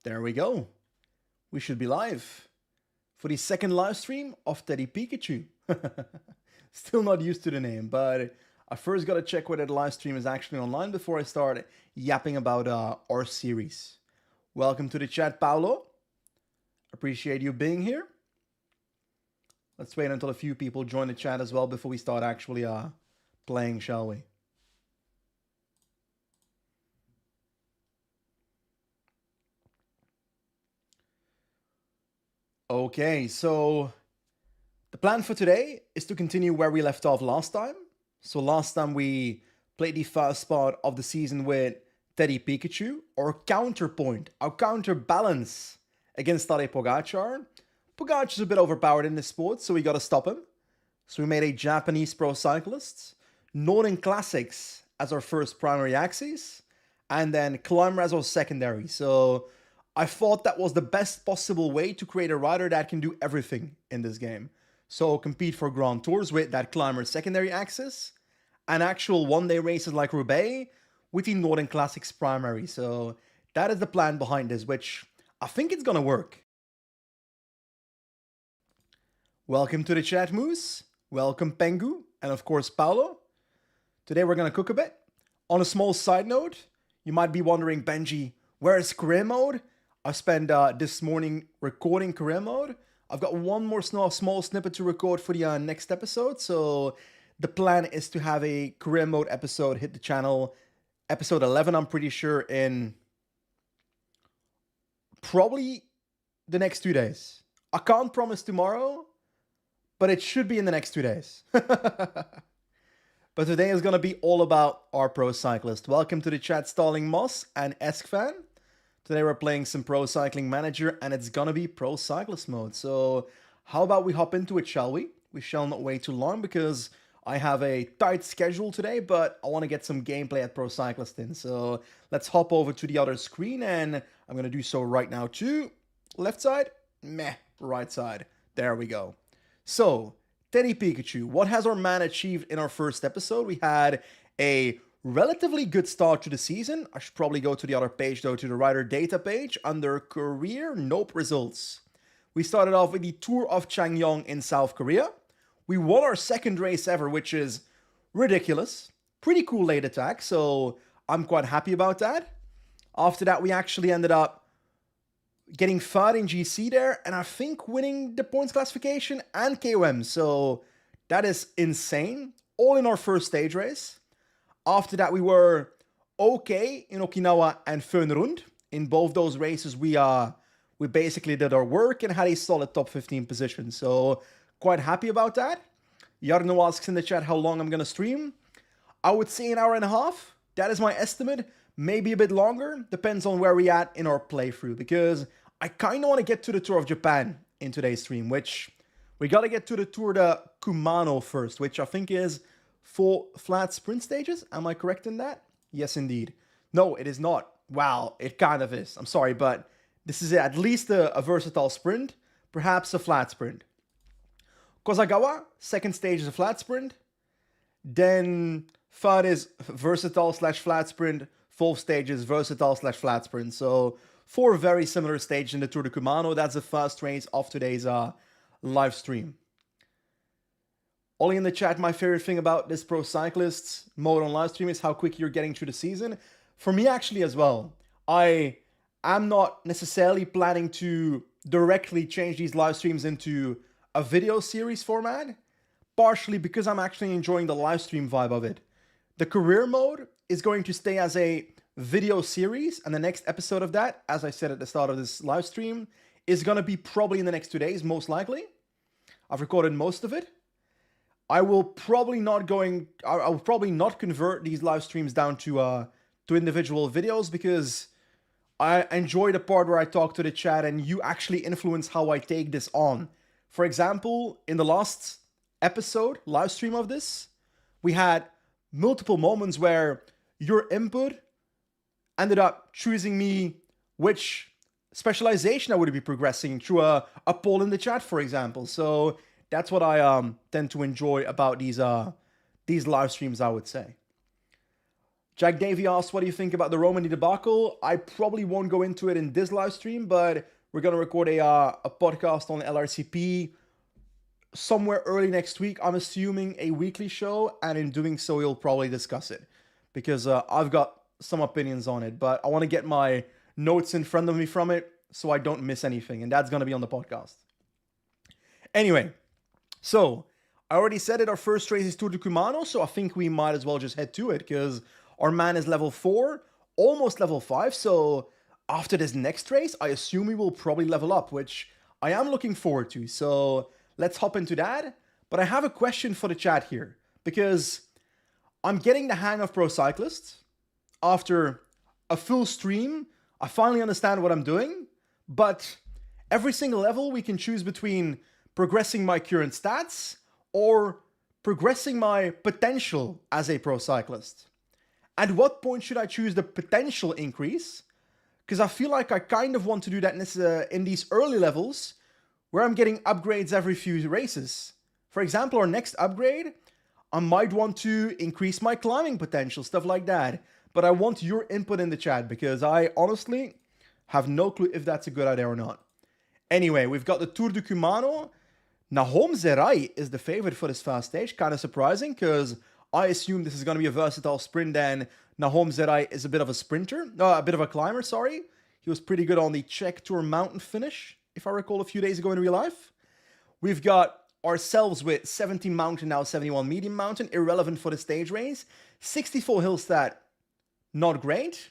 There we go. We should be live for the second live stream of Teddy Pikachu. Still not used to the name, but I first got to check whether the live stream is actually online before I start yapping about our series. Welcome to the chat, Paolo. Appreciate you being here. Let's wait until a few people join the chat as well before we start actually playing, shall we? Okay, so the plan for today is to continue where we left off last time. So last time we played the first part of the season with Teddy Pikachu, our counterpoint, our counterbalance against Tadej Pogacar. Pogacar's a bit overpowered in this sport, so we gotta stop him. So we made a Japanese pro cyclist, Northern Classics as our first primary axis, and then Climber as our secondary. So I thought that was the best possible way to create a rider that can do everything in this game. So compete for Grand Tours with that Climber secondary axis, and actual one-day races like Roubaix with the Northern Classics primary. So that is the plan behind this, which I think it's gonna work. Welcome to the chat, Moose. Welcome, Pengu, and of course, Paolo. Today we're gonna cook a bit. On a small side note, you might be wondering, Benji, where is career mode? I spent this morning recording career mode. I've got one more small snippet to record for the next episode. So the plan is to have a career mode episode hit the channel. Episode 11, I'm pretty sure, in probably the next 2 days. I can't promise tomorrow, but it should be in the next 2 days. But today is going to be all about our pro cyclist. Welcome to the chat, Stalling Moss and Eskfan. Today we're playing some Pro Cycling Manager, and it's gonna be Pro Cyclist mode. So how about we hop into it, shall we? We shall not wait too long because I have a tight schedule today, but I want to get some gameplay at Pro Cyclist in. So let's hop over to the other screen, and I'm gonna do so right now too. Left side, meh, right side. There we go. So, Teddy Pikachu, what has our man achieved in our first episode? We had a relatively good start to the season. I should probably go to the other page though, to the rider data page. Under career, nope, results. We started off with the Tour of Changyong in South Korea. We won our second race ever, which is ridiculous. Pretty cool late attack, so I'm quite happy about that. After that, we actually ended up getting third in GC there, and I think winning the points classification and KOM, so that is insane. All in our first stage race. After that, we were okay in Okinawa and Fönrund. In both those races, we basically did our work and had a solid top 15 position. So quite happy about that. Yarno asks in the chat how long I'm going to stream. I would say an hour and a half. That is my estimate. Maybe a bit longer. Depends on where we at in our playthrough. Because I kind of want to get to the Tour of Japan in today's stream. Which we got to get to the Tour de Kumano first. Which I think is 4 flat sprint stages. Am I correct in that? Yes, indeed. No, it is not. Wow, it kind of is. I'm sorry, but this is at least a versatile sprint. Perhaps a flat sprint. Kozagawa, second stage is a flat sprint. Then third is versatile / flat sprint. Fourth stage is versatile / flat sprint. So 4 very similar stages in the Tour de Kumano. That's the first race of today's live stream. Ollie in the chat, my favorite thing about this Pro Cyclists mode on live stream is how quick you're getting through the season. For me, actually, as well. I am not necessarily planning to directly change these live streams into a video series format, partially because I'm actually enjoying the live stream vibe of it. The career mode is going to stay as a video series, and the next episode of that, as I said at the start of this live stream, is going to be probably in the next 2 days, most likely. I've recorded most of it. I will probably not convert these live streams down to individual videos because I enjoy the part where I talk to the chat and you actually influence how I take this on. For example, in the last episode, live stream of this, we had multiple moments where your input ended up choosing me which specialization I would be progressing through a poll in the chat, for example. So that's what I tend to enjoy about these live streams, I would say. Jack Davey asked, what do you think about the Romani debacle? I probably won't go into it in this live stream, but we're going to record a podcast on LRCP somewhere early next week. I'm assuming a weekly show, and in doing so, we'll probably discuss it because I've got some opinions on it, but I want to get my notes in front of me from it so I don't miss anything, and that's going to be on the podcast. Anyway, so I already said it, our first race is Tour de Cumano, so I think we might as well just head to it because our man is level 4, almost level 5, so after this next race, I assume we will probably level up, which I am looking forward to, so let's hop into that. But I have a question for the chat here, because I'm getting the hang of Pro Cyclist. After a full stream, I finally understand what I'm doing, but every single level we can choose between progressing my current stats or progressing my potential as a pro cyclist. At what point should I choose the potential increase? Because I feel like I kind of want to do that in these early levels where I'm getting upgrades every few races. For example, our next upgrade, I might want to increase my climbing potential, stuff like that. But I want your input in the chat because I honestly have no clue if that's a good idea or not. Anyway, we've got the Tour de Cumano. Nahom Zerai is the favorite for this fast stage. Kind of surprising because I assume this is going to be a versatile sprint, and Nahom Zerai is a bit of a sprinter. A bit of a climber, sorry. He was pretty good on the Czech Tour mountain finish, if I recall, a few days ago in real life. We've got ourselves with 70 mountain, now 71 medium mountain. Irrelevant for the stage race. 64 hill stat, not great.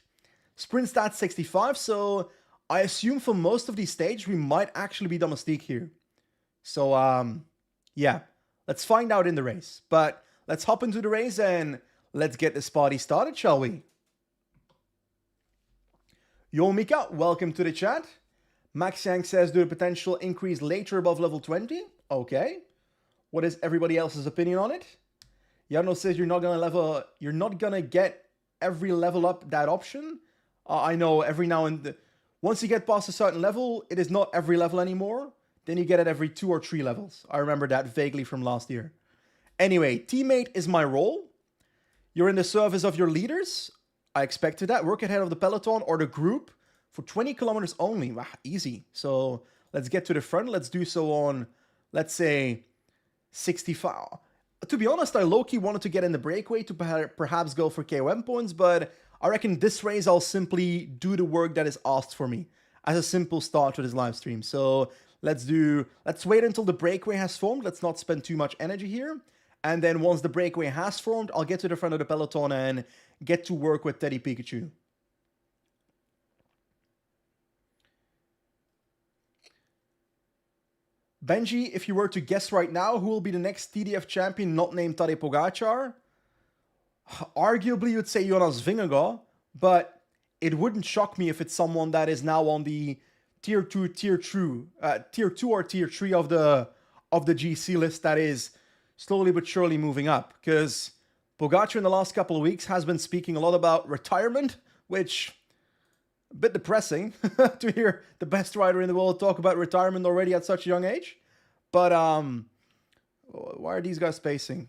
Sprint stat 65, so I assume for most of these stages we might actually be domestique here. So, yeah, let's find out in the race. But let's hop into the race and let's get this party started, shall we? Yo, Mika, welcome to the chat. Max Yang says, do the potential increase later above level 20? Okay. What is everybody else's opinion on it? Jarno says you're not gonna get every level up that option. I know every now and then, once you get past a certain level, it is not every level anymore. Then you get it every 2 or 3 levels. I remember that vaguely from last year. Anyway, teammate is my role. You're in the service of your leaders. I expected that. Work ahead of the peloton or the group for 20 kilometers only. Wow, easy. So let's get to the front. Let's do so on, let's say, 65. To be honest, I low-key wanted to get in the breakaway to perhaps go for KOM points, but I reckon this race I'll simply do the work that is asked for me as a simple start to this live stream. So let's wait until the breakaway has formed. Let's not spend too much energy here. And then once the breakaway has formed, I'll get to the front of the peloton and get to work with Teddy Pikachu. Benji, if you were to guess right now, who will be the next TDF champion not named Tadej Pogacar? Arguably, you'd say Jonas Vingegaard, but it wouldn't shock me if it's someone that is now on the tier 2 or tier 3 of the GC list that is slowly but surely moving up. Because Pogacar in the last couple of weeks has been speaking a lot about retirement, which a bit depressing to hear the best rider in the world talk about retirement already at such a young age. But why are these guys pacing?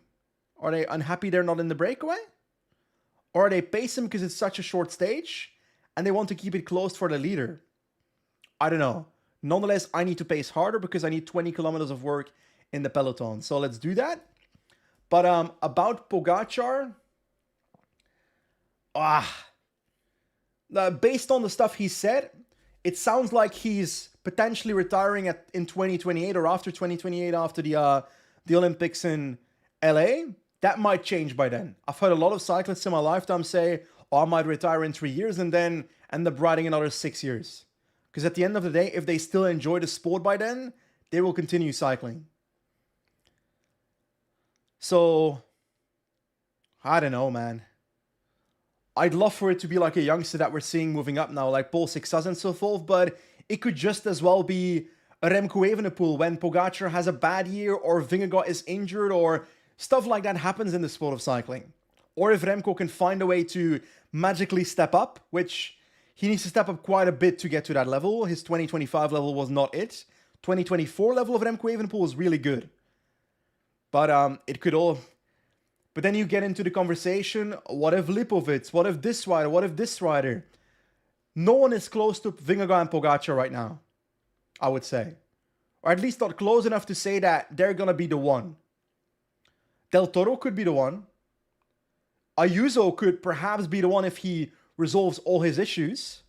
Are they unhappy they're not in the breakaway? Or are they pacing because it's such a short stage and they want to keep it closed for the leader? I don't know. Nonetheless, I need to pace harder because I need 20 kilometers of work in the peloton. So let's do that. But about Pogacar, based on the stuff he said, it sounds like he's potentially retiring in 2028 or after 2028, after the Olympics in LA. That might change by then. I've heard a lot of cyclists in my lifetime say, I might retire in 3 years and then end up riding another 6 years. Because at the end of the day, if they still enjoy the sport by then, they will continue cycling. So, I don't know, man. I'd love for it to be like a youngster that we're seeing moving up now, like Paul Sixas and so forth, but it could just as well be a Remco Evenepoel when Pogacar has a bad year or Vingegaard is injured or stuff like that happens in the sport of cycling. Or if Remco can find a way to magically step up, which he needs to step up quite a bit to get to that level. His 2025 level was not it. 2024 level of Remco Evenepoel was really good. But it could all But then you get into the conversation, what if Lipovic? What if this rider? What if this rider? No one is close to Vingegaard and Pogacar right now, I would say. Or at least not close enough to say that they're going to be the one. Del Toro could be the one. Ayuso could perhaps be the one if he resolves all his issues.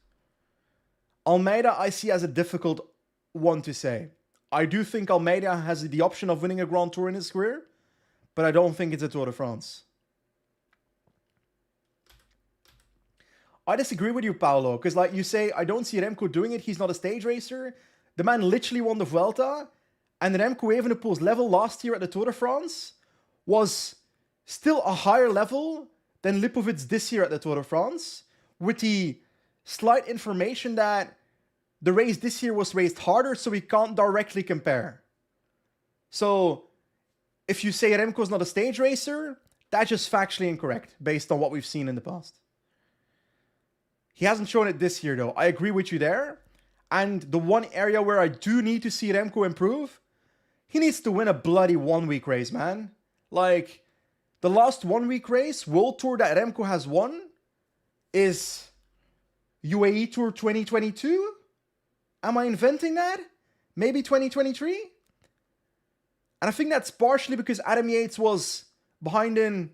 Almeida I see as a difficult one to say. I do think Almeida has the option of winning a Grand Tour in his career, but I don't think it's a Tour de France. I disagree with you, Paolo, because like you say, I don't see Remco doing it. He's not a stage racer. The man literally won the Vuelta, and Remco Evenepoel's level last year at the Tour de France was still a higher level than Lipovic's this year at the Tour de France, with the slight information that the race this year was raced harder, so we can't directly compare. So, if you say Remco's not a stage racer, that's just factually incorrect, based on what we've seen in the past. He hasn't shown it this year, though. I agree with you there. And the one area where I do need to see Remco improve, he needs to win a bloody 1 week race, man. Like, the last 1 week race, World Tour that Remco has won, is UAE Tour 2022? Am I inventing that? Maybe 2023? And I think that's partially because Adam Yates was behind in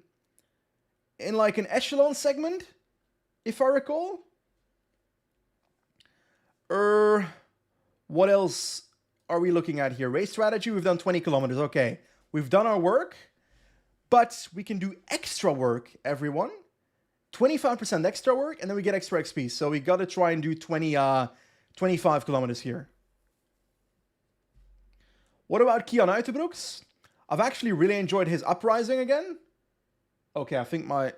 like an echelon segment, if I recall. What else are we looking at here? Race strategy, we've done 20 kilometers. Okay, we've done our work, but we can do extra work, everyone. 25% extra work, and then we get extra XP. So we got to try and do 25 kilometers here. What about Kian Uitenbroeks? I've actually really enjoyed his uprising again. Okay, I think my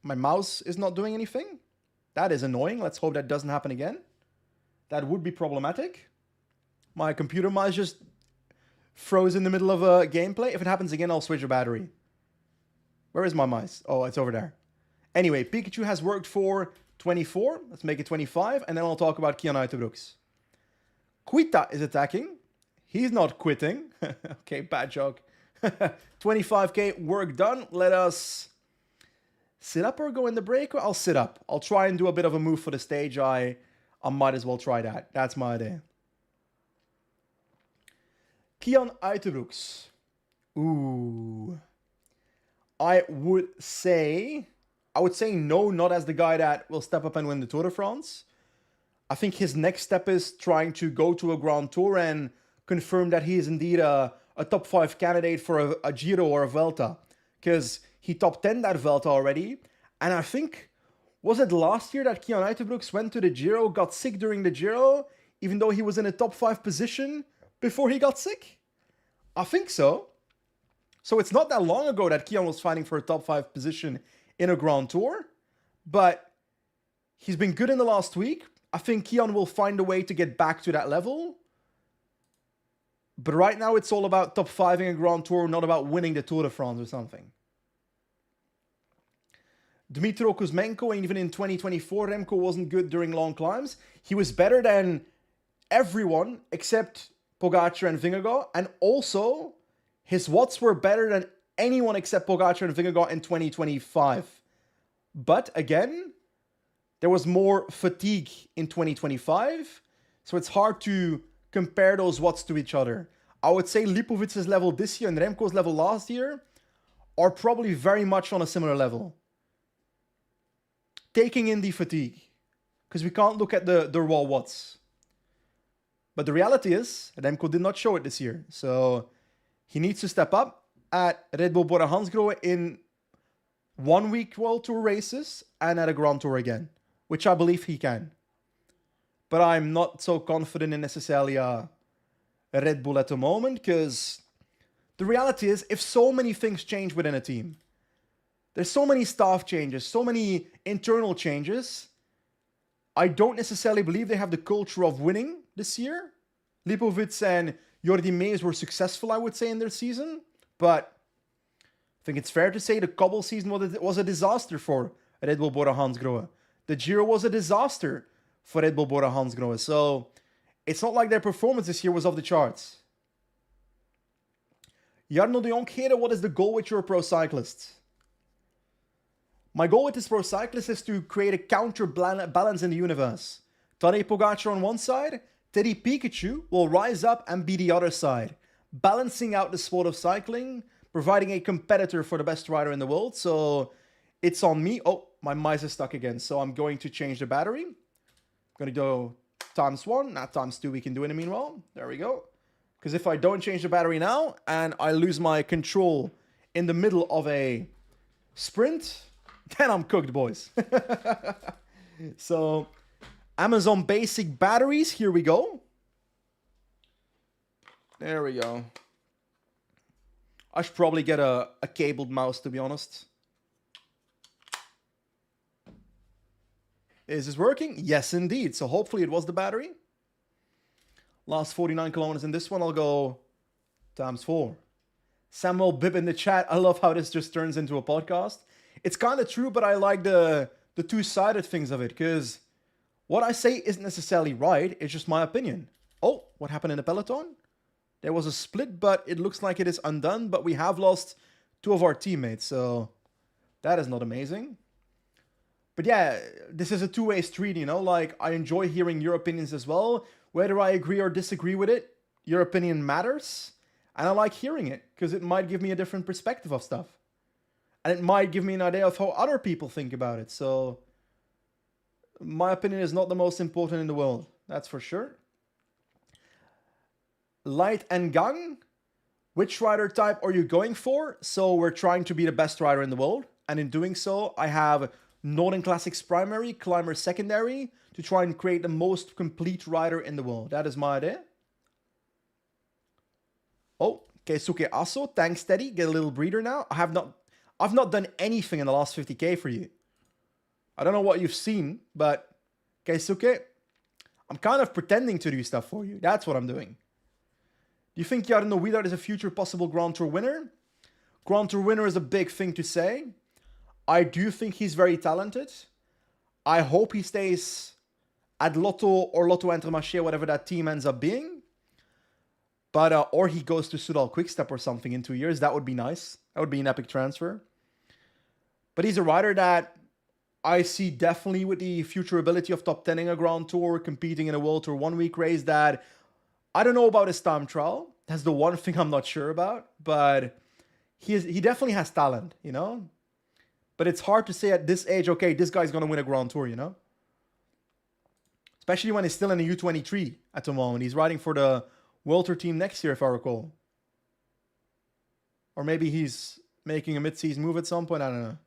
mouse is not doing anything. That is annoying. Let's hope that doesn't happen again. That would be problematic. My computer might just froze in the middle of a gameplay. If it happens again, I'll switch a battery. Where is my mouse? Oh, it's over there. Anyway, Pikachu has worked for 24. Let's make it 25. And then I'll talk about Kian Uitenbroeks. Kuita is attacking. He's not quitting. Okay, bad joke. 25k work done. Let us sit up or go in the break. I'll sit up. I'll try and do a bit of a move for the stage. I might as well try that. That's my idea. Kian Uitenbroeks. Ooh. I would say no, not as the guy that will step up and win the Tour de France. I think his next step is trying to go to a Grand Tour and confirm that he is indeed a top 5 candidate for a Giro or a Vuelta. Because he top 10 that Vuelta already. And I think, was it last year that Kian Uitenbroeks went to the Giro, got sick during the Giro, even though he was in a top 5 position before he got sick? I think so. So it's not that long ago that Kian was fighting for a top 5 position in a Grand Tour. But he's been good in the last week. I think Kian will find a way to get back to that level. But right now it's all about top 5 in a Grand Tour, not about winning the Tour de France or something. Dmitro Kuzmenko, and even in 2024, Remco wasn't good during long climbs. He was better than everyone except Pogacar and Vingegaard. And also, his watts were better than anyone except Pogacar and Vingegaard in 2025. But again, there was more fatigue in 2025. So it's hard to compare those watts to each other. I would say Lipovic's level this year and Remco's level last year are probably very much on a similar level. Taking in the fatigue. Because we can't look at the raw watts. But the reality is, Remco did not show it this year. So he needs to step up at Red Bull Bora Hansgrohe in 1 week World Tour races and at a Grand Tour again. Which I believe he can. But I'm not so confident in necessarily a Red Bull at the moment. Because the reality is, if so many things change within a team, there's so many staff changes, so many internal changes, I don't necessarily believe they have the culture of winning this year. Lipovic and Jordi Meijers were successful, I would say, in their season. But I think it's fair to say the cobble season was a disaster for Red Bull Bora Hansgrohe. The Giro was a disaster for Red Bull Bora Hansgrohe. So it's not like their performance this year was off the charts. Jarno de Jonkheden, what is the goal with your pro cyclists? My goal with this pro cyclist is to create a counterbalance in the universe. Tadej Pogacar on one side, Teddy Pikachu will rise up and be the other side, balancing out the sport of cycling, providing a competitor for the best rider in the world. So it's on me. Oh, my mice is stuck again. So I'm going to change the battery. I'm going to go ×1, not ×2. We can do in the meanwhile. There we go. Because if I don't change the battery now and I lose my control in the middle of a sprint, then I'm cooked, boys. So Amazon basic batteries. Here we go. There we go. I should probably get a cabled mouse, to be honest. Is this working? Yes, indeed. So hopefully it was the battery. Last 49 kilometers in this one. I'll go ×4. Samuel Bibb in the chat. I love how this just turns into a podcast. It's kind of true, but I like the two-sided things of it, because what I say isn't necessarily right. It's just my opinion. Oh, what happened in the peloton? There was a split, but it looks like it is undone. But we have lost 2 of our teammates, so that is not amazing. But yeah, this is a two-way street, you know? Like, I enjoy hearing your opinions as well. Whether I agree or disagree with it, your opinion matters. And I like hearing it, because it might give me a different perspective of stuff. And it might give me an idea of how other people think about it. So, my opinion is not the most important in the world. That's for sure. Light and Gang. Which rider type are you going for? So, we're trying to be the best rider in the world. And in doing so, I have Northern Classics primary, Climber secondary, to try and create the most complete rider in the world. That is my idea. Oh, Keisuke Aso, thanks Teddy. Get a little breather now. I've not done anything in the last 50k for you. I don't know what you've seen, but Keisuke, I'm kind of pretending to do stuff for you. That's what I'm doing. Do you think Jarno Widar is a future possible Grand Tour winner? Grand Tour winner is a big thing to say. I do think he's very talented. I hope he stays at Lotto or Lotto Intermarché, whatever that team ends up being. But or he goes to Soudal Quickstep or something in 2 years. That would be nice. That would be an epic transfer. But he's a rider that I see definitely with the future ability of top 10ing a Grand Tour, competing in a World Tour 1 week race. That I don't know about his time trial. That's the one thing I'm not sure about. But he definitely has talent, you know? But it's hard to say at this age, okay, this guy's going to win a Grand Tour, you know? Especially when he's still in the U23 at the moment. He's riding for the World Tour team next year, if I recall. Or maybe he's making a mid-season move at some point. I don't know.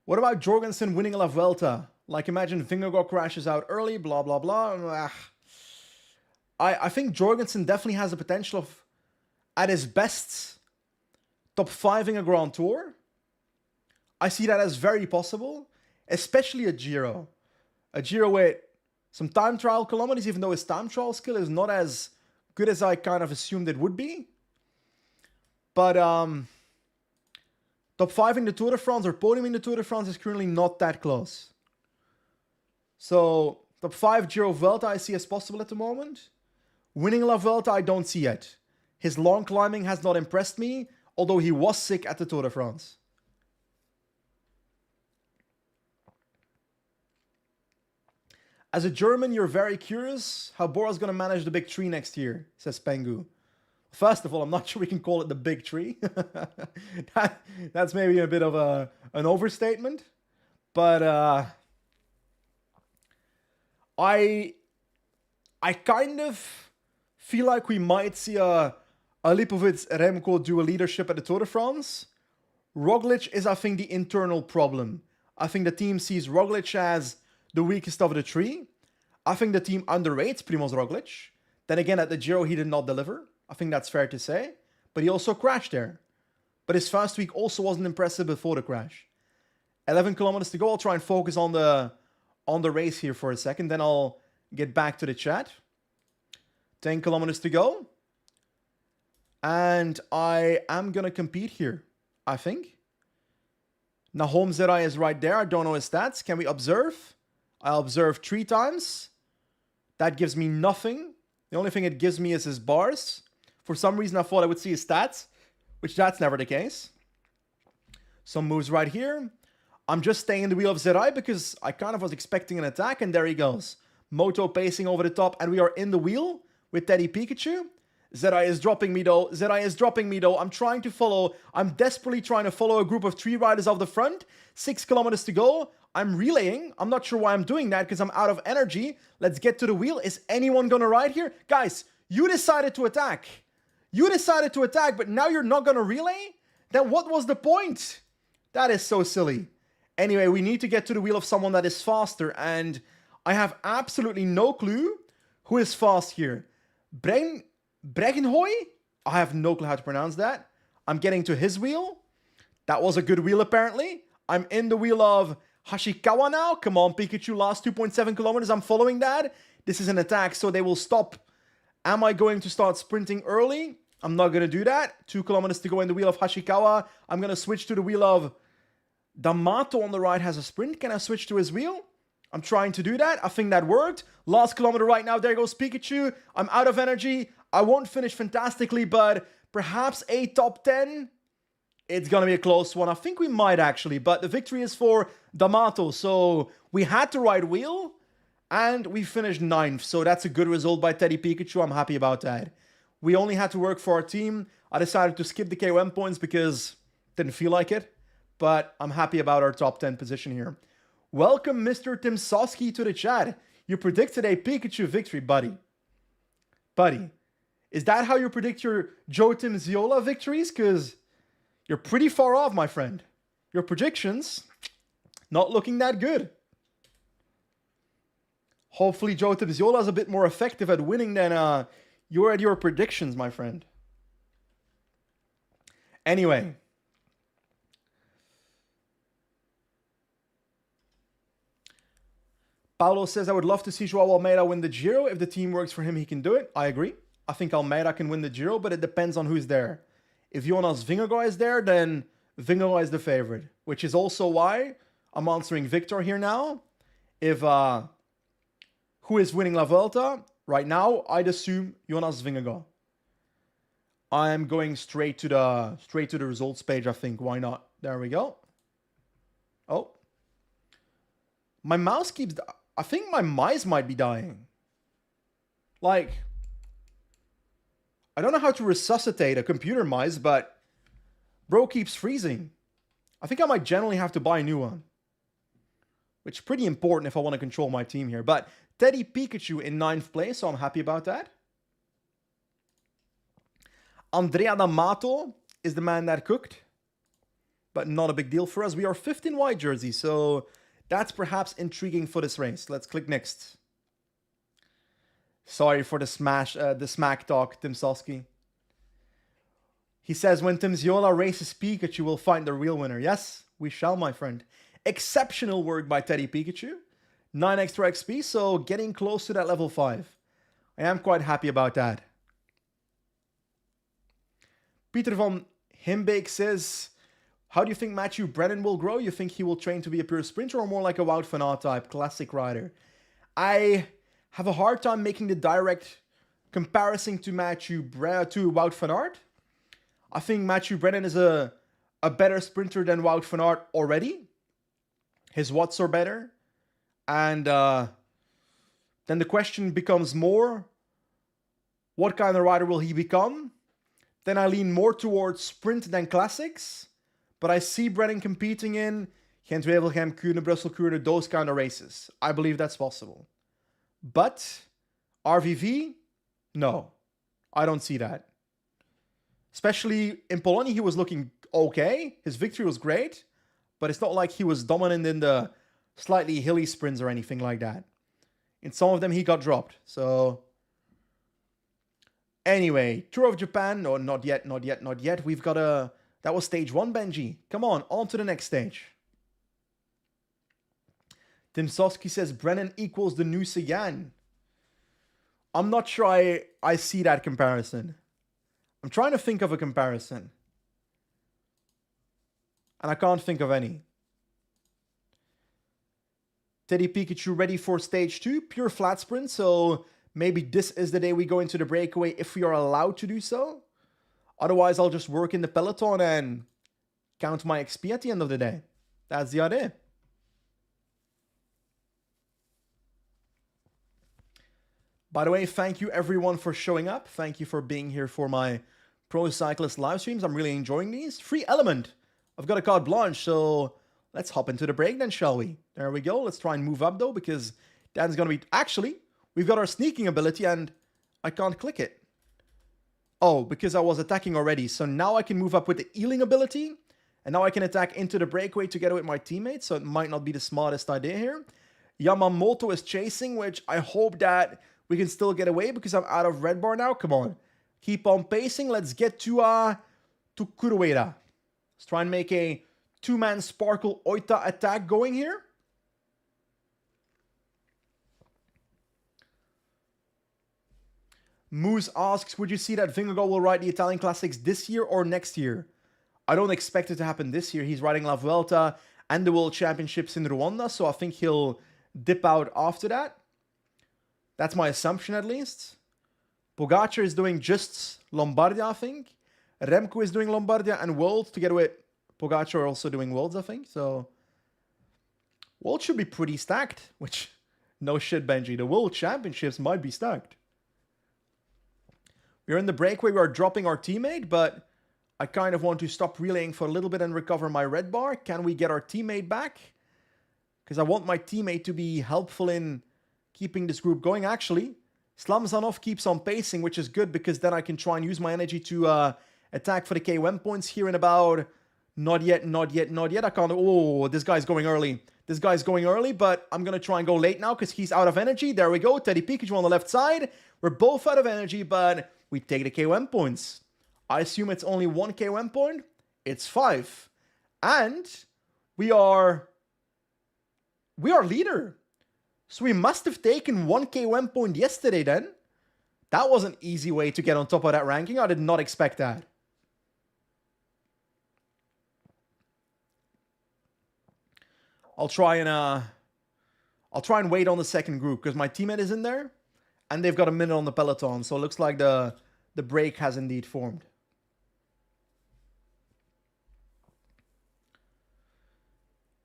What about Jorgensen winning La Vuelta? Like, imagine Vingegaard crashes out early, blah, blah, blah. I think Jorgensen definitely has the potential of, at his best, top 5ing a Grand Tour. I see that as very possible, especially a Giro. A Giro with some time trial kilometers, even though his time trial skill is not as good as I kind of assumed it would be. But top 5 in the Tour de France or podium in the Tour de France is currently not that close. So top 5 Giro Vuelta I see as possible at the moment. Winning La Vuelta I don't see yet. His long climbing has not impressed me, although he was sick at the Tour de France. As a German, you're very curious how Bora's going to manage the big tree next year, says Pengu. First of all, I'm not sure we can call it the big tree. That's maybe a bit of an overstatement. But I kind of feel like we might see a Lipovic-Remco dual leadership at the Tour de France. Roglic is, I think, the internal problem. I think the team sees Roglic as the weakest of the three. I think the team underrates Primoz Roglic. Then again, at the Giro, he did not deliver. I think that's fair to say. But he also crashed there. But his first week also wasn't impressive before the crash. 11 kilometers to go. I'll try and focus on the race here for a second. Then I'll get back to the chat. 10 kilometers to go. And I am going to compete here, I think. Nahom Zerai is right there. I don't know his stats. Can we observe? I observed 3 times. That gives me nothing. The only thing it gives me is his bars. For some reason, I thought I would see his stats, which that's never the case. Some moves right here. I'm just staying in the wheel of Zerai because I kind of was expecting an attack, and there he goes. Moto pacing over the top, and we are in the wheel with Teddy Pikachu. Zerai is dropping me though. Zerai is dropping me though. I'm trying to follow. I'm desperately trying to follow a group of 3 riders off the front. 6 kilometers to go. I'm relaying. I'm not sure why I'm doing that because I'm out of energy. Let's get to the wheel. Is anyone going to ride here? Guys, you decided to attack. You decided to attack, but now you're not going to relay? Then what was the point? That is so silly. Anyway, we need to get to the wheel of someone that is faster, and I have absolutely no clue who is fast here. Bregenhoy? I have no clue how to pronounce that. I'm getting to his wheel. That was a good wheel, apparently. I'm in the wheel of Hashikawa now. Come on, Pikachu, last 2.7 kilometers. I'm following that. This is an attack, so they will stop. Am I going to start sprinting early? I'm not going to do that. 2 kilometers to go in the wheel of Hashikawa. I'm going to switch to the wheel of D'Amato on the right has a sprint. Can I switch to his wheel? I'm trying to do that. I think that worked. Last kilometer right now. There goes Pikachu. I'm out of energy. I won't finish fantastically, but perhaps a top 10. It's going to be a close one. I think we might actually, but the victory is for D'Amato. So we had to ride wheel, and we finished 9th. So that's a good result by Teddy Pikachu. I'm happy about that. We only had to work for our team. I decided to skip the KOM points because didn't feel like it. But I'm happy about our top 10 position here. Welcome, Mr. Timsowski, to the chat. You predicted a Pikachu victory, buddy. Buddy, is that how you predict your Joe Timziola victories? Because you're pretty far off, my friend. Your predictions, not looking that good. Hopefully Joe Timziola is a bit more effective at winning than you're at your predictions, my friend. Anyway. Paulo says, I would love to see Joao Almeida win the Giro. If the team works for him, he can do it. I agree. I think Almeida can win the Giro, but it depends on who's there. If Jonas Vingegaard is there, then Vingegaard is the favorite, which is also why I'm answering Victor here now. If who is winning La Vuelta? Right now, I'd assume Jonas Vingegaard. I'm going straight to the results page, I think. Why not? There we go. Oh. My mouse keeps... I think my mice might be dying. Like, I don't know how to resuscitate a computer mice, but bro keeps freezing. I think I might generally have to buy a new one. Which is pretty important if I want to control my team here. But Teddy Pikachu in 9th place, so I'm happy about that. Andrea D'Amato is the man that cooked. But not a big deal for us. We are 5th in white jersey, so... that's perhaps intriguing for this race. Let's click next. Sorry for the smack talk, Timsowski. He says, when Timziola races Pikachu, we'll find the real winner. Yes, we shall, my friend. Exceptional work by Teddy Pikachu. 9 extra XP, so getting close to that level 5. I am quite happy about that. Peter van Himbeek says... how do you think Matthew Brennan will grow? You think he will train to be a pure sprinter or more like a Wout van Aert type classic rider? I have a hard time making the direct comparison to Wout van Aert. I think Matthew Brennan is a better sprinter than Wout van Aert already. His watts are better. And then the question becomes more, what kind of rider will he become? Then I lean more towards sprint than classics. But I see Brennan competing in Gent-Wevelgem, Kuurne, Brussels, Kuurne, those kind of races. I believe that's possible. But RVV? No. I don't see that. Especially in Polony, he was looking okay. His victory was great. But it's not like he was dominant in the slightly hilly sprints or anything like that. In some of them, he got dropped. So... anyway, Tour of Japan. No, not yet, not yet, not yet. We've got a... that was stage 1, Benji. Come on to the next stage. Timsowski says Brennan equals the new Sagan. I'm not sure I see that comparison. I'm trying to think of a comparison. And I can't think of any. Teddy Pikachu ready for stage 2. Pure flat sprint. So maybe this is the day we go into the breakaway if we are allowed to do so. Otherwise, I'll just work in the peloton and count my XP at the end of the day. That's the idea. By the way, thank you everyone for showing up. Thank you for being here for my Pro Cyclist live streams. I'm really enjoying these. Free element. I've got a carte blanche, so let's hop into the break then, shall we? There we go. Let's try and move up though, because that's going to be... Actually, we've got our sneaking ability and I can't click it. Oh, because I was attacking already. So now I can move up with the healing ability. And now I can attack into the breakaway together with my teammates. So it might not be the smartest idea here. Yamamoto is chasing, which I hope that we can still get away because I'm out of red bar now. Come on. Keep on pacing. Let's get to Kuroeda. Let's try and make a two-man Sparkle Oita attack going here. Moose asks, would you see that Vingegaard will ride the Italian Classics this year or next year? I don't expect it to happen this year. He's riding La Vuelta and the World Championships in Rwanda, so I think he'll dip out after that. That's my assumption, at least. Pogacar is doing just Lombardia, I think. Remco is doing Lombardia and World, together with Pogacar also doing Worlds, I think. So, World should be pretty stacked, which, no shit, Benji. The World Championships might be stacked. We're in the breakaway, we are dropping our teammate, but I kind of want to stop relaying for a little bit and recover my red bar. Can we get our teammate back? Because I want my teammate to be helpful in keeping this group going. Actually, Slamzanov keeps on pacing, which is good because then I can try and use my energy to attack for the KOM points here in about... Not yet. I can't... Oh, this guy's going early. This guy's going early, but I'm going to try and go late now because he's out of energy. There we go. Teddy Pikachu on the left side. We're both out of energy, but we take the KOM points. I assume it's only 1 KOM point. It's 5. And we are leader. So we must have taken 1 KOM point yesterday then. That was an easy way to get on top of that ranking. I did not expect that. I'll try and wait on the second group because my teammate is in there and they've got a minute on the peloton. So it looks like the break has indeed formed.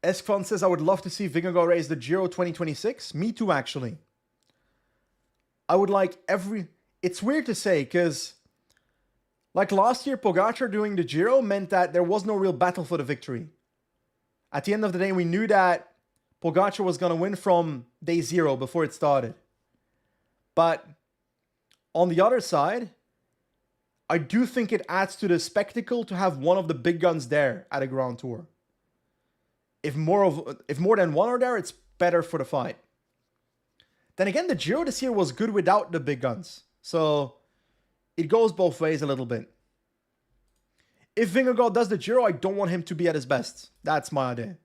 Eskfan says, I would love to see Vingegaard race the Giro 2026. Me too, actually. I would like every... It's weird to say because like last year, Pogacar doing the Giro meant that there was no real battle for the victory. At the end of the day, we knew that Pogacar was going to win from day 0 before it started. But on the other side, I do think it adds to the spectacle to have one of the big guns there at a Grand Tour. If more than one are there, it's better for the fight. Then again, the Giro this year was good without the big guns. So it goes both ways a little bit. If Vingegaard does the Giro, I don't want him to be at his best. That's my idea.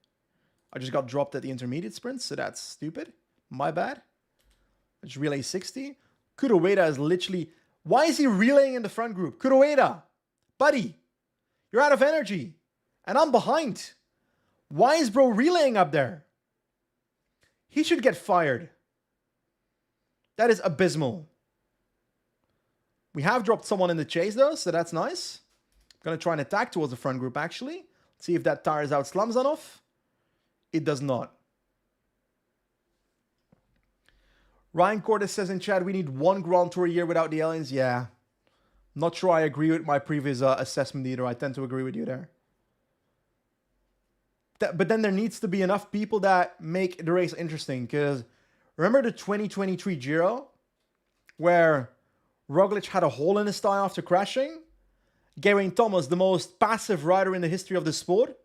I just got dropped at the intermediate sprint, so that's stupid. My bad. I just relay 60. Kuroeda is literally... Why is he relaying in the front group? Kuroeda, buddy, you're out of energy. And I'm behind. Why is bro relaying up there? He should get fired. That is abysmal. We have dropped someone in the chase though, so that's nice. I'm going to try and attack towards the front group, actually. See if that tires out Slamzanov. It does not. Ryan Cordes says in chat, we need 1 Grand Tour a year without the aliens. Yeah. Not sure I agree with my previous assessment either. I tend to agree with you there. But then there needs to be enough people that make the race interesting. Because remember the 2023 Giro? Where Roglic had a hole in his thigh after crashing? Geraint Thomas, the most passive rider in the history of the sport.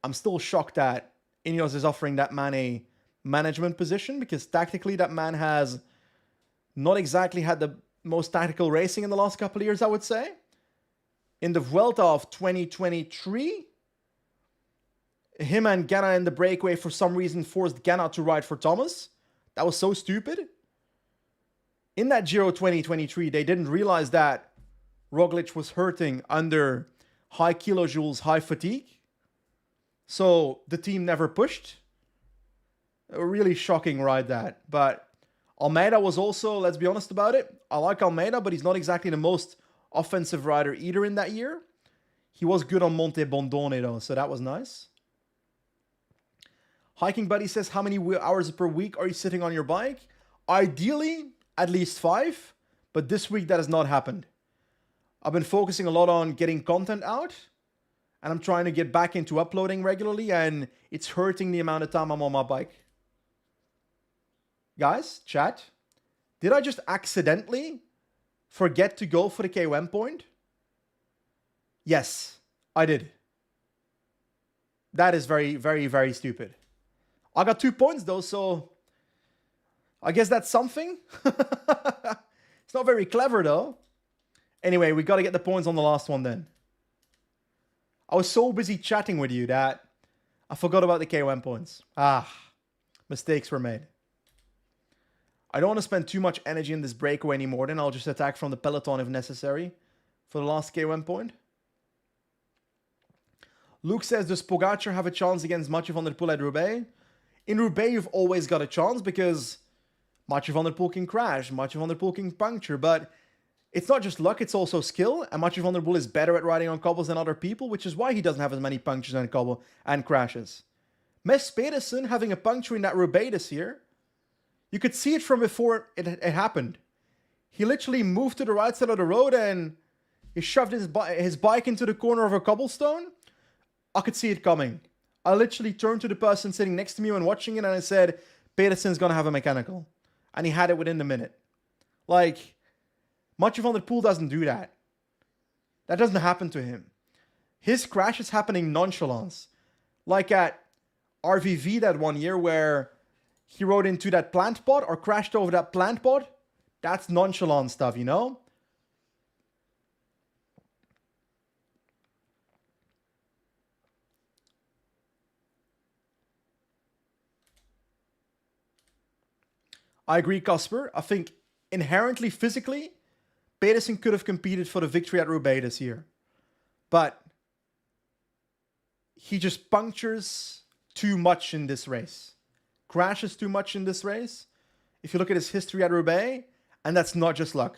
I'm still shocked that Ineos is offering that man a management position because tactically that man has not exactly had the most tactical racing in the last couple of years, I would say. In the Vuelta of 2023, him and Ganna in the breakaway for some reason forced Ganna to ride for Thomas. That was so stupid. In that Giro 2023, they didn't realize that Roglic was hurting under high kilojoules, high fatigue. So the team never pushed. A really shocking ride that. But Almeida was also, let's be honest about it, I like Almeida, but he's not exactly the most offensive rider either in that year. He was good on Monte Bondone though, so that was nice. Hiking Buddy says, how many hours per week are you sitting on your bike? Ideally, at least 5, but this week that has not happened. I've been focusing a lot on getting content out, and I'm trying to get back into uploading regularly, and it's hurting the amount of time I'm on my bike. Guys, chat, did I just accidentally forget to go for the KOM point? Yes, I did. That is very, very, very stupid. I got 2 points though, so I guess that's something. It's not very clever though. Anyway, we got to get the points on the last one then. I was so busy chatting with you that I forgot about the KOM points. Mistakes were made. I don't want to spend too much energy in this breakaway anymore, then I'll just attack from the peloton if necessary for the last KOM point. Luke says, does Pogacar have a chance against Mathieu van der Poel at Roubaix? In Roubaix, you've always got a chance because Mathieu van der Poel can crash, Mathieu van der Poel can puncture, but it's not just luck, it's also skill, and Mathieu van der Poel is better at riding on cobbles than other people, which is why he doesn't have as many punctures and cobble and crashes. Mess Pedersen having a puncture in that Roubaix this year, you could see it from before it happened. He literally moved to the right side of the road and he shoved his bike into the corner of a cobblestone. I could see it coming. I literally turned to the person sitting next to me when watching it and I said, Pedersen's going to have a mechanical. And he had it within the minute. Like, Mathieu van der Poel doesn't do that. That doesn't happen to him. His crash is happening nonchalance. Like at RVV that one year where he rode into that plant pot or crashed over that plant pot. That's nonchalant stuff, you know? I agree, Casper. I think inherently, physically, Pedersen could have competed for the victory at Roubaix this year. But he just punctures too much in this race. Crashes too much in this race. If you look at his history at Roubaix, and that's not just luck.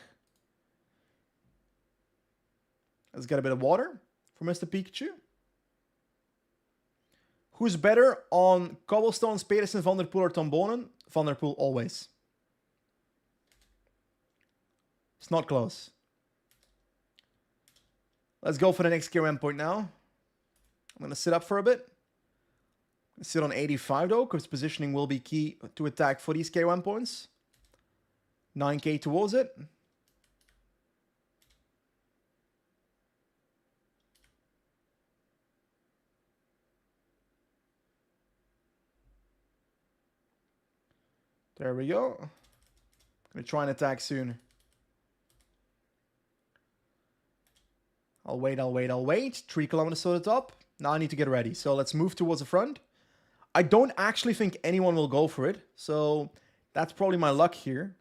Let's get a bit of water for Mr. Pikachu. Who's better on cobblestones, Pedersen, Van der Poel, or Tom Bonen? Van der Poel always. It's not close. Let's go for the next KOM point now. I'm going to sit up for a bit. Sit on 85 though, because positioning will be key to attack for these KOM points. 9k towards it. There we go. Gonna try and attack soon. I'll wait. 3 kilometers to the top. Now I need to get ready. So let's move towards the front. I don't actually think anyone will go for it. So that's probably my luck here.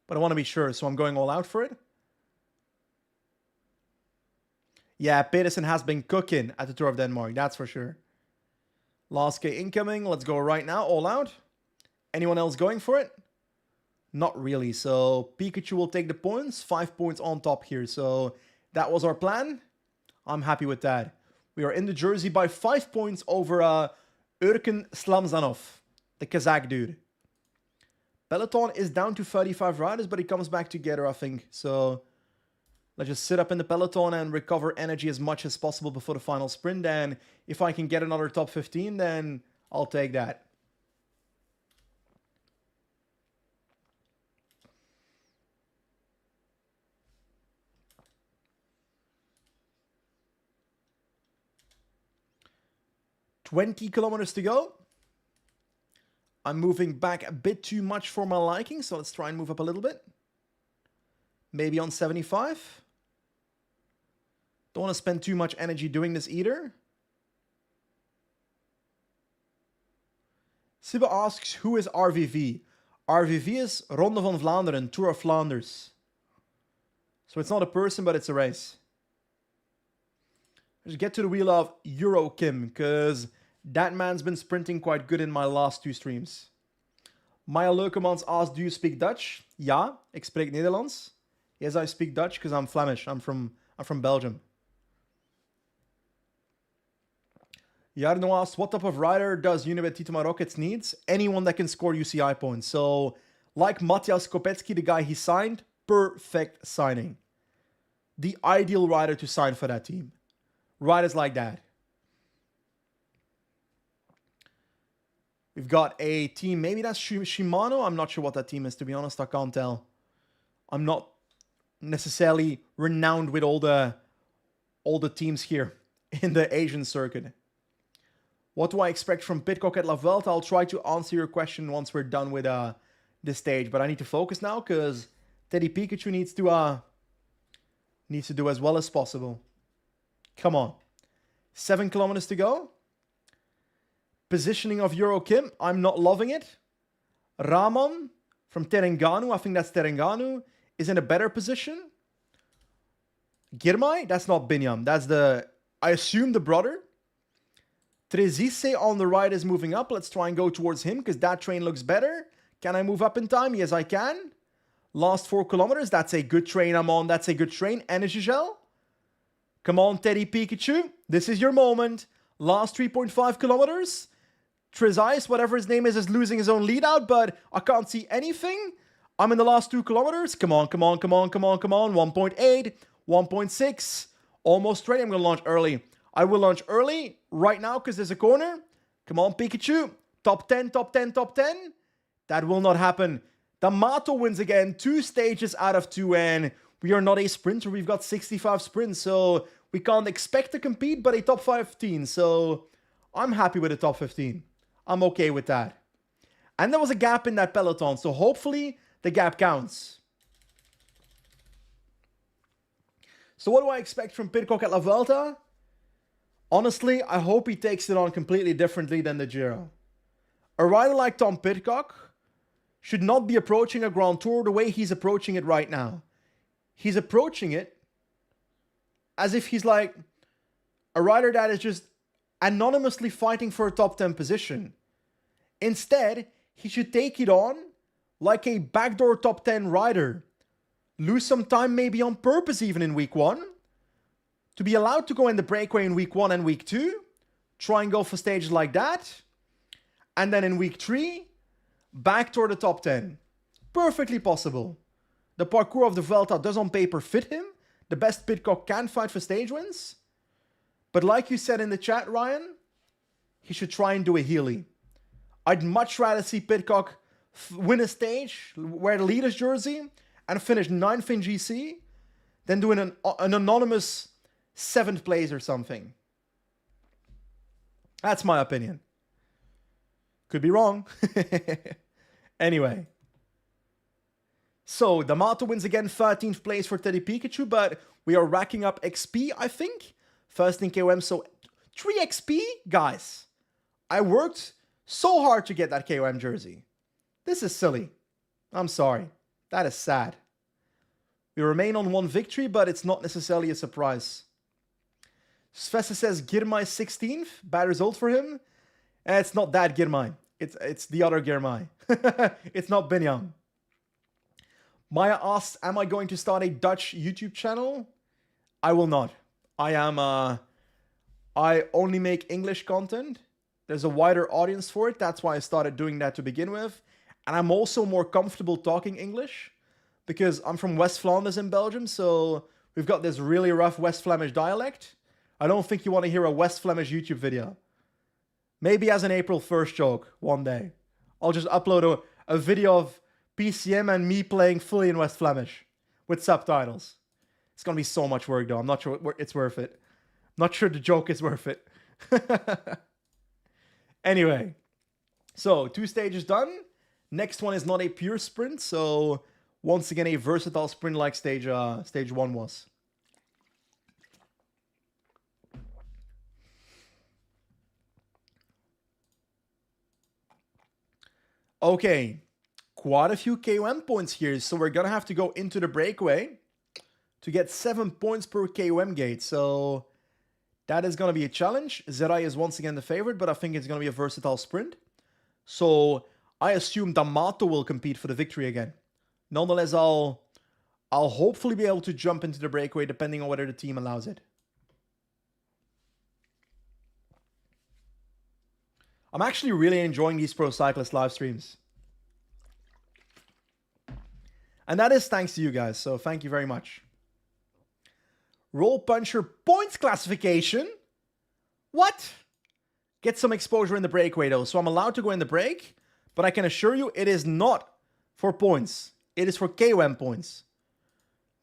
But I want to be sure. So I'm going all out for it. Yeah, Pedersen has been cooking at the Tour of Denmark. That's for sure. Last K incoming. Let's go right now. All out. Anyone else going for it? Not really. So Pikachu will take the points. 5 points on top here. So that was our plan. I'm happy with that. We are in the jersey by 5 points over Urken Slamzanov, the Kazakh dude. Peloton is down to 35 riders, but it comes back together, I think. So let's just sit up in the peloton and recover energy as much as possible before the final sprint. And if I can get another top 15, then I'll take that. $20 kilometers to go. I'm moving back a bit too much for my liking, so let's try and move up a little bit. Maybe on 75. Don't want to spend too much energy doing this either. Sibba asks, who is RVV? RVV is Ronde van Vlaanderen, Tour of Flanders. So it's not a person, but it's a race. Let's get to the wheel of Eurokim, because that man's been sprinting quite good in my last 2 streams. Maya Leukemans asked, do you speak Dutch? Ja, ik spreek Nederlands. Yes, I speak Dutch because I'm Flemish. I'm from Belgium. Yarno asks, what type of rider does Unibet Titoma Rockets needs? Anyone that can score UCI points. So, like Matias Kopecki, the guy he signed, perfect signing. The ideal rider to sign for that team. Riders like that. We've got a team, maybe that's Shimano. I'm not sure what that team is, to be honest. I can't tell. I'm not necessarily renowned with all the teams here in the Asian circuit. What do I expect from Pidcock at La Vuelta? I'll try to answer your question once we're done with this stage. But I need to focus now because Teddy Pikachu needs to do as well as possible. Come on. 7 kilometers to go. Positioning of Euro Kim. I'm not loving it. Ramon from Terengganu. I think that's Terengganu. Is in a better position. Girmay. That's not Binyam. That's I assume the brother. Trezise on the right is moving up. Let's try and go towards him because that train looks better. Can I move up in time? Yes, I can. Last 4 kilometers. That's a good train I'm on. That's a good train. Energy Gel. Come on, Teddy Pikachu. This is your moment. Last 3.5 kilometers. Trezise, whatever his name is losing his own lead out, but I can't see anything. I'm in the last 2 kilometers. Come on, come on, come on, come on, come on. 1.8, 1.6. Almost ready. I'm going to launch early. I will launch early right now because there's a corner. Come on, Pikachu. Top 10, top 10, top 10. That will not happen. D'Amato wins again. 2 stages out of 2, and we are not a sprinter. We've got 65 sprints, so we can't expect to compete, but a top 15. So I'm happy with the top 15. I'm okay with that. And there was a gap in that peloton, so hopefully the gap counts. So what do I expect from Pidcock at La Vuelta? Honestly, I hope he takes it on completely differently than the Giro. A rider like Tom Pidcock should not be approaching a Grand Tour the way he's approaching it right now. He's approaching it as if he's like a rider that is just anonymously fighting for a top 10 position. Instead, he should take it on like a backdoor top 10 rider. Lose some time maybe on purpose even in week 1. To be allowed to go in the breakaway in week 1 and week 2. Try and go for stages like that. And then in week 3, backdoor the top 10. Perfectly possible. The parcours of the Vuelta does on paper fit him. The best Pidcock can fight for stage wins. But like you said in the chat, Ryan, he should try and do a Healy. I'd much rather see Pidcock win a stage, wear the leader's jersey, and finish 9th in GC than doing an anonymous 7th place or something. That's my opinion. Could be wrong. Anyway. So, D'Amato wins again, 13th place for Teddy Pikachu, but we are racking up XP, I think. First in KOM, so 3 XP? Guys, I worked so hard to get that KOM jersey. This is silly. I'm sorry. That is sad. We remain on 1 victory, but it's not necessarily a surprise. Svesse says Girmay 16th. Bad result for him. It's not that Girmay. It's the other Girmay. It's not Binyam. Maya asks, am I going to start a Dutch YouTube channel? I will not. I only make English content. There's a wider audience for it. That's why I started doing that to begin with. And I'm also more comfortable talking English because I'm from West Flanders in Belgium. So we've got this really rough West Flemish dialect. I don't think you want to hear a West Flemish YouTube video. Maybe as an April 1st joke one day. I'll just upload a video of PCM and me playing fully in West Flemish with subtitles. It's going to be so much work though. I'm not sure it's worth it. Not sure the joke is worth it. Anyway, so 2 stages done. Next one is not a pure sprint, so once again a versatile sprint like stage 1 was. Okay, quite a few KOM points here, so we're gonna have to go into the breakaway to get 7 points per KOM gate, so that is going to be a challenge. Zerai is once again the favorite, but I think it's going to be a versatile sprint. So I assume D'Amato will compete for the victory again. Nonetheless, I'll hopefully be able to jump into the breakaway depending on whether the team allows it. I'm actually really enjoying these Pro Cyclist live streams. And that is thanks to you guys, so thank you very much. Roll Puncher points classification? What? Get some exposure in the breakaway though, so I'm allowed to go in the break, but I can assure you it is not for points. It is for KOM points.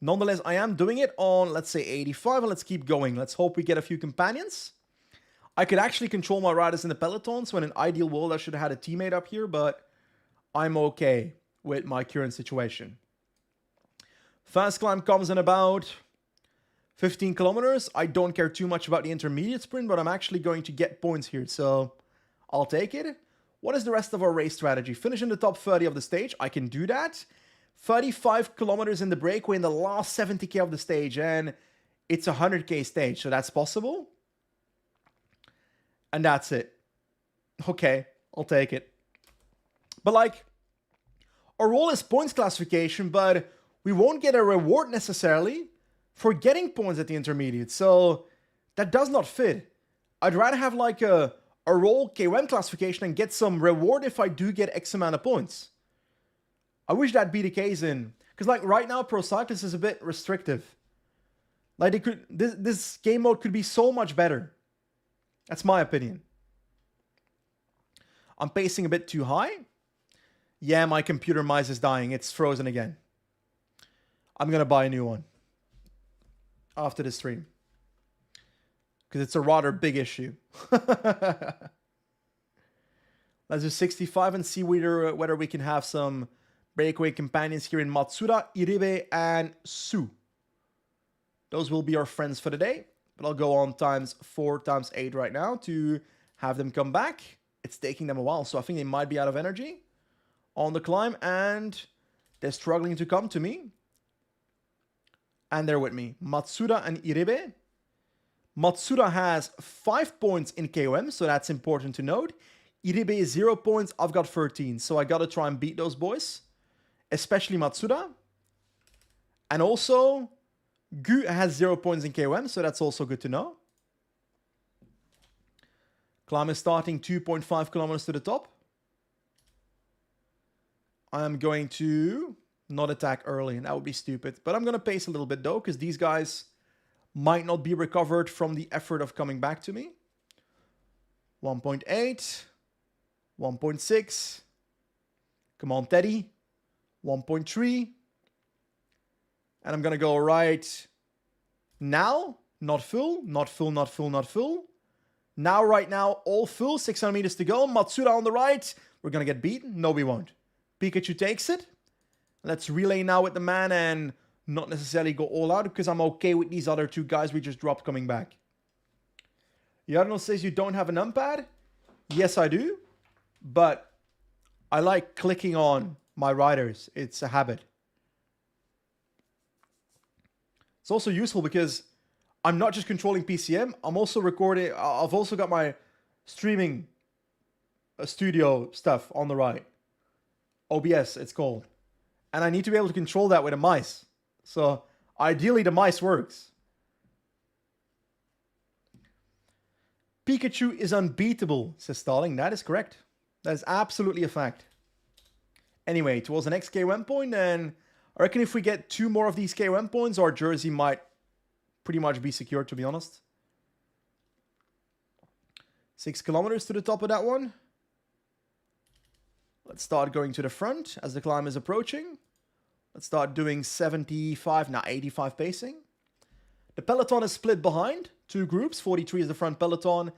Nonetheless, I am doing it on, let's say, 85, and let's keep going. Let's hope we get a few companions. I could actually control my riders in the peloton, so in an ideal world, I should have had a teammate up here, but I'm okay with my current situation. Fast climb comes in about 15 kilometers. I don't care too much about the intermediate sprint, but I'm actually going to get points here, so I'll take it. What is the rest of our race strategy? Finish in the top 30 of the stage. I can do that. 35 kilometers in the breakaway in the last 70k of the stage, and it's a 100k stage, so that's possible. And that's it. Okay, I'll take it. But like, our role is points classification, but we won't get a reward necessarily for getting points at the intermediate, so that does not fit. I'd rather have like a role KOM classification and get some reward if I do get X amount of points. I wish that'd be the case because like right now Pro Cyclist is a bit restrictive. Like they could, this game mode could be so much better. That's my opinion. I'm pacing a bit too high. Yeah, my computer mice is dying. It's frozen again. I'm gonna buy a new one after the stream because it's a rather big issue. Let's do 65 and see whether we can have some breakaway companions here in Matsuda, Iribe, and Su. Those will be our friends for the day. But I'll go on times 4 times 8 right now to have them come back. It's taking them a while, so I think they might be out of energy on the climb, and they're struggling to come to me. And they're with me. Matsuda and Iribe. Matsuda has 5 points in KOM, so that's important to note. Iribe is 0 points. I've got 13, so I gotta try and beat those boys. Especially Matsuda. And also, Gu has 0 points in KOM, so that's also good to know. Climb is starting 2.5 kilometers to the top. I'm going to not attack early, and that would be stupid. But I'm going to pace a little bit, though, because these guys might not be recovered from the effort of coming back to me. 1.8. 1.6. Come on, Teddy. 1.3. And I'm going to go right now. Not full, not full, not full, not full. Now, right now, all full. 600 meters to go. Matsuda on the right. We're going to get beaten. No, we won't. Pikachu takes it. Let's relay now with the man and not necessarily go all out because I'm okay with these other 2 guys we just dropped coming back. Yarno says you don't have a numpad. Yes, I do. But I like clicking on my riders. It's a habit. It's also useful because I'm not just controlling PCM. I'm also recording. I've also got my streaming studio stuff on the right. OBS, it's called. And I need to be able to control that with a mice. So ideally the mice works. Pikachu is unbeatable, says Starling. That is correct. That is absolutely a fact. Anyway, towards the next KOM point, and I reckon if we get 2 more of these KOM points, our jersey might pretty much be secured, to be honest. 6 kilometers to the top of that one. Let's start going to the front as the climb is approaching. Let's start doing 75, now 85 pacing. The peloton is split behind 2 groups. 43 is the front peloton.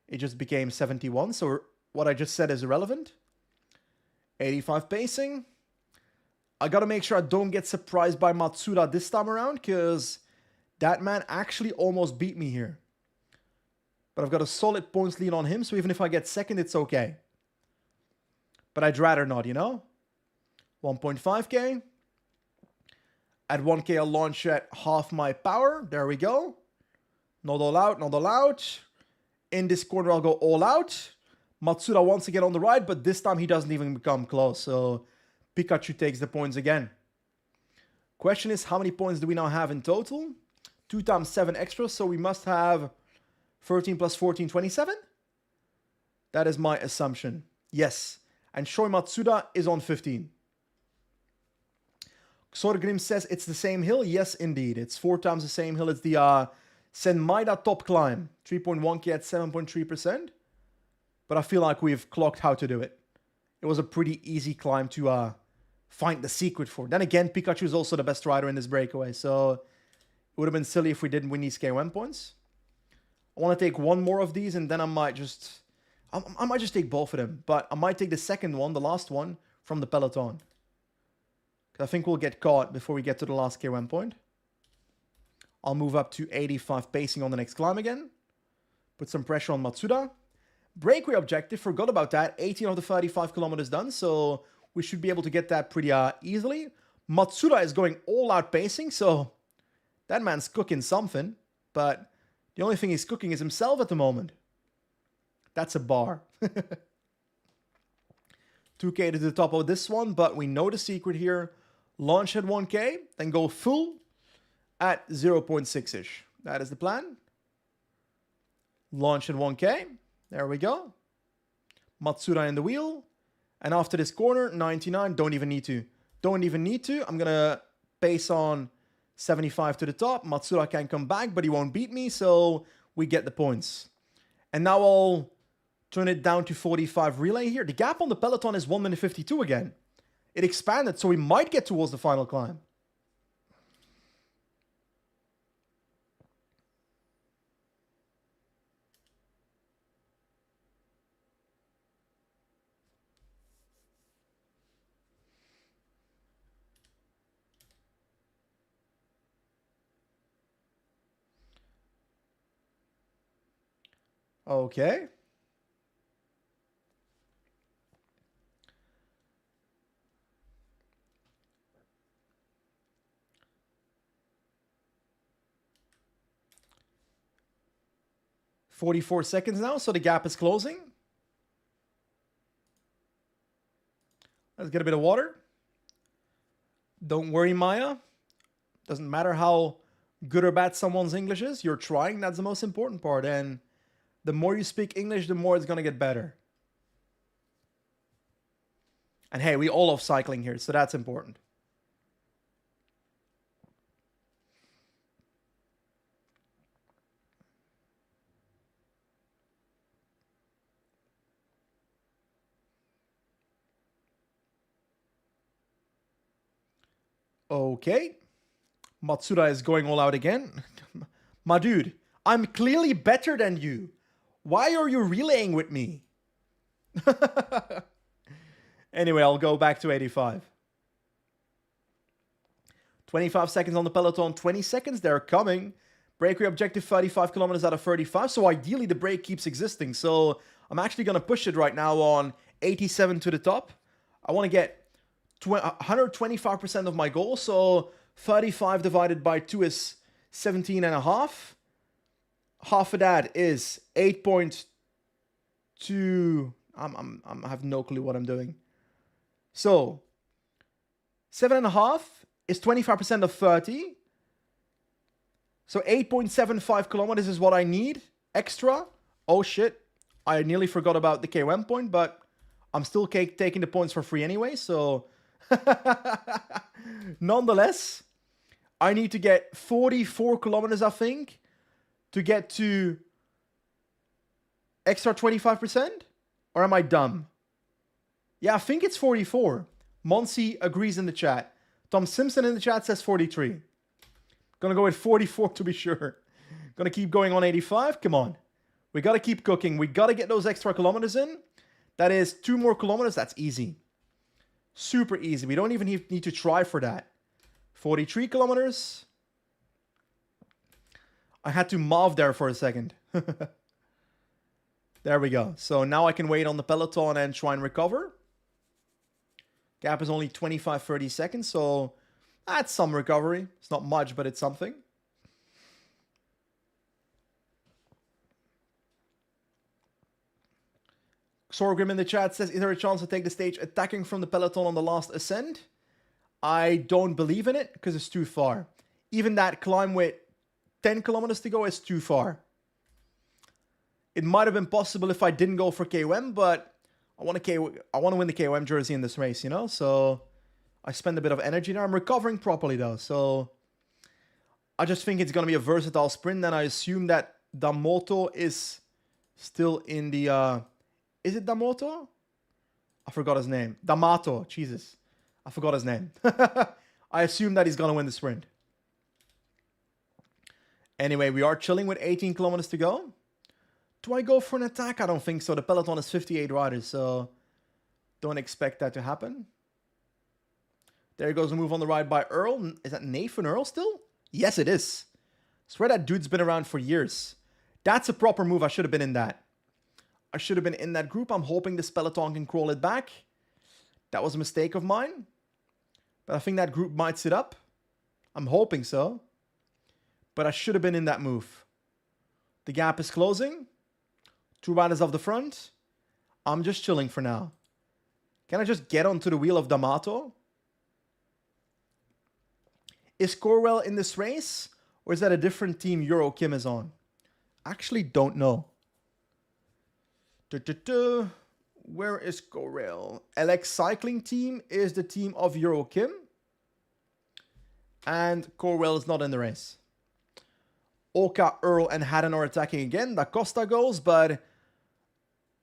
It just became 71, so what I just said is irrelevant. 85 pacing. I gotta make sure I don't get surprised by Matsuda this time around, because that man actually almost beat me here. But I've got a solid points lead on him, so even if I get second, it's okay. But I'd rather not, you know? 1.5k. At 1k, I'll launch at half my power. There we go. Not all out, not all out. In this corner, I'll go all out. Matsuda wants to get on the right, but this time he doesn't even come close. So Pikachu takes the points again. Question is, how many points do we now have in total? 2 times 7 extra, so we must have 13 plus 14, 27. That is my assumption. Yes. And Shoi Matsuda is on 15. Sorgrim says it's the same hill. Yes, indeed. It's 4 times the same hill. It's the Senmaida top climb. 3.1k at 7.3%. But I feel like we've clocked how to do it. It was a pretty easy climb to find the secret for. Then again, Pikachu is also the best rider in this breakaway. So it would have been silly if we didn't win these KOM points. I want to take one more of these and then I might just take both of them. But I might take the second one, the last one, from the peloton. I think we'll get caught before we get to the last KOM point. I'll move up to 85 pacing on the next climb again. Put some pressure on Matsuda. Breakaway objective, forgot about that. 18 of the 35 kilometers done, so we should be able to get that pretty easily. Matsuda is going all out pacing, so that man's cooking something. But the only thing he's cooking is himself at the moment. That's a bar. 2k to the top of this one, but we know the secret here. Launch at 1k, then go full at 0.6-ish. That is the plan. Launch at 1k. There we go. Matsuda in the wheel. And after this corner, 99. Don't even need to. Don't even need to. I'm going to pace on 75 to the top. Matsuda can come back, but he won't beat me. So we get the points. And now I'll turn it down to 45 relay here. The gap on the peloton is 1 minute 52 again. It expanded, so we might get towards the final climb. Okay. "44 seconds now, so the gap is closing. Let's get a bit of water. Don't worry, Maya. Doesn't matter how good or bad someone's English is. You're trying. That's the most important part. And the more you speak English, the more it's going to get better. And hey, we all love cycling here, so that's important. Okay. Matsuda is going all out again. My dude, I'm clearly better than you. Why are you relaying with me? Anyway, I'll go back to 85. 25 seconds on the peloton, 20 seconds, they're coming. Breakaway objective 35 kilometers out of 35, so ideally the break keeps existing. So I'm actually going to push it right now on 87 to the top. I want to get 125% of my goal, so 35 divided by 2 is 17 and a half. Half of that is 8.2. I have no clue what I'm doing. So 7.5 is 25% of 30. So 8.75 kilometers is what I need extra. Oh shit, I nearly forgot about the KOM point, but I'm still taking the points for free anyway, so nonetheless, I need to get 44 kilometers, I think, to get to extra 25%? Or am I dumb? Yeah, I think it's 44. Monsi agrees in the chat. Tom Simpson in the chat says 43. Gonna go with 44 to be sure. Gonna keep going on 85. Come on. We gotta keep cooking. We gotta get those extra kilometers in. That is 2 more kilometers. That's easy. Super easy. We don't even need to try for that. 43 kilometers. I had to mauve there for a second. There we go. So now I can wait on the peloton and try and recover. Gap is only 25, 30 seconds, so that's some recovery. It's not much, but it's something. Sorgrim in the chat says, is there a chance to take the stage attacking from the peloton on the last ascent? I don't believe in it because it's too far. Even that climb with 10 kilometers to go is too far. It might have been possible if I didn't go for KOM, but I want to win the KOM jersey in this race, you know? So I spend a bit of energy there. I'm recovering properly though, so I just think it's going to be a versatile sprint, and I assume that Damoto is still in the... is it Damoto? I forgot his name. D'Amato, Jesus. I forgot his name. I assume that he's going to win the sprint. Anyway, we are chilling with 18 kilometers to go. Do I go for an attack? I don't think so. The peloton is 58 riders, so don't expect that to happen. There goes a move on the ride by Earl. Is that Nathan Earl still? Yes, it is. I swear that dude's been around for years. That's a proper move. I should have been in that. I should have been in that group. I'm hoping this peloton can crawl it back. That was a mistake of mine. But I think that group might sit up. I'm hoping so. But I should have been in that move. The gap is closing. 2 riders off the front. I'm just chilling for now. Can I just get onto the wheel of D'Amato? Is Corwell in this race? Or is that a different team Euro Kim is on? Actually don't know. Where is Corel? LX Cycling Team is the team of Euro Kim. And Corel is not in the race. Oka, Earl, and Haddon are attacking again. Da Costa goes, but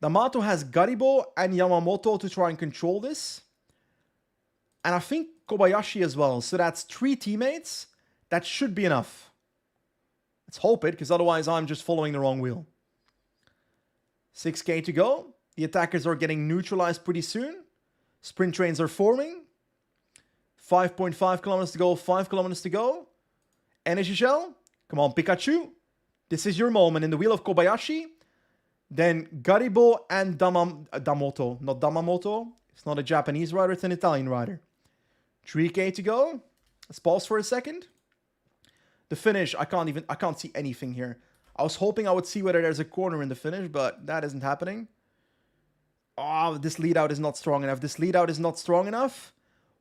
D'Amato has Garibo and Yamamoto to try and control this. And I think Kobayashi as well. So that's 3 teammates. That should be enough. Let's hope it, because otherwise I'm just following the wrong wheel. 6K to go. The attackers are getting neutralized pretty soon. Sprint trains are forming. 5.5 kilometers to go. 5 kilometers to go. Energy Shell. Come on, Pikachu. This is your moment in the wheel of Kobayashi. Then Garibo and Damoto. Not Damamoto. It's not a Japanese rider. It's an Italian rider. 3K to go. Let's pause for a second. The finish. I can't see anything here. I was hoping I would see whether there's a corner in the finish, but that isn't happening. Oh, this lead out is not strong enough. This lead out is not strong enough.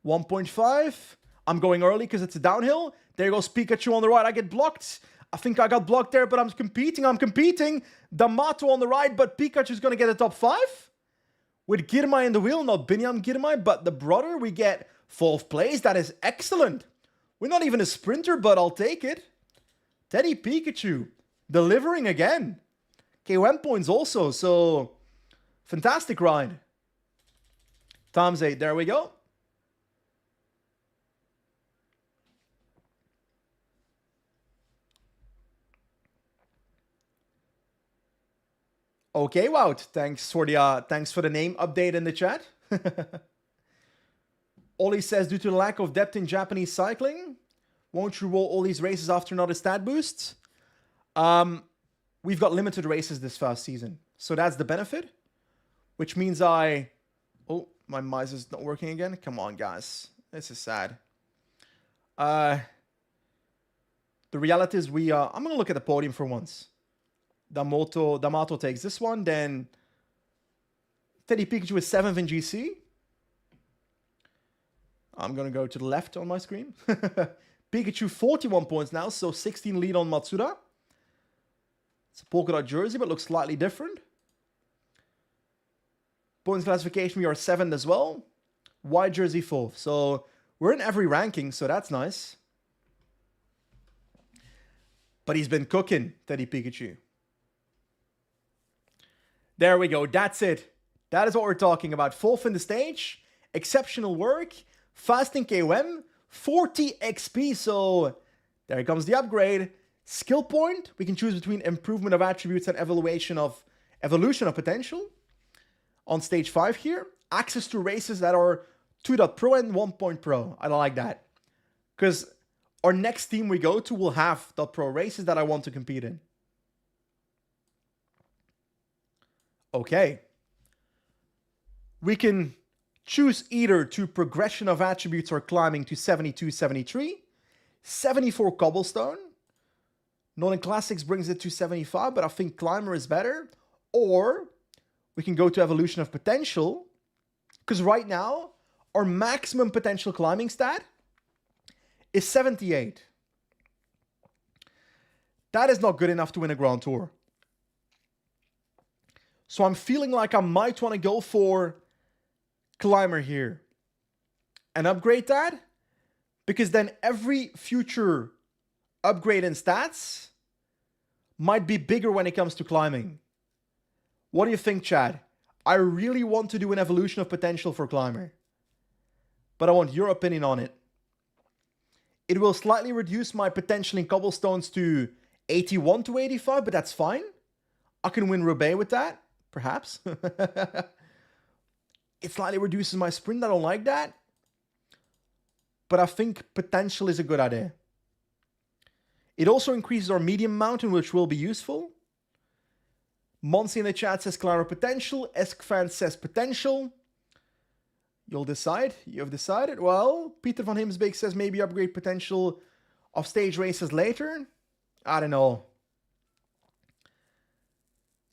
1.5. I'm going early because it's a downhill. There goes Pikachu on the right. I get blocked. I think I got blocked there, but I'm competing. D'Amato on the right, but Pikachu's going to get a top 5. With Girmay in the wheel, not Binyam Girmay, but the brother. We get 4th place. That is excellent. We're not even a sprinter, but I'll take it. Teddy Pikachu. Delivering again. KOM points also, so fantastic ride. Times 8, there we go. Okay, Wout. Thanks for the name update in the chat. Ollie says, due to the lack of depth in Japanese cycling, won't you roll all these races after another stat boost? We've got limited races this first season. So that's the benefit. Which means oh, my mice is not working again. Come on, guys. This is sad. The reality is I'm going to look at the podium for once. D'Amato takes this one. Then Teddy Pikachu is 7th in GC. I'm going to go to the left on my screen. Pikachu 41 points now. So 16 lead on Matsuda. It's a polka dot jersey, but looks slightly different. Points classification, we are 7th as well. White jersey 4th. So we're in every ranking, so that's nice. But he's been cooking, Teddy Pikachu. There we go. That's it. That is what we're talking about. 4th in the stage. Exceptional work. Fast in KOM. 40 XP. So there comes the upgrade. Skill point. We can choose between improvement of attributes and evolution of potential. On stage 5 here. Access to races that are 2.pro and 1.pro. I don't like that. Because our next team we go to will have .pro races that I want to compete in. Okay. We can choose either to progression of attributes or climbing to 72, 73. 74 cobblestone. Nolan Classics brings it to 75, but I think climber is better. Or we can go to evolution of potential. Because right now, our maximum potential climbing stat is 78. That is not good enough to win a Grand Tour. So I'm feeling like I might want to go for climber here and upgrade that, because then every future upgrade in stats might be bigger when it comes to climbing. What do you think, Chad? I really want to do an evolution of potential for climber, but I want your opinion on it. It will slightly reduce my potential in cobblestones to 81 to 85, but that's fine. I can win Roubaix with that, perhaps. It slightly reduces my sprint. I don't like that. But I think potential is a good idea. It also increases our medium mountain, which will be useful. Monsi in the chat says climber potential. Eskfan says potential. You'll decide. You have decided. Well, Peter van Himsbeek says maybe upgrade potential of stage races later. I don't know.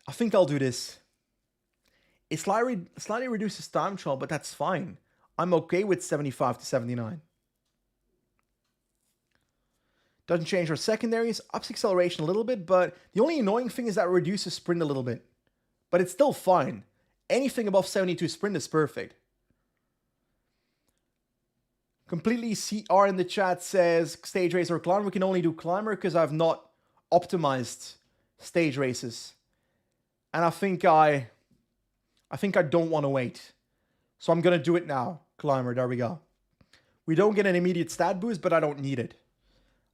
I think I'll do this. It slightly reduces time trial, but that's fine. I'm okay with 75 to 79. Doesn't change our secondaries. Ups acceleration a little bit, but the only annoying thing is that it reduces sprint a little bit. But it's still fine. Anything above 72 sprint is perfect. Completely CR in the chat says stage race or climber. We can only do climber because I've not optimized stage races. And I think I don't want to wait. So I'm going to do it now. Climber, there we go. We don't get an immediate stat boost, but I don't need it.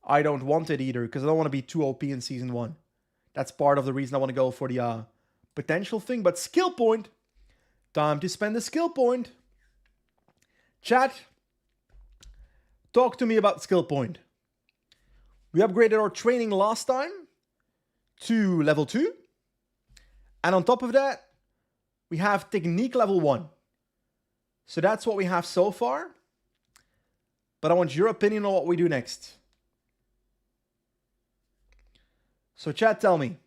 I don't want it either, because I don't want to be too OP in Season 1. That's part of the reason I want to go for the potential thing. But skill point. Time to spend the skill point. Chat, talk to me about skill point. We upgraded our training last time to level 2. And on top of that, we have technique level 1. So that's what we have so far. But I want your opinion on what we do next. So chat, tell me.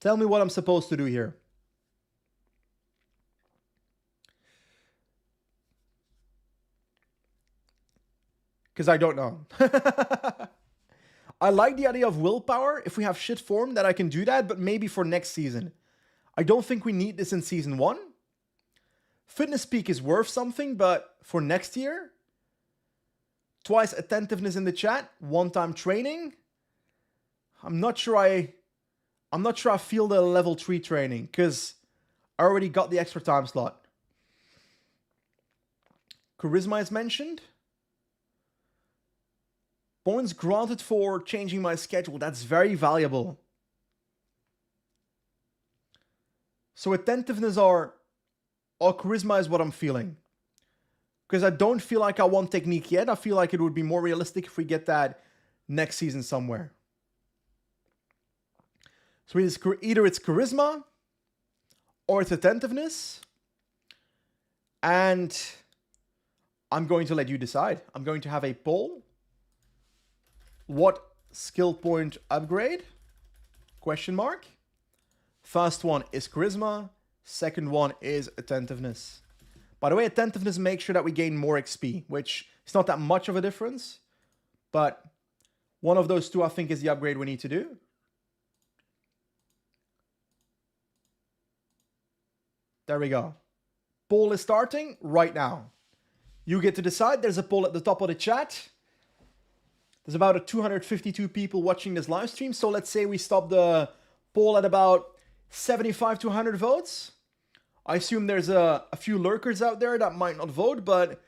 Tell me what I'm supposed to do here. Because I don't know. I like the idea of willpower. If we have shit form, that I can do that, but maybe for next season. I don't think we need this in Season 1. Fitness peak is worth something, but for next year... Twice attentiveness in the chat, one-time training. I'm not sure I feel the level 3 training, because I already got the extra time slot. Charisma is mentioned. Points granted for changing my schedule. That's very valuable. So attentiveness or charisma is what I'm feeling. Because I don't feel like I want technique yet. I feel like it would be more realistic if we get that next season somewhere. So either it's charisma or it's attentiveness. And I'm going to let you decide. I'm going to have a poll. What skill point upgrade? Question mark. First one is charisma. Second one is attentiveness. By the way, attentiveness makes sure that we gain more XP, which is not that much of a difference. But one of those two, I think, is the upgrade we need to do. There we go. Poll is starting right now. You get to decide. There's a poll at the top of the chat. There's about 252 people watching this live stream. So let's say we stop the poll at about 75 to 100 votes. I assume there's a few lurkers out there that might not vote, but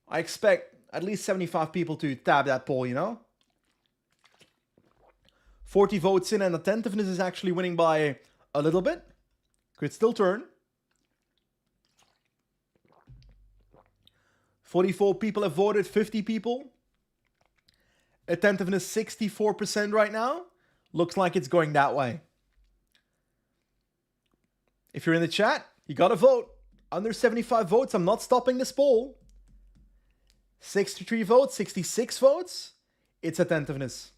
I expect at least 75 people to tab that poll, you know? 40 votes in, and attentiveness is actually winning by a little bit. Could still turn. 44 people have voted, 50 people. Attentiveness 64% right now. Looks like it's going that way. If you're in the chat, you gotta vote. Under 75 votes, I'm not stopping this poll. 63 votes, 66 votes. It's attentiveness.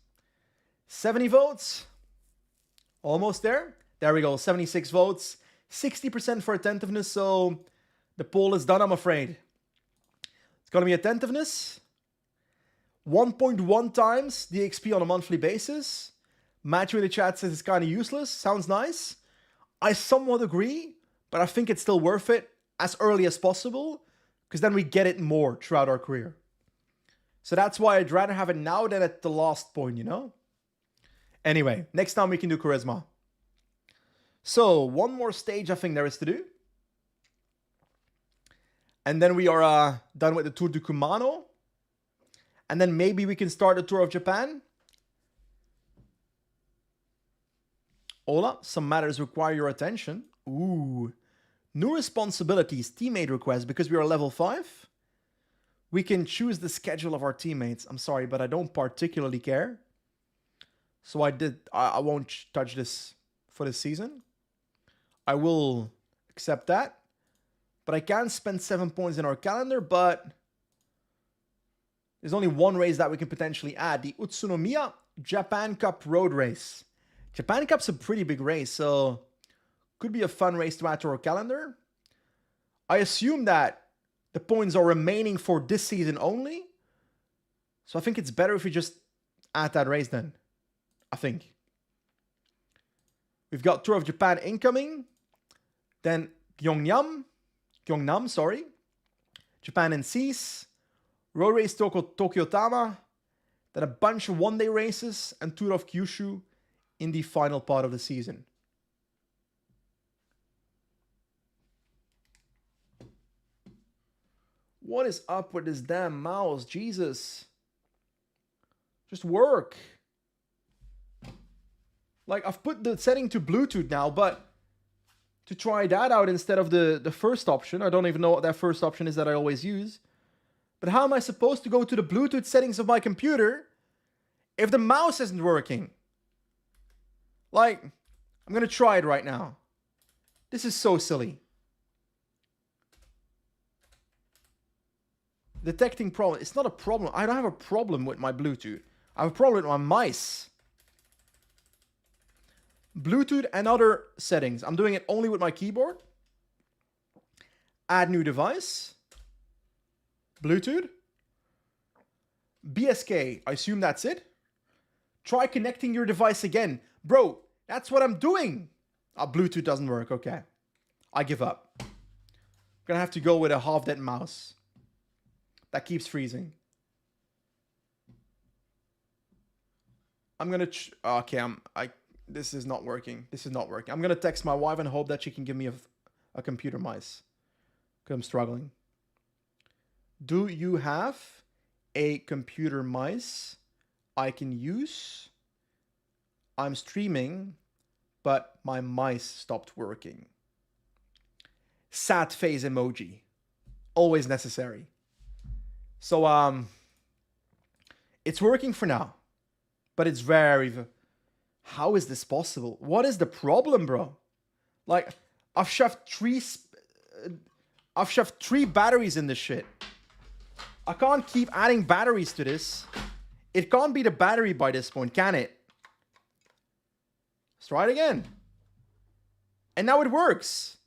70 votes. Almost there. There we go, 76 votes. 60% for attentiveness, so the poll is done, I'm afraid. It's gonna be attentiveness. 1.1 times the XP on a monthly basis. Matthew in the chat says it's kind of useless. Sounds nice. I somewhat agree, but I think it's still worth it as early as possible, because then we get it more throughout our career. So that's why I'd rather have it now than at the last point, you know? Anyway, next time we can do Charisma. So, one more stage I think there is to do. And then we are done with the Tour du Kumano. And then maybe we can start the Tour of Japan. Ola, some matters require your attention. Ooh. New responsibilities, teammate request, because we are level 5. We can choose the schedule of our teammates. I'm sorry, but I don't particularly care. So I won't touch this for this season. I will accept that. But I can spend 7 points in our calendar, but there's only one race that we can potentially add. The Utsunomiya Japan Cup Road Race. Japan Cup's a pretty big race, so could be a fun race to add to our calendar. I assume that the points are remaining for this season only. So I think it's better if we just add that race then. I think. We've got Tour of Japan incoming. Then Gyeongnam, sorry. Japan and Seas. Road Race Tokyo Tama. Then a bunch of one-day races and Tour of Kyushu in the final part of the season. What is up with this damn mouse? Jesus. Just work. Like, I've put the setting to Bluetooth now, but to try that out instead of the first option, I don't even know what that first option is that I always use. But how am I supposed to go to the Bluetooth settings of my computer if the mouse isn't working? Like, I'm going to try it right now. This is so silly. Detecting problem. It's not a problem. I don't have a problem with my Bluetooth. I have a problem with my mice. Bluetooth and other settings. I'm doing it only with my keyboard. Add new device. Bluetooth. BSK. I assume that's it. Try connecting your device again. Bro, that's what I'm doing. Bluetooth doesn't work. Okay. I give up. I'm gonna have to go with a half-dead mouse. That keeps freezing. I'm gonna... okay, this is not working. This is not working. I'm gonna text my wife and hope that she can give me a computer mice. Because I'm struggling. Do you have a computer mice I can use? I'm streaming, but my mice stopped working. Sad face emoji. Always necessary. So, it's working for now. But it's very... How is this possible? What is the problem, bro? Like, I've shoved three batteries in this shit. I can't keep adding batteries to this. It can't be the battery by this point, can it? Let's try it again. And now it works.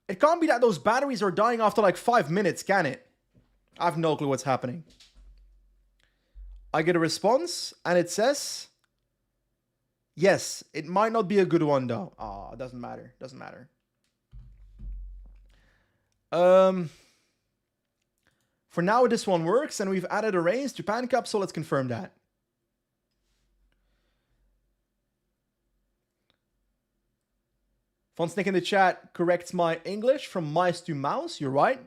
It can't be that those batteries are dying after like 5 minutes, can it? I have no clue what's happening. I get a response, and it says... Yes, it might not be a good one, though. Oh, it doesn't matter. Doesn't matter. For now, this one works, and we've added a race, Japan Cup, so let's confirm that. Fonsnick in the chat corrects my English from mice to mouse. You're right.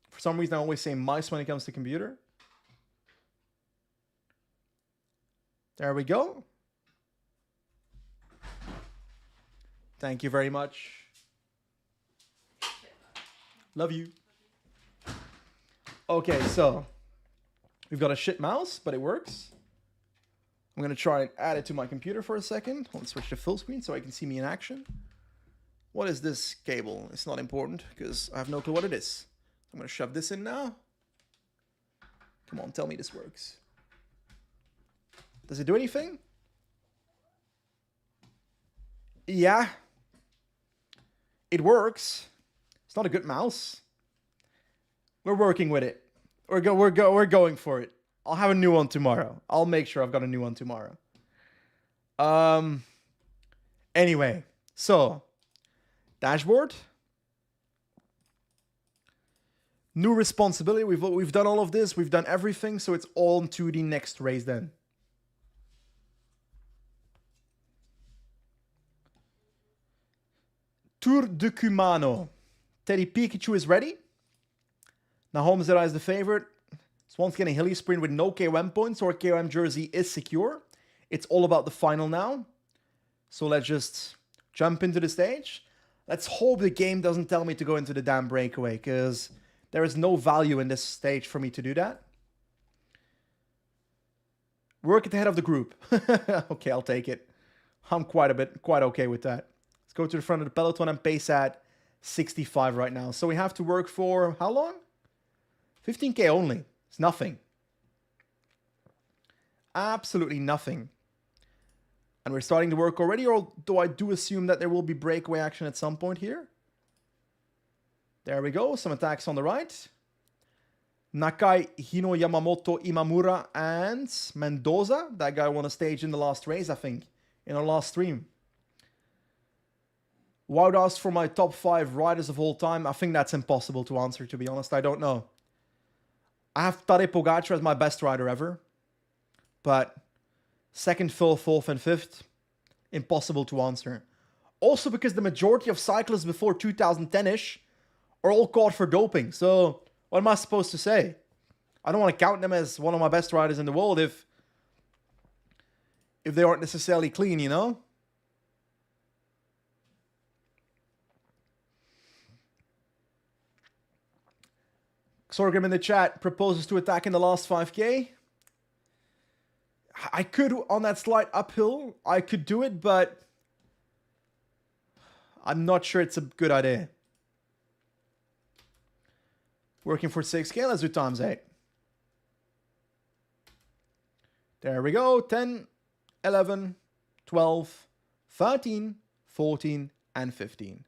For some reason, I always say mice when it comes to computer. There we go. Thank you very much. Love you. Okay, so we've got a shit mouse, but it works. I'm going to try and add it to my computer for a second. Let's switch to full screen so I can see me in action. What is this cable? It's not important because I have no clue what it is. I'm going to shove this in now. Come on, tell me this works. Does it do anything? Yeah. It works. It's not a good mouse. We're working with it. We're going for it. I'll have a new one tomorrow. I'll make sure I've got a new one tomorrow. Anyway, so dashboard. New responsibility. We've done all of this. We've done everything. So it's on to the next race then. Tour de Cumano. Teddy Pikachu is ready. Nahom Zera is the favorite. Swan's getting hilly sprint with no KOM points or KOM jersey is secure. It's all about the final now. So let's just jump into the stage. Let's hope the game doesn't tell me to go into the damn breakaway, because there is no value in this stage for me to do that. Work at the head of the group. Okay, I'll take it. I'm quite okay with that. Let's go to the front of the peloton and pace at 65 right now. So we have to work for how long? 15k only. It's nothing. Absolutely nothing. And we're starting to work already, although I do assume that there will be breakaway action at some point here. There we go. Some attacks on the right. Nakai, Hino, Yamamoto, Imamura, and Mendoza. That guy won a stage in the last race, I think, in our last stream. Wout asked for my top 5 riders of all time. I think that's impossible to answer, to be honest. I don't know. I have Tadej Pogacar as my best rider ever. But second, third, fourth, and fifth, impossible to answer. Also because the majority of cyclists before 2010-ish are all caught for doping. So what am I supposed to say? I don't want to count them as one of my best riders in the world if they aren't necessarily clean, you know? Sorghum in the chat proposes to attack in the last 5k. I could, on that slight uphill, I could do it, but I'm not sure it's a good idea. Working for 6k, let's do times 8. There we go. 10, 11, 12, 13, 14, and 15.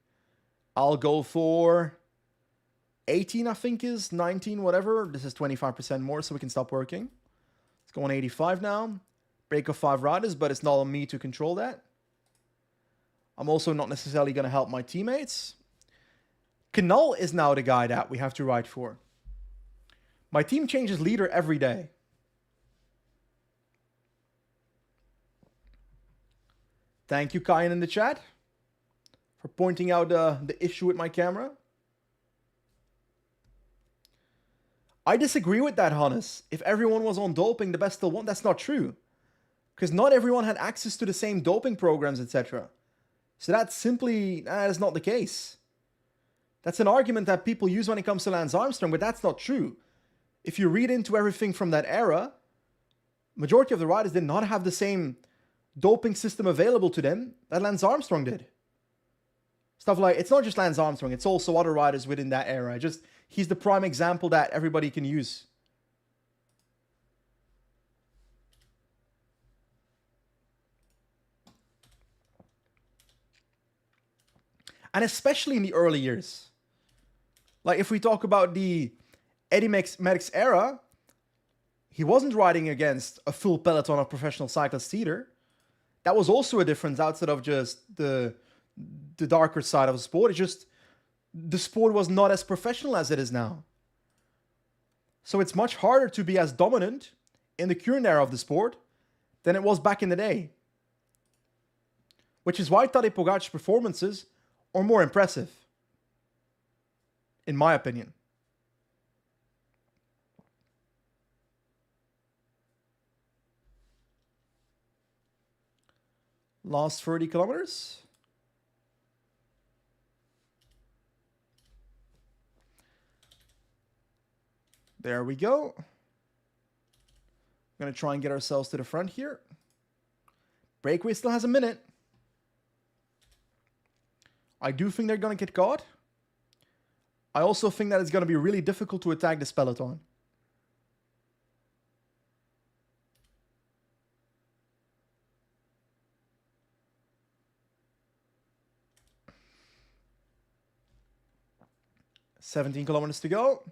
I'll go for 18, I think is 19, whatever. This is 25% more, so we can stop working. Let's go on 85 now. Break of 5 riders, but it's not on me to control that. I'm also not necessarily going to help my teammates. Canal is now the guy that we have to ride for. My team changes leader every day. Thank you, Kyan, in the chat, for pointing out the issue with my camera. I disagree with that, Hannes. If everyone was on doping, the best still won. That's not true. Because not everyone had access to the same doping programs, etc. So that is not the case. That's an argument that people use when it comes to Lance Armstrong, but that's not true. If you read into everything from that era, majority of the riders did not have the same doping system available to them that Lance Armstrong did. Stuff like, it's not just Lance Armstrong, it's also other riders within that era. He's the prime example that everybody can use. And especially in the early years. Like, if we talk about the Eddie Merckx era, he wasn't riding against a full peloton of professional cyclists either. That was also a difference outside of just the darker side of the sport. It's just the sport was not as professional as it is now. So it's much harder to be as dominant in the current era of the sport than it was back in the day. Which is why Tadej Pogacar's performances are more impressive, in my opinion. Last 30 kilometers. There we go. I'm going to try and get ourselves to the front here. Breakaway still has a minute. I do think they're going to get caught. I also think that it's going to be really difficult to attack this peloton. "17 kilometers to go.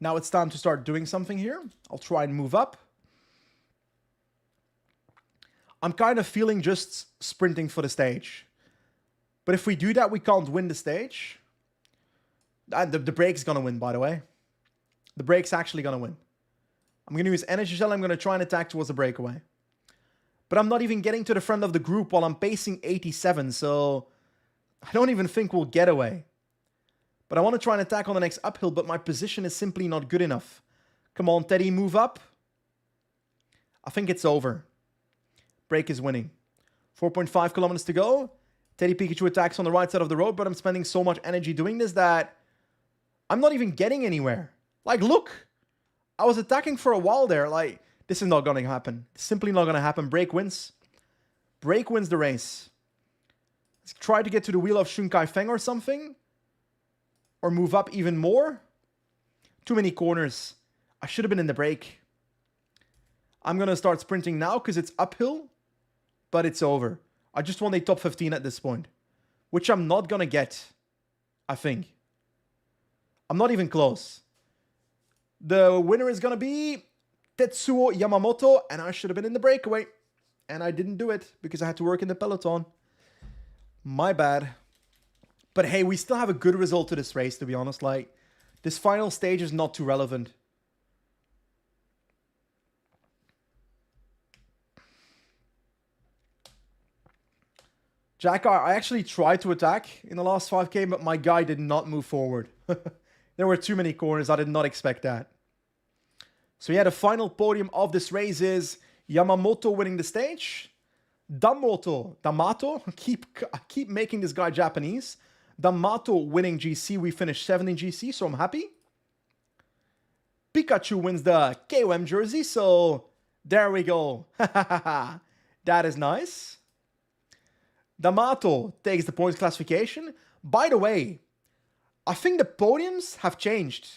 Now it's time to start doing something here. I'll try and move up. I'm kind of feeling just sprinting for the stage. But if we do that, we can't win the stage. The brake's going to win, by the way. The brake's actually going to win. I'm going to use Energy Gel. I'm going to try and attack towards the breakaway. But I'm not even getting to the front of the group while I'm pacing 87, so I don't even think we'll get away. But I want to try and attack on the next uphill, but my position is simply not good enough. Come on, Teddy, move up. I think it's over. Brake is winning. 4.5 kilometers to go. Teddy Pikachu attacks on the right side of the road, but I'm spending so much energy doing this that I'm not even getting anywhere. Like, look. I was attacking for a while there. Like, this is not going to happen. It's simply not going to happen. Brake wins. Brake wins the race. Let's try to get to the wheel of Shun Kai Feng or something. Or move up even more. Too many corners. I should have been in the brake. I'm going to start sprinting now because it's uphill. But it's over. I just want a top 15 at this point. Which I'm not going to get. I think. I'm not even close. The winner is going to be Tetsuo Yamamoto. And I should have been in the breakaway. And I didn't do it because I had to work in the peloton. My bad. But hey, we still have a good result to this race, to be honest. Like, this final stage is not too relevant. Jackar, I actually tried to attack in the last 5K, but my guy did not move forward. There were too many corners. I did not expect that. So yeah, the final podium of this race is Yamamoto winning the stage. Damato. I keep making this guy Japanese. Damato winning GC. We finished 7th in GC, so I'm happy. Pikachu wins the KOM jersey, so there we go. That is nice. Damato takes the points classification. By the way, I think the podiums have changed.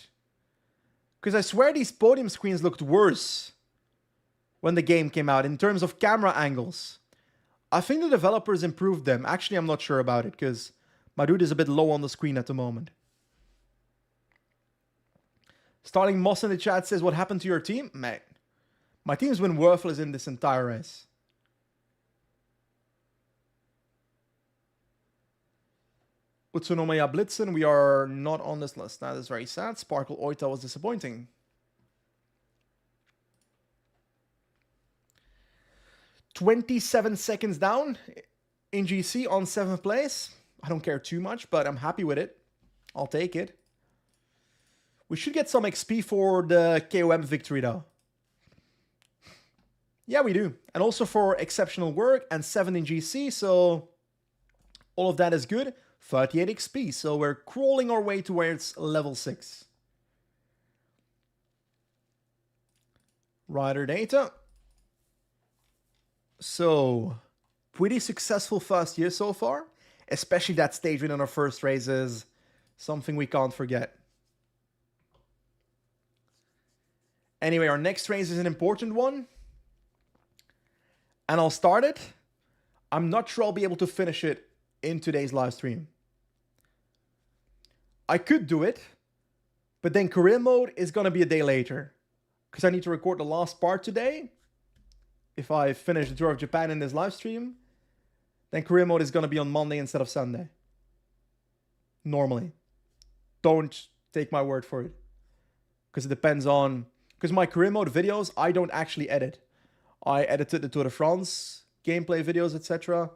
Because I swear these podium screens looked worse when the game came out in terms of camera angles. I think the developers improved them. Actually, I'm not sure about it because my dude is a bit low on the screen at the moment. Starting Moss in the chat says, what happened to your team? Mate, my team's been worthless in this entire race. Utsunomiya Blitzen, we are not on this list. That is very sad. Sparkle Oita was disappointing. 27 seconds down in GC on 7th place. I don't care too much, but I'm happy with it. I'll take it. We should get some XP for the KOM victory though. Yeah, we do. And also for exceptional work and 7 in GC, so all of that is good. 38 XP, so we're crawling our way towards level 6. Rider data. So, pretty successful first year so far. Especially that stage win on our first race is something we can't forget. Anyway, our next race is an important one. And I'll start it. I'm not sure I'll be able to finish it in today's live stream. I could do it, but then career mode is going to be a day later. Because I need to record the last part today. If I finish the Tour of Japan in this live stream, then career mode is going to be on Monday instead of Sunday. Normally. Don't take my word for it. Because it depends on... Because my career mode videos, I don't actually edit. I edited the Tour de France gameplay videos, etc.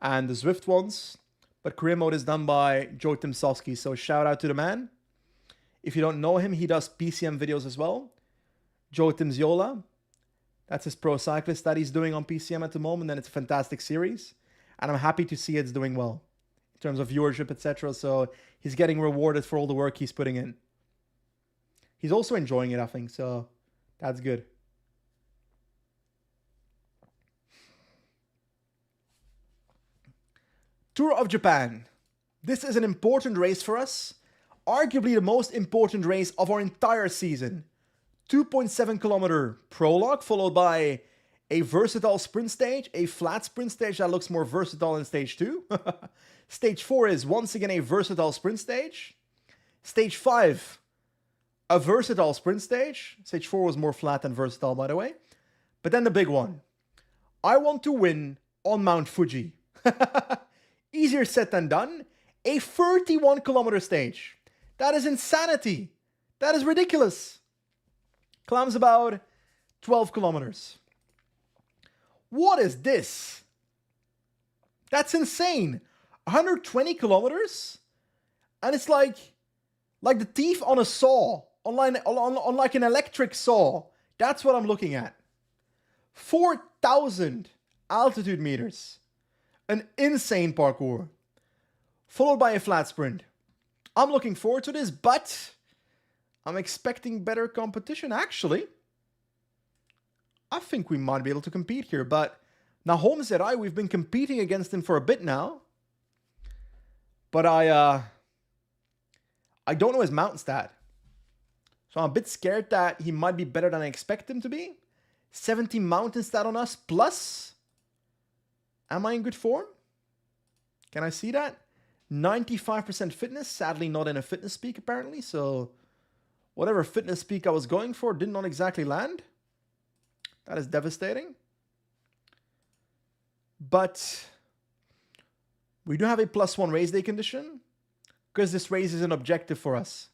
And the Zwift ones. But career mode is done by Joe Timsovsky, so shout out to the man. If you don't know him, he does PCM videos as well. Joe Timziola. That's his pro cyclist that he's doing on PCM at the moment, and it's a fantastic series. And I'm happy to see it's doing well in terms of viewership, etc. So he's getting rewarded for all the work he's putting in. He's also enjoying it, I think, so that's good. Tour of Japan. This is an important race for us. Arguably the most important race of our entire season. 2.7 kilometer prologue, followed by a versatile sprint stage, a flat sprint stage that looks more versatile in stage 2. Stage 4 is once again a versatile sprint stage. Stage 5, a versatile sprint stage. Stage 4 was more flat than versatile, by the way. But then the big one. I want to win on Mount Fuji. Easier said than done. A 31-kilometer stage. That is insanity. That is ridiculous. Climbs about 12 kilometers. What is this? That's insane. 120 kilometers? And it's like the teeth on a saw. On like an electric saw. That's what I'm looking at. 4,000 altitude meters. An insane parkour. Followed by a flat sprint. I'm looking forward to this, but I'm expecting better competition, actually. I think we might be able to compete here, but Nahom said we've been competing against him for a bit now. But I don't know his mountain stat. So I'm a bit scared that he might be better than I expect him to be. 70 mountain stat on us, plus. Am I in good form? Can I see that? 95% fitness, sadly not in a fitness peak apparently, so whatever fitness peak I was going for did not exactly land. That is devastating. But we do have a +1 race day condition, because this race is an objective for us.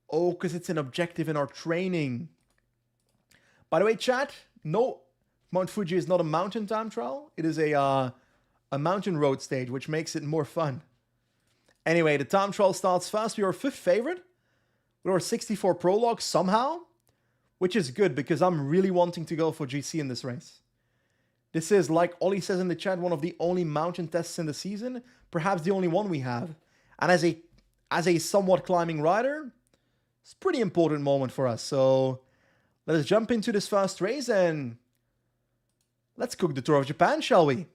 Oh, because it's an objective in our training. By the way, chat, no, Mount Fuji is not a mountain time trial. It is a mountain road stage, which makes it more fun. Anyway, the time trial starts fast. We are 5th favorite with our 64 prologue somehow, which is good because I'm really wanting to go for GC in this race. This is, like Ollie says in the chat, one of the only mountain tests in the season, perhaps the only one we have. And as a somewhat climbing rider, it's a pretty important moment for us. So let us jump into this first race and let's cook the Tour of Japan, shall we?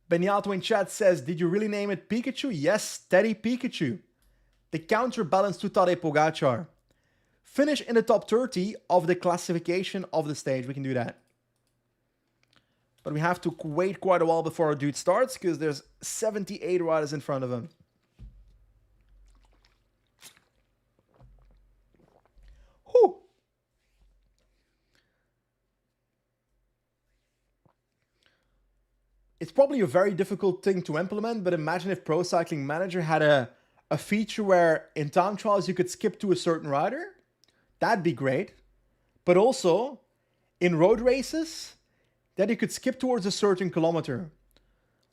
Benyato in chat says, did you really name it Pikachu? Yes, Teddy Pikachu. The counterbalance to Tadej Pogacar. Finish in the top 30 of the classification of the stage. We can do that. But we have to wait quite a while before our dude starts because there's 78 riders in front of him. Whew. It's probably a very difficult thing to implement, but imagine if Pro Cycling Manager had a feature where in time trials you could skip to a certain rider. That'd be great. But also, in road races, that you could skip towards a certain kilometer.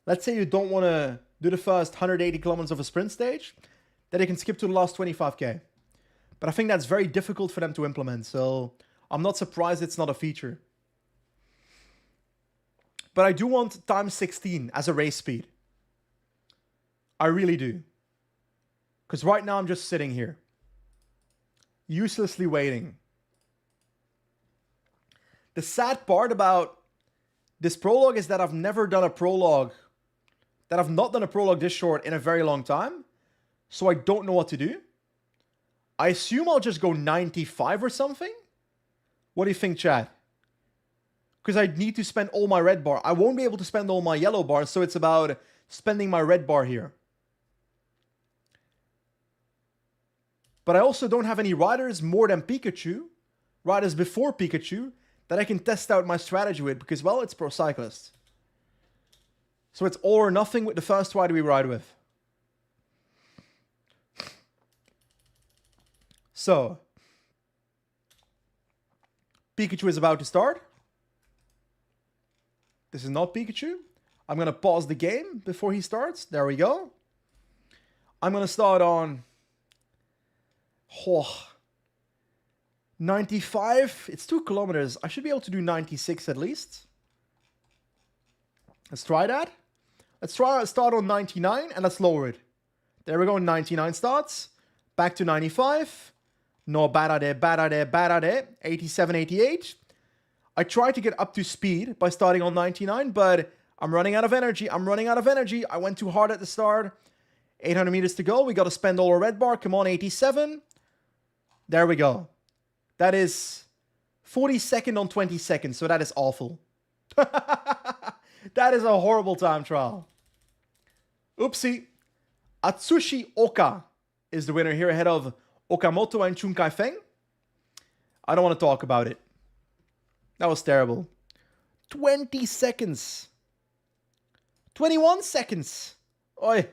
Let's say you don't want to do the first 180 kilometers of a sprint stage, that you can skip to the last 25k. But I think that's very difficult for them to implement, so I'm not surprised it's not a feature. But I do want time 16 as a race speed. I really do. Because right now I'm just sitting here. Uselessly waiting. The sad part about this prologue is that I've never done a prologue. That I've not done a prologue this short in a very long time. So I don't know what to do. I assume I'll just go 95 or something. What do you think, chat? Because I need to spend all my red bar. I won't be able to spend all my yellow bars, so it's about spending my red bar here. But I also don't have any riders more than Pikachu, riders before Pikachu, that I can test out my strategy with because, well, it's Pro Cyclist. So it's all or nothing with the first rider we ride with. So, Pikachu is about to start. This is not Pikachu. I'm going to pause the game before he starts. There we go. I'm going to start on 95. It's 2 kilometers. I should be able to do 96 at least. Let's try that. Let's start on 99 and let's lower it. There we go. 99 starts. Back to 95. No, bad idea, bad idea, bad idea. 87, 88. I tried to get up to speed by starting on 99, but I'm running out of energy. I went too hard at the start. 800 meters to go. We got to spend all our red bar. Come on, 87. There we go. That is 42nd on 20 seconds, so that is awful. That is a horrible time trial. Oopsie. Atsushi Oka is the winner here ahead of Okamoto and Chun Kai-Feng. I don't want to talk about it. That was terrible. 20 seconds. 21 seconds. Oi.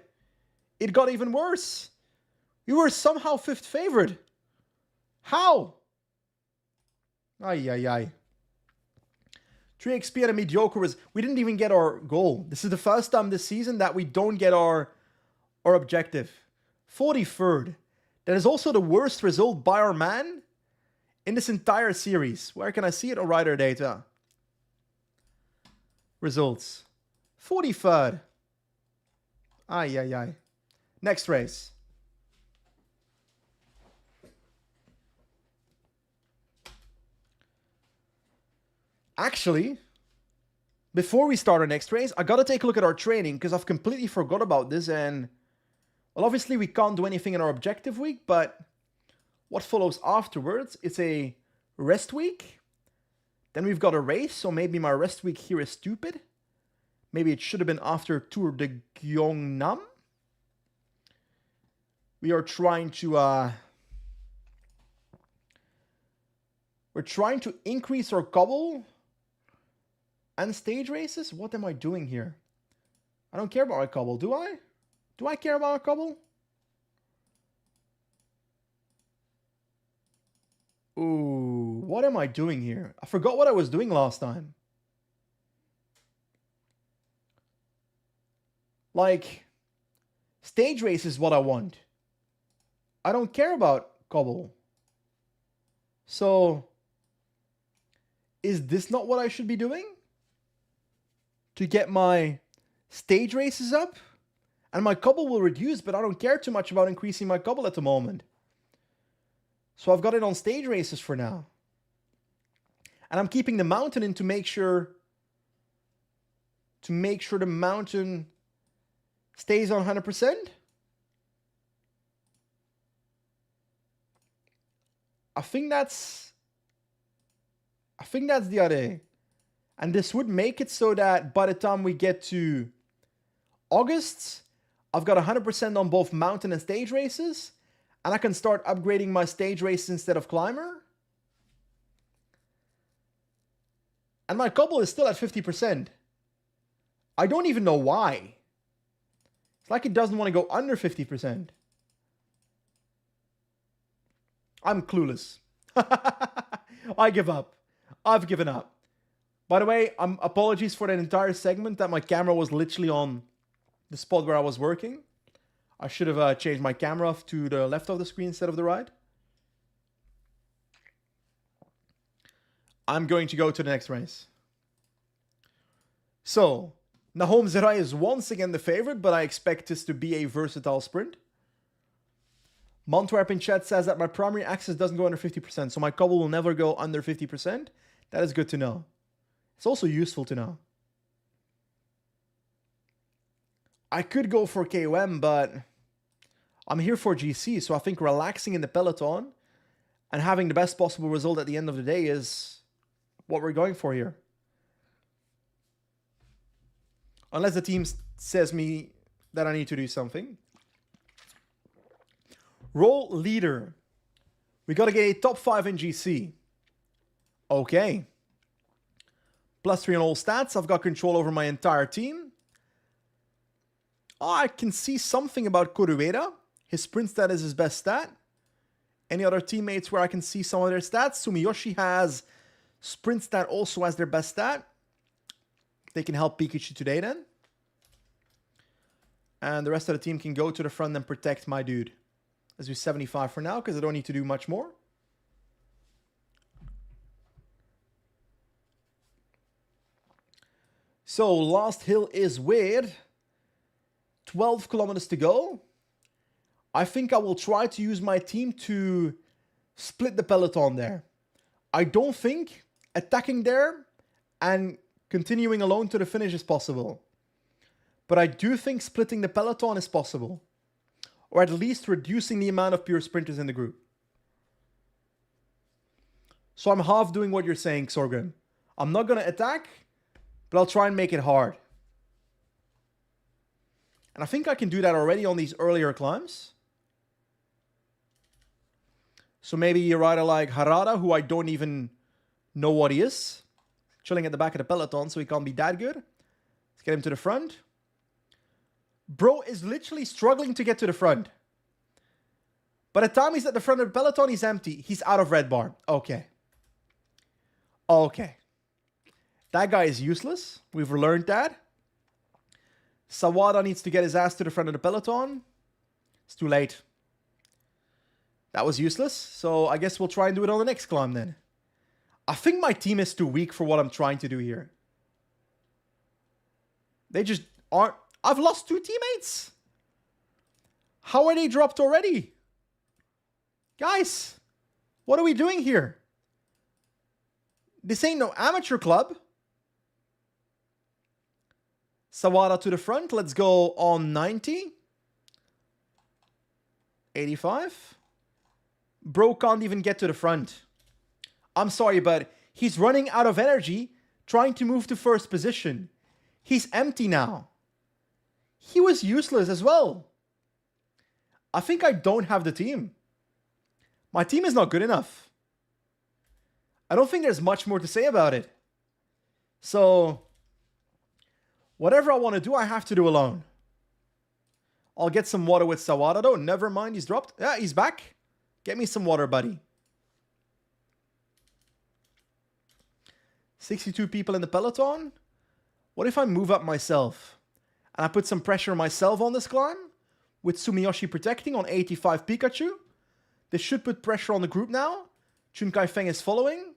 It got even worse. We were somehow 5th favored. How? Ay, ay, ay. 3 XP at a mediocre was... We didn't even get our goal. This is the first time this season that we don't get our objective. 43rd. That is also the worst result by our man in this entire series. Where can I see it? Oh, rider data. Results. 43rd. Ay, ay, ay. Next race. Actually, before we start our next race, I gotta take a look at our training because I've completely forgot about this. And, well, obviously we can't do anything in our objective week, but what follows afterwards, it's a rest week. Then we've got a race, so maybe my rest week here is stupid. Maybe it should have been after Tour de Gyeongnam. We are trying to we're trying to increase our cobble and stage races. What am I doing here? I don't care about our cobble, do I? Do I care about our cobble? Ooh, what am I doing here? I forgot what I was doing last time. Like, stage race is what I want. I don't care about cobble. So, is this not what I should be doing? To get my stage races up? And my cobble will reduce, but I don't care too much about increasing my cobble at the moment. So I've got it on stage races for now. And I'm keeping the mountain in to make sure the mountain stays on 100%. I think that's the idea. And this would make it so that by the time we get to August, I've got 100% on both mountain and stage races. And I can start upgrading my stage races instead of climber. And my cobble is still at 50%. I don't even know why. It's like it doesn't want to go under 50%. I'm clueless. I give up. I've given up. By the way, apologies for that entire segment that my camera was literally on the spot where I was working. I should have changed my camera off to the left of the screen instead of the right. I'm going to go to the next race. So, Nahom Zerai is once again the favorite, but I expect this to be a versatile sprint. Montwerp in chat says that my primary axis doesn't go under 50%, so my cobble will never go under 50%. That is good to know. It's also useful to know. I could go for KOM, but I'm here for GC, so I think relaxing in the peloton and having the best possible result at the end of the day is what we're going for here. Unless the team says me that I need to do something. Role leader. We got to get a top 5 in GC. Okay. +3 on all stats. I've got control over my entire team. Oh, I can see something about Korueda. His sprint stat is his best stat. Any other teammates where I can see some of their stats? Sumiyoshi has sprint stat also as their best stat. They can help Pikachu today then. And the rest of the team can go to the front and protect my dude. Let's do 75 for now because I don't need to do much more. So last hill is with 12 kilometers to go. I think I will try to use my team to split the peloton there. I don't think attacking there and continuing alone to the finish is possible. But I do think splitting the peloton is possible. Or at least reducing the amount of pure sprinters in the group. So I'm half doing what you're saying, Sorghum. I'm not going to attack, but I'll try and make it hard. And I think I can do that already on these earlier climbs. So maybe a rider like Harada, who I don't even know what he is. Chilling at the back of the peloton, so he can't be that good. Let's get him to the front. Bro is literally struggling to get to the front. By the time he's at the front of the peloton, he's empty. He's out of red bar. Okay. Okay. That guy is useless. We've learned that. Sawada needs to get his ass to the front of the peloton. It's too late. That was useless. So I guess we'll try and do it on the next climb then. I think my team is too weak for what I'm trying to do here. They just aren't... I've lost 2 teammates. How are they dropped already? Guys, what are we doing here? This ain't no amateur club. Sawada to the front. Let's go on 90. 85. Bro can't even get to the front. I'm sorry, but he's running out of energy trying to move to first position. He's empty now. He was useless as well. I think I don't have the team. My team is not good enough. I don't think there's much more to say about it. So, whatever I want to do, I have to do alone. I'll get some water with Sawada though. Never mind, he's dropped. Yeah, he's back. Get me some water, buddy. 62 people in the peloton. What if I move up myself? And I put some pressure myself on this climb? With Sumiyoshi protecting on 85 Pikachu. This should put pressure on the group now. Chun Kai-Feng is following.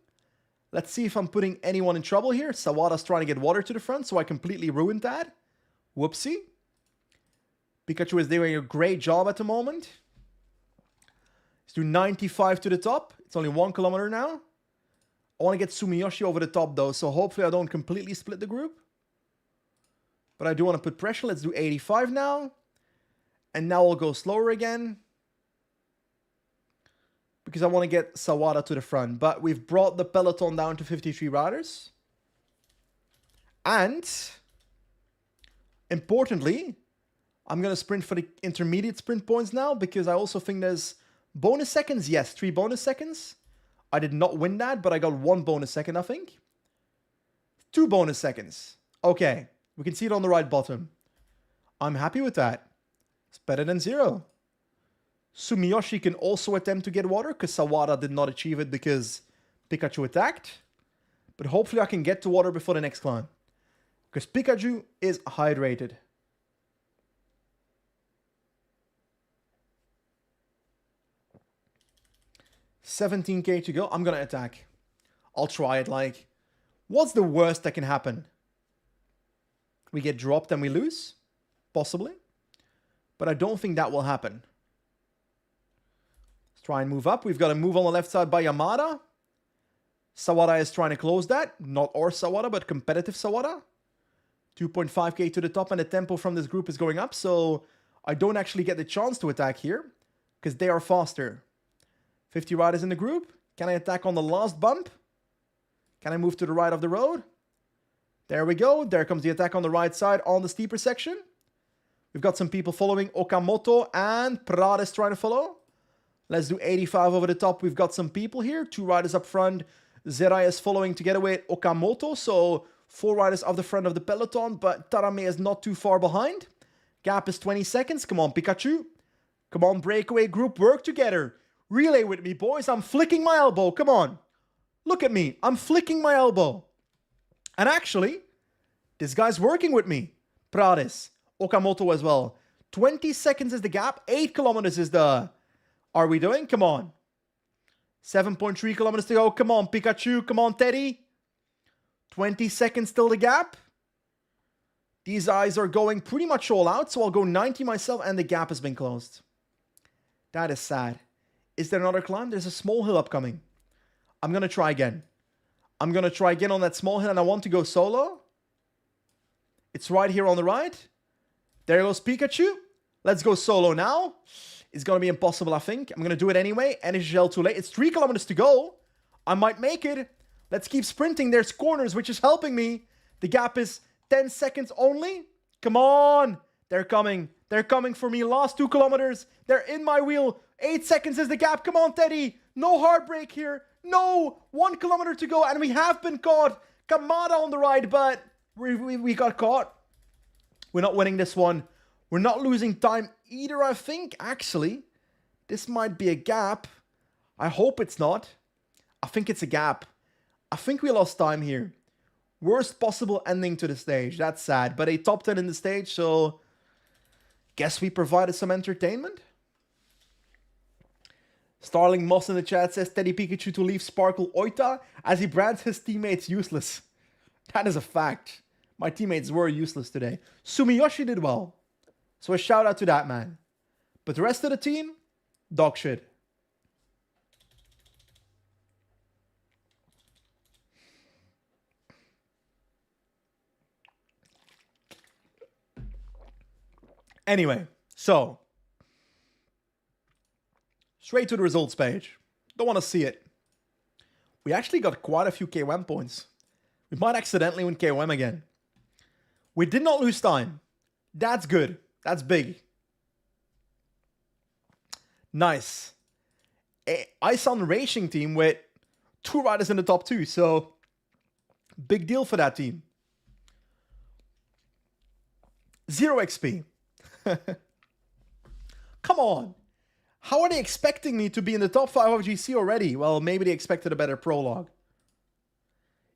Let's see if I'm putting anyone in trouble here. Sawada's trying to get water to the front, so I completely ruined that. Whoopsie. Pikachu is doing a great job at the moment. Let's do 95 to the top. It's only 1 kilometer now. I want to get Sumiyoshi over the top though, so hopefully I don't completely split the group. But I do want to put pressure. Let's do 85 now. And now I'll go slower again. Because I want to get Sawada to the front. But we've brought the peloton down to 53 riders. And, importantly, I'm going to sprint for the intermediate sprint points now. Because I also think there's bonus seconds. Yes, 3 bonus seconds. I did not win that, but I got 1 bonus second, I think. 2 bonus seconds. Okay, we can see it on the right bottom. I'm happy with that. It's better than 0. Sumiyoshi can also attempt to get water, because Sawada did not achieve it because Pikachu attacked. But hopefully I can get to water before the next climb. Because Pikachu is hydrated. $17K to go. I'm going to attack. I'll try it. Like, what's the worst that can happen? We get dropped and we lose? Possibly. But I don't think that will happen. Let's try and move up. We've got a move on the left side by Yamada. Sawada is trying to close that. Not our Sawada, but competitive Sawada. 2.5K to the top, and the tempo from this group is going up. So I don't actually get the chance to attack here, because they are faster. 50 riders in the group. Can I attack on the last bump? Can I move to the right of the road? There we go. There comes the attack on the right side on the steeper section. We've got some people following. Okamoto and Prada is trying to follow. Let's do 85 over the top. We've got some people here. 2 riders up front. Zerai is following together with Okamoto. So 4 riders off the front of the peloton. But Tarame is not too far behind. Gap is 20 seconds. Come on, Pikachu. Come on, breakaway group. Work together. Relay with me, boys. I'm flicking my elbow. Come on. Look at me. I'm flicking my elbow. And actually, this guy's working with me. Prades. Okamoto as well. 20 seconds is the gap. 8 kilometers is the... Are we doing? Come on. 7.3 kilometers to go. Come on, Pikachu. Come on, Teddy. 20 seconds till the gap. These eyes are going pretty much all out. So I'll go 90 myself and the gap has been closed. That is sad. Is there another climb? There's a small hill upcoming. I'm going to try again. I'm going to try again on that small hill and I want to go solo. It's right here on the right. There goes Pikachu. Let's go solo now. It's going to be impossible, I think. I'm going to do it anyway. Energy gel too late. It's 3 kilometers to go. I might make it. Let's keep sprinting. There's corners, which is helping me. The gap is 10 seconds only. Come on. They're coming. They're coming for me. Last 2 kilometers. They're in my wheel. 8 seconds is the gap. Come on, Teddy. No hard break here. No. 1 kilometer to go. And we have been caught. Kamada on the ride, but we got caught. We're not winning this one. We're not losing time either, I think. Actually, this might be a gap. I hope it's not. I think it's a gap. I think we lost time here. Worst possible ending to the stage. That's sad. But a top 10 in the stage, so guess we provided some entertainment. Starling Moss in the chat says Teddy Pikachu to leave Sparkle Oita as he brands his teammates useless. That is a fact. My teammates were useless today. Sumiyoshi did well. So a shout out to that man. But the rest of the team, dog shit. Anyway, so straight to the results page. Don't want to see it. We actually got quite a few KOM points. We might accidentally win KOM again. We did not lose time. That's good. That's big. Nice. Isan Racing team with 2 riders in the top 2. So big deal for that team. 0 XP. Come on. How are they expecting me to be in the top 5 of GC already? Well, maybe they expected a better prologue.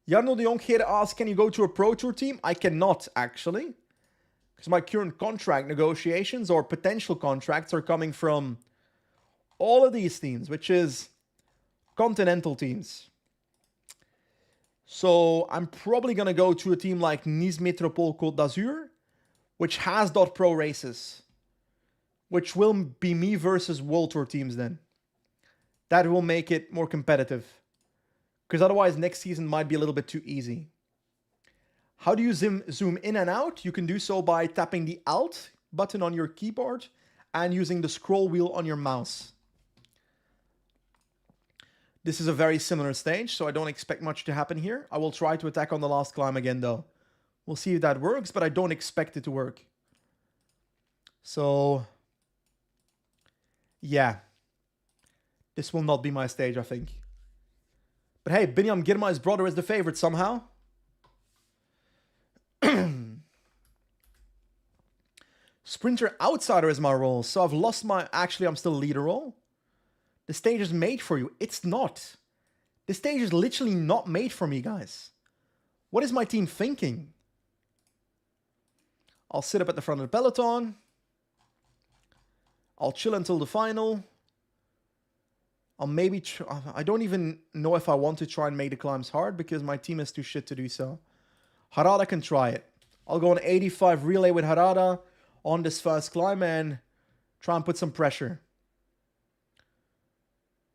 Jarno de Jongere asks, can you go to a Pro Tour team? I cannot, actually. Because my current contract negotiations or potential contracts are coming from all of these teams, which is continental teams. So I'm probably going to go to a team like Nice Métropole Côte d'Azur, which has .pro races, which will be me versus World Tour teams then. That will make it more competitive. Because otherwise next season might be a little bit too easy. How do you zoom in and out? You can do so by tapping the Alt button on your keyboard and using the scroll wheel on your mouse. This is a very similar stage, so I don't expect much to happen here. I will try to attack on the last climb again though. We'll see if that works, but I don't expect it to work. So, yeah. This will not be my stage, I think. But hey, Binyam Girma's brother is the favorite somehow. Sprinter Outsider is my role, so I've lost my... Actually, I'm still leader role. The stage is made for you. It's not. The stage is literally not made for me, guys. What is my team thinking? I'll sit up at the front of the peloton. I'll chill until the final. I'll maybe... I don't even know if I want to try and make the climbs hard because my team is too shit to do so. Harada can try it. I'll go on 85 relay with Harada on this first climb and try and put some pressure.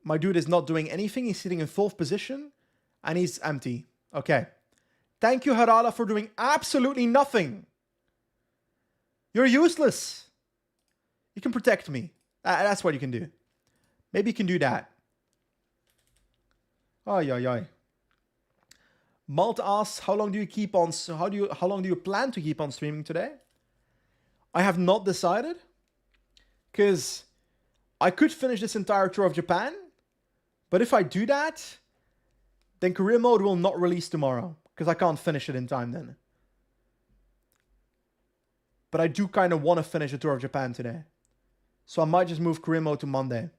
My dude is not doing anything. He's sitting in 4th position and he's empty. Okay. Thank you, Harada, for doing absolutely nothing. You're useless. You can protect me. That's what you can do. Maybe you can do that. Ay, ay, ay. Malt asks, how long do you keep on... How long do you plan to keep on streaming today? I have not decided. Because I could finish this entire tour of Japan. But if I do that, then career mode will not release tomorrow. Because I can't finish it in time then. But I do kind of want to finish the tour of Japan today. So I might just move career mode to Monday.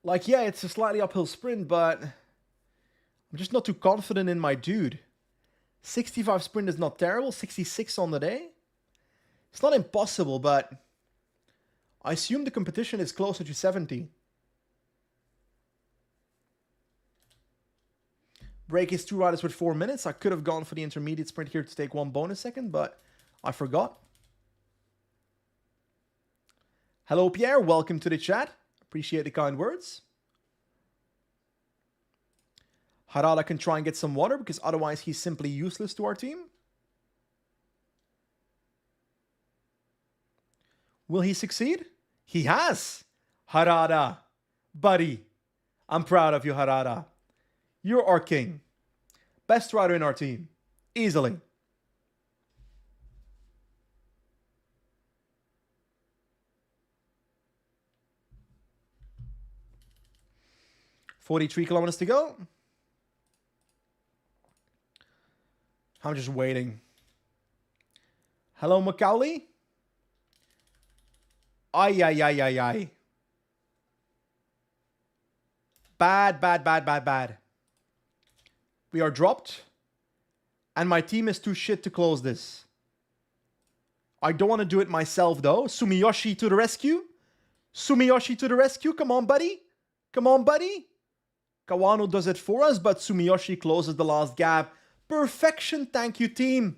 Like, yeah, it's a slightly uphill sprint, but I'm just not too confident in my dude. 65 sprint is not terrible. 66 on the day. It's not impossible, but I assume the competition is closer to 70. Break is 2 riders with 4 minutes. I could have gone for the intermediate sprint here to take 1 bonus second, but I forgot. Hello, Pierre. Welcome to the chat. Appreciate the kind words. Harada can try and get some water because otherwise he's simply useless to our team. Will he succeed? He has. Harada. Buddy. I'm proud of you, Harada. You're our king. Best rider in our team. Easily. $43 kilometers to go. I'm just waiting. Hello, Macaulay. Ay, ay, ay, ay, ay. Bad, bad, bad, bad, bad. We are dropped. And my team is too shit to close this. I don't want to do it myself, though. Sumiyoshi to the rescue. Sumiyoshi to the rescue. Come on, buddy. Come on, buddy. Kawano does it for us, but Sumiyoshi closes the last gap. Perfection. Thank you, team.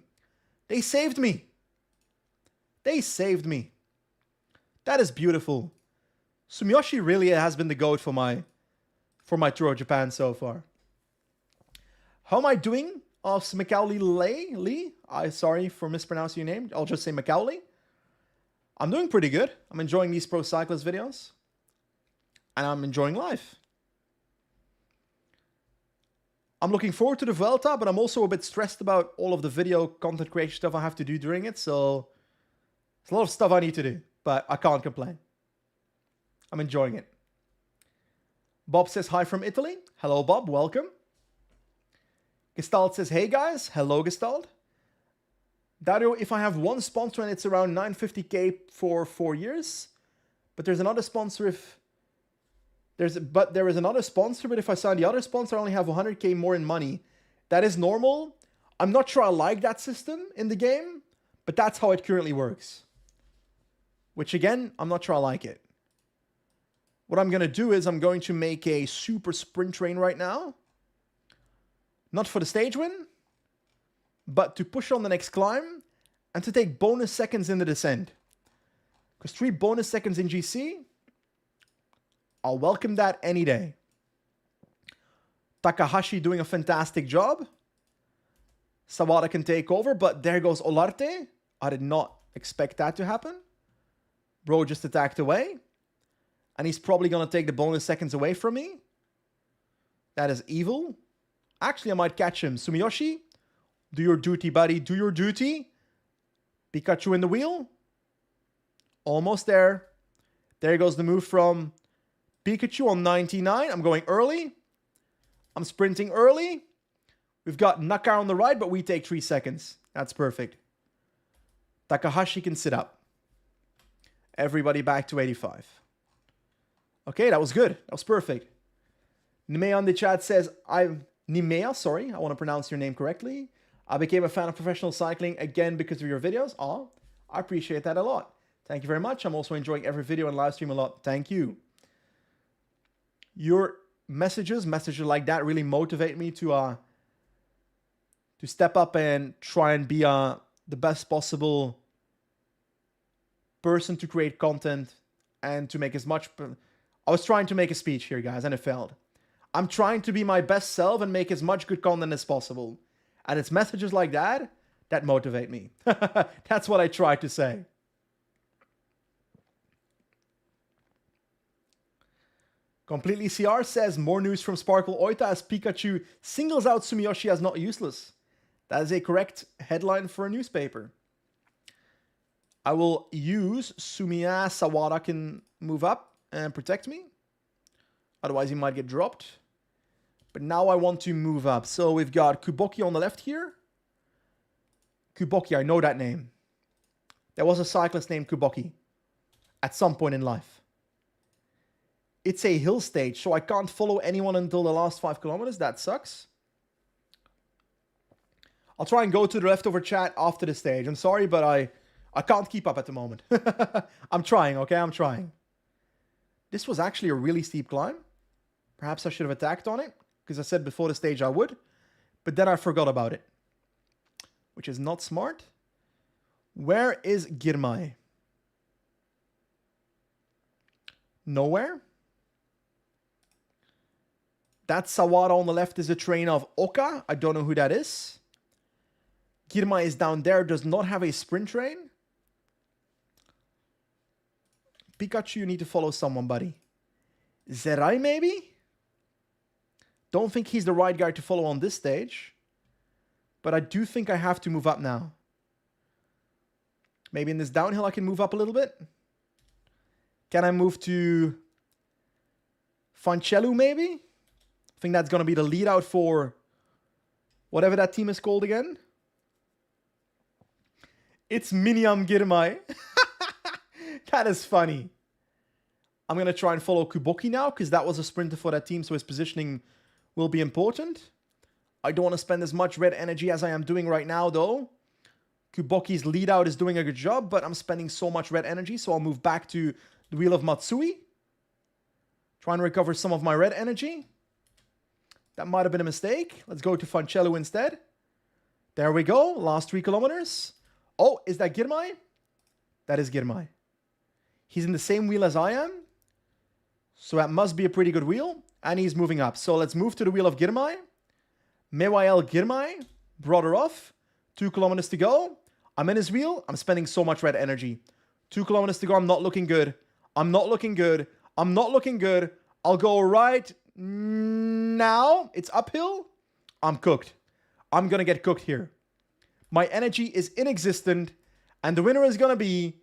They saved me. They saved me. That is beautiful. Sumiyoshi really has been the GOAT for my Tour of Japan so far. How am I doing? Macaulay Lee? Sorry for mispronouncing your name. I'll just say Macaulay. I'm doing pretty good. I'm enjoying these Pro Cyclist videos. And I'm enjoying life. I'm looking forward to the Vuelta, but I'm also a bit stressed about all of the video content creation stuff I have to do during it. So there's a lot of stuff I need to do, but I can't complain. I'm enjoying it. Bob says hi from Italy. Hello, Bob. Welcome. Gestalt says, hey guys. Hello, Gestalt. Dario, if I have one sponsor and it's around 950k for 4 years, but there's another sponsor there is another sponsor, but if I sign the other sponsor, I only have 100k more in money. That is normal. I'm not sure I like that system in the game, but that's how it currently works. Which again, I'm not sure I like it. What I'm going to do is I'm going to make a super sprint train right now. Not for the stage win, but to push on the next climb and to take bonus seconds in the descent. Because 3 bonus seconds in GC, I'll welcome that any day. Takahashi doing a fantastic job. Sawada can take over, but there goes Olarte. I did not expect that to happen. Bro just attacked away. And he's probably going to take the bonus seconds away from me. That is evil. Actually, I might catch him. Sumiyoshi, do your duty, buddy. Do your duty. Pikachu in the wheel. Almost there. There goes the move from Pikachu on 99. I'm going early. I'm sprinting early. We've got Naka on the right, but we take 3 seconds. That's perfect. Takahashi can sit up. Everybody back to 85. Okay, that was good. That was perfect. Nimea on the chat says, Nimea, sorry, I want to pronounce your name correctly. I became a fan of professional cycling again because of your videos. Oh, I appreciate that a lot. Thank you very much. I'm also enjoying every video and live stream a lot. Thank you. Your messages like that really motivate me to step up and try and be the best possible person to create content and to make as much. I was trying to make a speech here, guys, and it failed. I'm trying to be my best self and make as much good content as possible. And it's messages like that that motivate me. That's what I try to say. Completely CR says, more news from Sparkle Oita as Pikachu singles out Sumiyoshi as not useless. That is a correct headline for a newspaper. I will use Sumiya. Sawada can move up and protect me. Otherwise, he might get dropped. But now I want to move up. So we've got Kuboki on the left here. Kuboki, I know that name. There was a cyclist named Kuboki at some point in life. It's a hill stage, so I can't follow anyone until the last 5 kilometers. That sucks. I'll try and go to the leftover chat after the stage. I'm sorry, but I can't keep up at the moment. I'm trying, okay? I'm trying. This was actually a really steep climb. Perhaps I should have attacked on it, because I said before the stage I would. But then I forgot about it, which is not smart. Where is Girmay? Nowhere. That Sawada on the left is a train of Oka. I don't know who that is. Girmay is down there, does not have a sprint train. Pikachu, you need to follow someone, buddy. Zerai, maybe? Don't think he's the right guy to follow on this stage. But I do think I have to move up now. Maybe in this downhill I can move up a little bit. Can I move to Fancellu maybe? I think that's going to be the lead out for whatever that team is called again. It's Miniam Girmay. That is funny. I'm going to try and follow Kuboki now because that was a sprinter for that team, so his positioning will be important. I don't want to spend as much red energy as I am doing right now, though. Kuboki's lead out is doing a good job, but I'm spending so much red energy, so I'll move back to the wheel of Matsui. Try and recover some of my red energy. That might have been a mistake. Let's go to Fancellu instead. There we go. Last 3 kilometers. Oh, is that Girmay? That is Girmay. He's in the same wheel as I am. So that must be a pretty good wheel. And he's moving up. So let's move to the wheel of Girmay. Mewael Girmay. Brother off. 2 kilometers to go. I'm in his wheel. I'm spending so much red energy. 2 kilometers to go. I'm not looking good. I'm not looking good. I'm not looking good. I'll go right now. It's uphill. I'm cooked. I'm going to get cooked here. My energy is inexistent. And the winner is going to be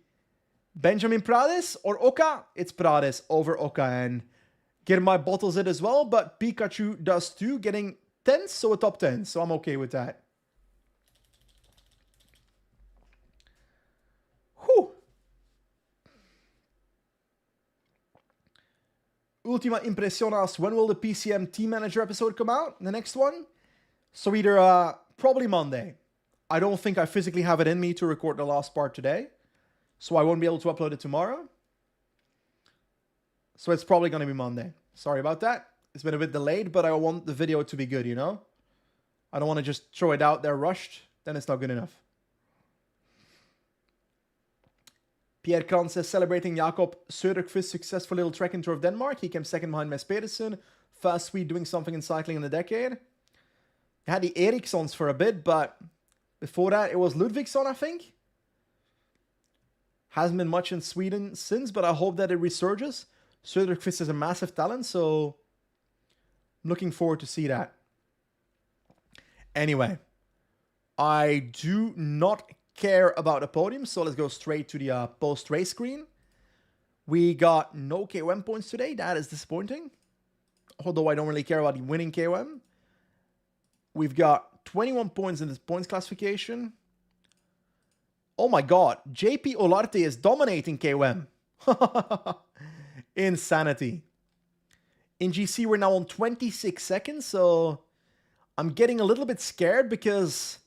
Benjamin Prades or Oka. It's Prades over Oka. And Girmay bottles it as well. But Pikachu does too. Getting 10th, so a top 10. So I'm okay with that. Whew. Ultima Impresión asks, when will the PCM Team Manager episode come out? The next one? So either probably Monday. I don't think I physically have it in me to record the last part today. So I won't be able to upload it tomorrow. So it's probably going to be Monday. Sorry about that. It's been a bit delayed, but I want the video to be good, you know? I don't want to just throw it out there rushed. Then it's not good enough. Pierre Kahn says, celebrating Jakob Söderqvist's successful little trekking tour of Denmark. He came second behind Mads Pedersen. First Swede doing something in cycling in the decade. I had the Erikssons for a bit, but before that it was Ludvigsson, I think. Hasn't been much in Sweden since, but I hope that it resurges. Söderqvist is a massive talent, so I'm looking forward to see that. Anyway, I do not care about the podium, so let's go straight to the post-race screen. We got no KOM points today. That is disappointing. Although I don't really care about the winning KOM. We've got 21 points in this points classification. Oh my god, JP Olarte is dominating KOM. Insanity. In GC, we're now on 26 seconds, so I'm getting a little bit scared because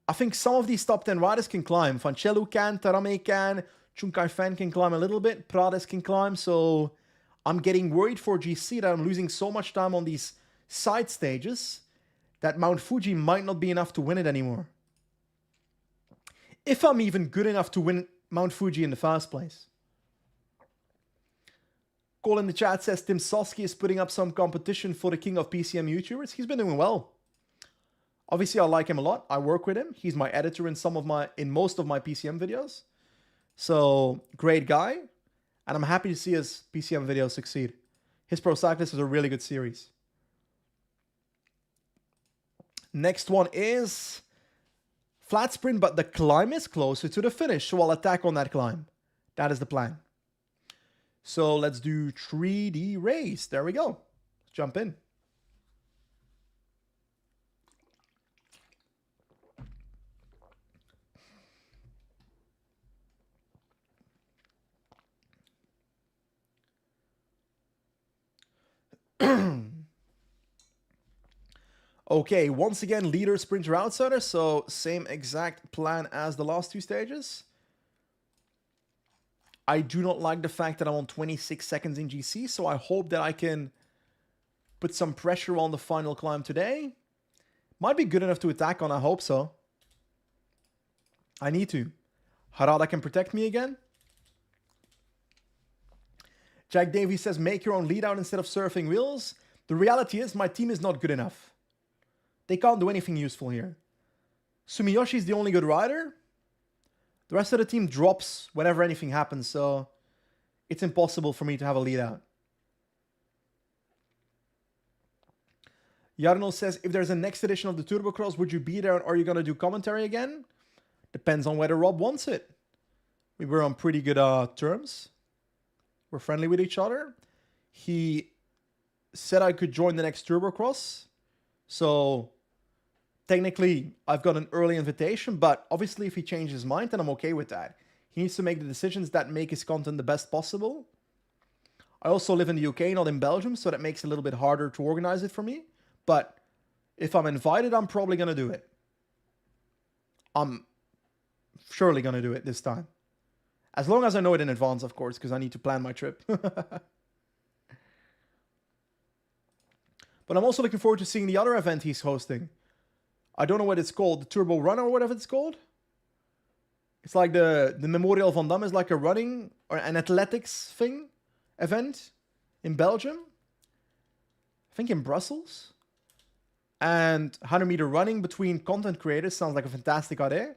I think some of these top 10 riders can climb. Fancellu can, Tarame can, Chunkai Fan can climb a little bit, Prades can climb, so I'm getting worried for GC that I'm losing so much time on these side stages that Mount Fuji might not be enough to win it anymore. If I'm even good enough to win Mount Fuji in the first place. Cole in the chat says Tim Soski is putting up some competition for the king of PCM YouTubers. He's been doing well. Obviously, I like him a lot. I work with him. He's my editor in most of my PCM videos. So, great guy. And I'm happy to see his PCM videos succeed. His Pro Cyclist is a really good series. Next one is flat sprint, but the climb is closer to the finish. So I'll attack on that climb. That is the plan. So let's do 3D race. There we go. Let's jump in. Okay, once again, leader, sprinter, outsider. So same exact plan as the last two stages. I do not like the fact that I'm on 26 seconds in GC, so I hope that I can put some pressure on the final climb today. Might be good enough to attack on, I hope so. I need to. Harada can protect me again. Jack Davies says, make your own lead out instead of surfing wheels. The reality is my team is not good enough. They can't do anything useful here. Sumiyoshi is the only good rider. The rest of the team drops whenever anything happens, so it's impossible for me to have a lead out. Jarno says, if there's a next edition of the Turbocross, would you be there and are you going to do commentary again? Depends on whether Rob wants it. We were on pretty good terms. We're friendly with each other. He said I could join the next Turbocross. So technically, I've got an early invitation, but obviously if he changes his mind, then I'm okay with that. He needs to make the decisions that make his content the best possible. I also live in the UK, not in Belgium, so that makes it a little bit harder to organize it for me. But if I'm invited, I'm probably going to do it. I'm surely going to do it this time. As long as I know it in advance, of course, because I need to plan my trip. But I'm also looking forward to seeing the other event he's hosting. I don't know what it's called, the Turbo Run or whatever it's called. It's like the Memorial Van Damme is like a running or an athletics thing event in Belgium. I think in Brussels. And 100-meter running between content creators sounds like a fantastic idea.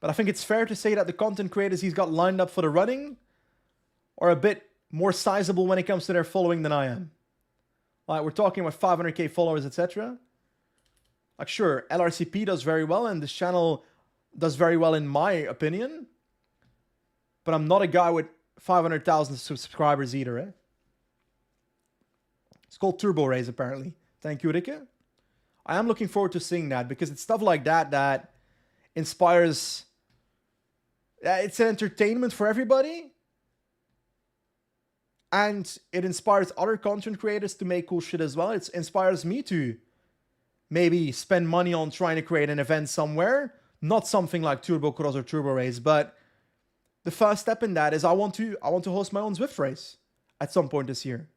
But I think it's fair to say that the content creators he's got lined up for the running are a bit more sizable when it comes to their following than I am. Like, we're talking about 500k followers, etc. Like, sure, LRCP does very well, and this channel does very well in my opinion. But I'm not a guy with 500,000 subscribers either, eh? It's called Turbo Race, apparently. Thank you, Rikke. I am looking forward to seeing that, because it's stuff like that that inspires... It's an entertainment for everybody. And it inspires other content creators to make cool shit as well. It inspires me to maybe spend money on trying to create an event somewhere. Not something like Turbocross or Turbo Race, but the first step in that is I want to host my own Zwift race at some point this year.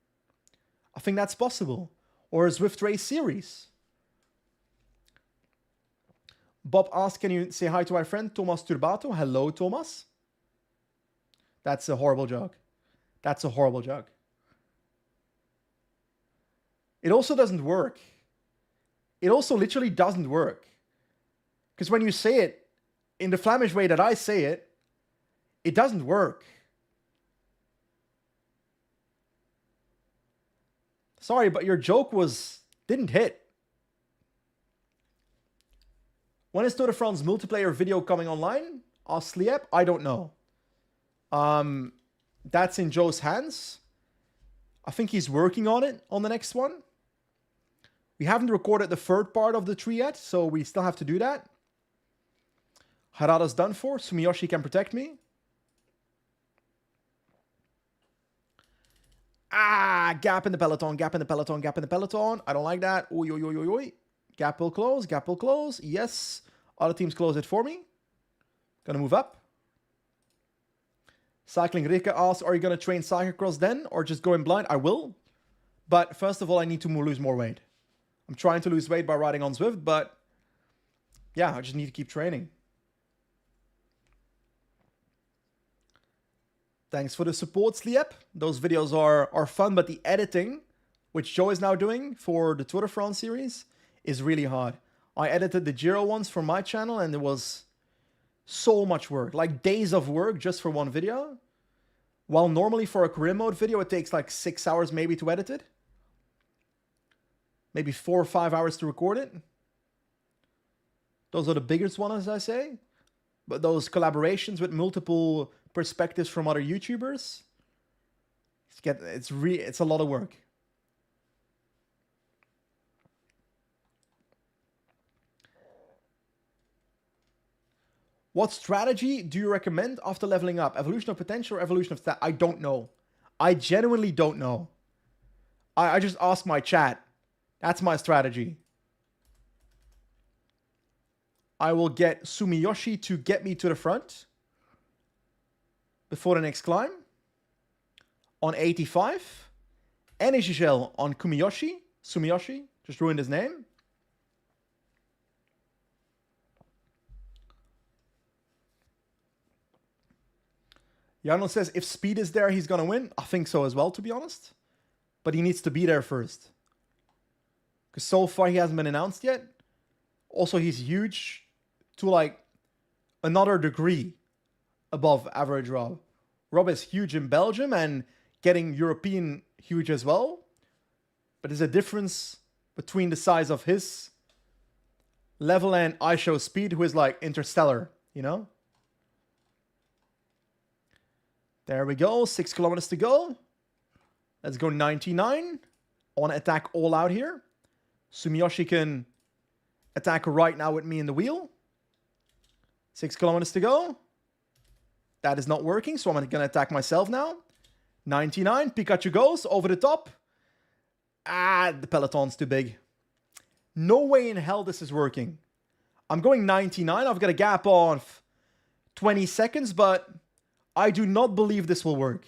I think that's possible. Or a Zwift race series. Bob asked, can you say hi to my friend Thomas Turbato? Hello, Thomas. That's a horrible joke. That's a horrible joke. It also doesn't work. It also literally doesn't work. Because when you say it in the Flemish way that I say it, it doesn't work. Sorry, but your joke didn't hit. When is Tour de France multiplayer video coming online? Ask Sliep. I don't know. That's in Joe's hands. I think he's working on it on the next one. We haven't recorded the third part of the tree yet, so we still have to do that. Harada's done for. Sumiyoshi can protect me. Ah, gap in the peloton, gap in the peloton, gap in the peloton. I don't like that. Oi, oi, oi, oi, oi. Gap will close, gap will close. Yes. Other teams close it for me. Gonna move up. Cycling Rika asks, are you gonna train cyclocross then? Or just go in blind? I will. But first of all, I need to lose more weight. I'm trying to lose weight by riding on Zwift, but yeah, I just need to keep training. Thanks for the support, Sliep. Those videos are fun, but the editing, which Joe is now doing for the Tour de France series, is really hard. I edited the Giro ones for my channel, and it was so much work. Like days of work just for one video. While normally for a career mode video, it takes like 6 hours maybe to edit it. Maybe 4 or 5 hours to record it. Those are the biggest ones, as I say. But those collaborations with multiple perspectives from other YouTubers, it's a lot of work. What strategy do you recommend after leveling up? Evolution of potential or evolution of stat? I don't know. I genuinely don't know. I just ask my chat. That's my strategy. I will get Sumiyoshi to get me to the front before the next climb on 85. Energy Gel on Sumiyoshi. Just ruined his name. Jarno says if speed is there, he's going to win. I think so as well, to be honest. But he needs to be there first. Because so far he hasn't been announced yet. Also, he's huge to like another degree above average Rob. Rob is huge in Belgium and getting European huge as well. But there's a difference between the size of his level and I show speed, who is like interstellar, you know? There we go. 6 kilometers to go. Let's go 99. I want to attack all out here. Sumiyoshi can attack right now with me in the wheel. 6 kilometers to go. That is not working, so I'm going to attack myself now. 99. Pikachu goes over the top. Ah, the peloton's too big. No way in hell this is working. I'm going 99. I've got a gap of 20 seconds, but I do not believe this will work.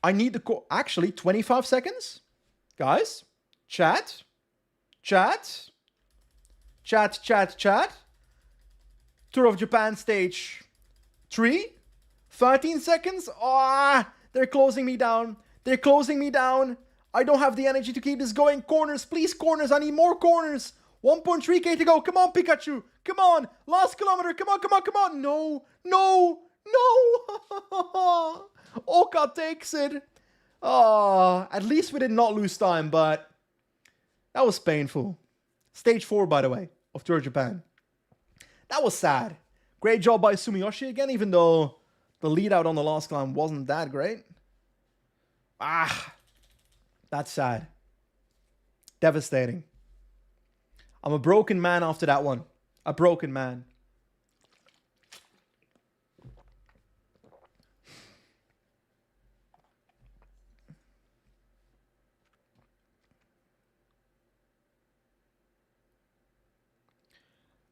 I need the... Actually, 25 seconds? Guys, chat. Chat. Chat, chat, chat. Tour of Japan stage 3. 13 seconds. Ah, they're closing me down. They're closing me down. I don't have the energy to keep this going. Corners, please, corners. I need more corners. 1.3k to go. Come on, Pikachu. Come on. Last kilometer. Come on, come on, come on. No, no, no. Oka takes it. Oh, at least we did not lose time, but that was painful. Stage 4, by the way, of Tour of Japan. That was sad. Great job by Sumiyoshi again, even though the lead out on the last climb wasn't that great. Ah, that's sad. Devastating. I'm a broken man after that one. A broken man.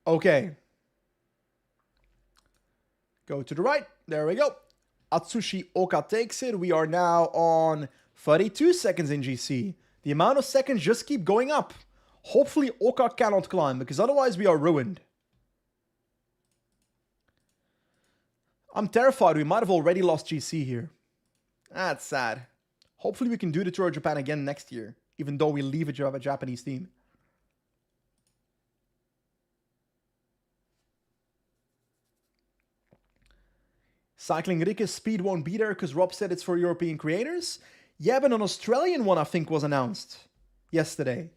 Okay. Go to the right. There we go. Atsushi Oka takes it. We are now on 32 seconds in GC. The amount of seconds just keep going up. Hopefully Oka cannot climb, because otherwise we are ruined. I'm terrified. We might have already lost GC here. That's sad. Hopefully we can do the Tour of Japan again next year, even though we leave a Japanese team. Cycling Ricke's speed won't be there because Rob said it's for European creators. Yeah, but an Australian one, I think, was announced yesterday.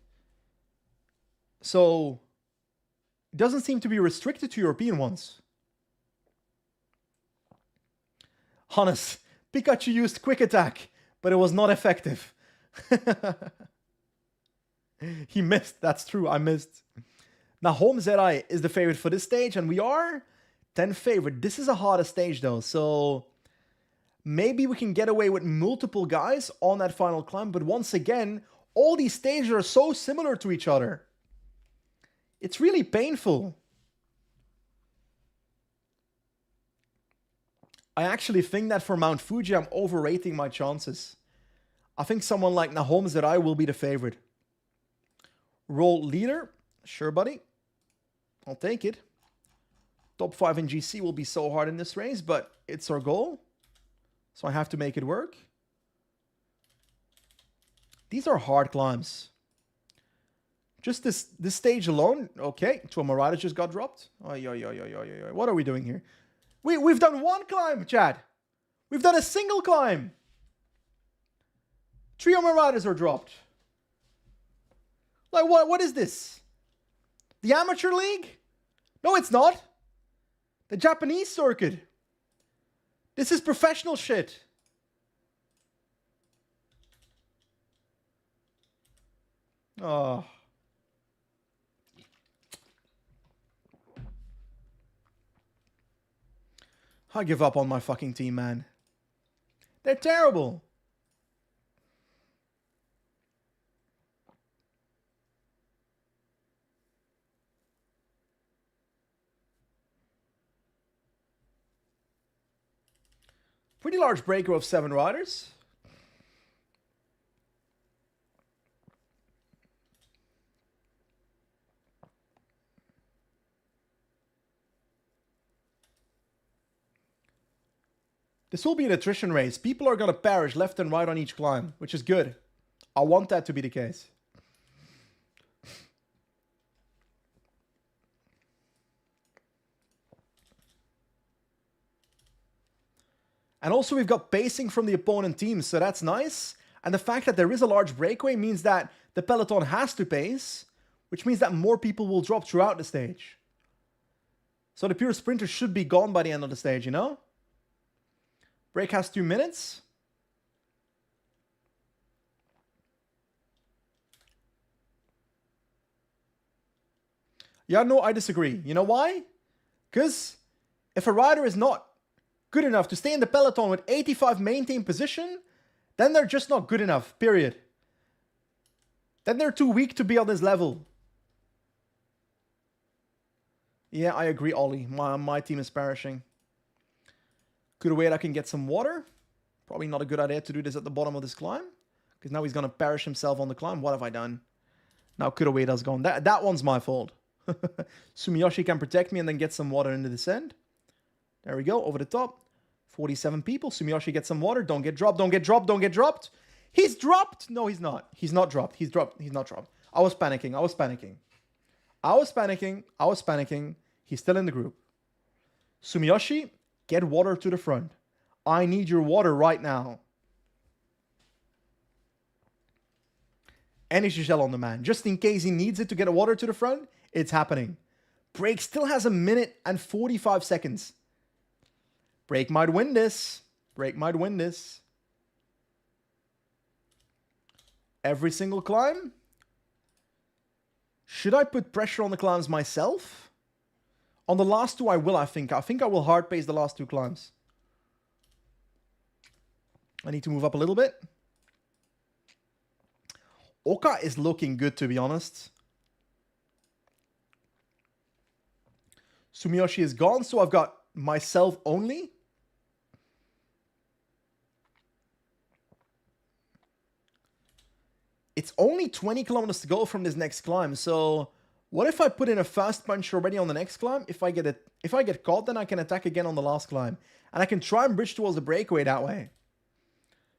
So, it doesn't seem to be restricted to European ones. Hannes, Pikachu used Quick Attack, but it was not effective. He missed. That's true. I missed. Now, Home Zerai is the favorite for this stage, and we are 10 favorite. This is a harder stage, though, so maybe we can get away with multiple guys on that final climb, but once again, all these stages are so similar to each other. It's really painful. I actually think that for Mount Fuji, I'm overrating my chances. I think someone like Nahom Zerai will be the favorite. Role leader? Sure, buddy. I'll take it. Top 5 in GC will be so hard in this race, but it's our goal. So I have to make it work. These are hard climbs. Just this stage alone. Okay, Tuamarada just got dropped. What are we doing here? We've done one climb, Chad. We've done a single climb. 3 Omaradas are dropped. Like, what is this? The Amateur League? No, it's not. The Japanese circuit. This is professional shit. Oh. I give up on my fucking team, man. They're terrible. Pretty large breaker of 7 riders. This will be an attrition race. People are going to perish left and right on each climb, which is good. I want that to be the case. And also we've got pacing from the opponent team, so that's nice. And the fact that there is a large breakaway means that the peloton has to pace, which means that more people will drop throughout the stage. So the pure sprinter should be gone by the end of the stage, you know? Break has 2 minutes. Yeah, no, I disagree. You know why? Because if a rider is not good enough to stay in the peloton with 85 maintained position, then they're just not good enough, period. Then they're too weak to be on this level. Yeah, I agree, Ollie. My team is perishing. Could wait, I can get some water. Probably not a good idea to do this at the bottom of this climb, because now he's going to perish himself on the climb. What have I done? Now Kuroeda's gone. That one's my fault. Sumiyoshi can protect me and then get some water in the descent. There we go, over the top. 47 people. Sumiyoshi gets some water. Don't get dropped, don't get dropped, don't get dropped. He's dropped! No, he's not. He's not dropped. He's dropped. He's not dropped. I was panicking. I was panicking. I was panicking. I was panicking. He's still in the group. Sumiyoshi, get water to the front. I need your water right now. Energy shell on the man. Just in case he needs it to get water to the front, it's happening. Break still has 1 minute and 45 seconds. Break might win this. Break might win this. Every single climb. Should I put pressure on the climbs myself? On the last two, I will, I think. I think I will hard pace the last 2 climbs. I need to move up a little bit. Oka is looking good, to be honest. Sumiyoshi is gone, so I've got myself only. It's only 20 kilometers to go from this next climb, so what if I put in a fast punch already on the next climb? If I get caught, then I can attack again on the last climb. And I can try and bridge towards the breakaway that way.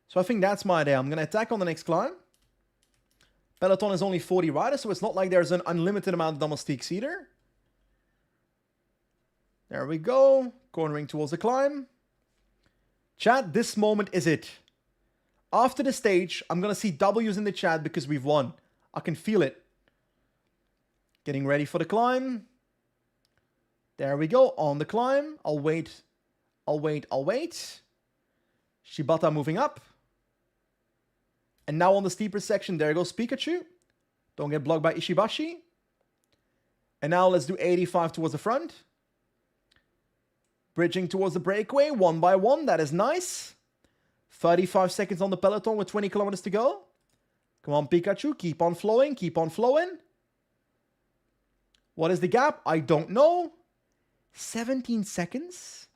So I think that's my idea. I'm going to attack on the next climb. Peloton is only 40 riders, so it's not like there's an unlimited amount of domestiques either. There we go. Cornering towards the climb. Chat, this moment is it. After the stage, I'm going to see W's in the chat because we've won. I can feel it. Getting ready for the climb. There we go. On the climb. I'll wait. I'll wait. I'll wait. Shibata moving up. And now on the steeper section, there goes Pikachu. Don't get blocked by Ishibashi. And now let's do 85 towards the front. Bridging towards the breakaway, 1 by 1. That is nice. 35 seconds on the peloton with 20 kilometers to go. Come on, Pikachu. Keep on flowing. Keep on flowing. What is the gap? I don't know. 17 seconds?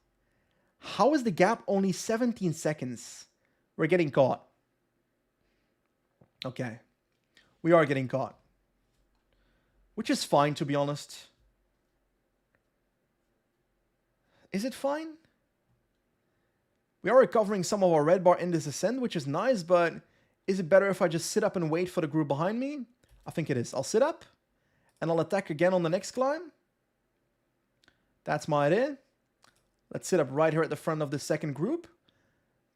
How is the gap only 17 seconds? We're getting caught. Okay. We are getting caught. Which is fine, to be honest. Is it fine? We are recovering some of our red bar in this ascent, which is nice, but is it better if I just sit up and wait for the group behind me? I think it is. I'll sit up, and I'll attack again on the next climb. That's my idea. Let's sit up right here at the front of the second group.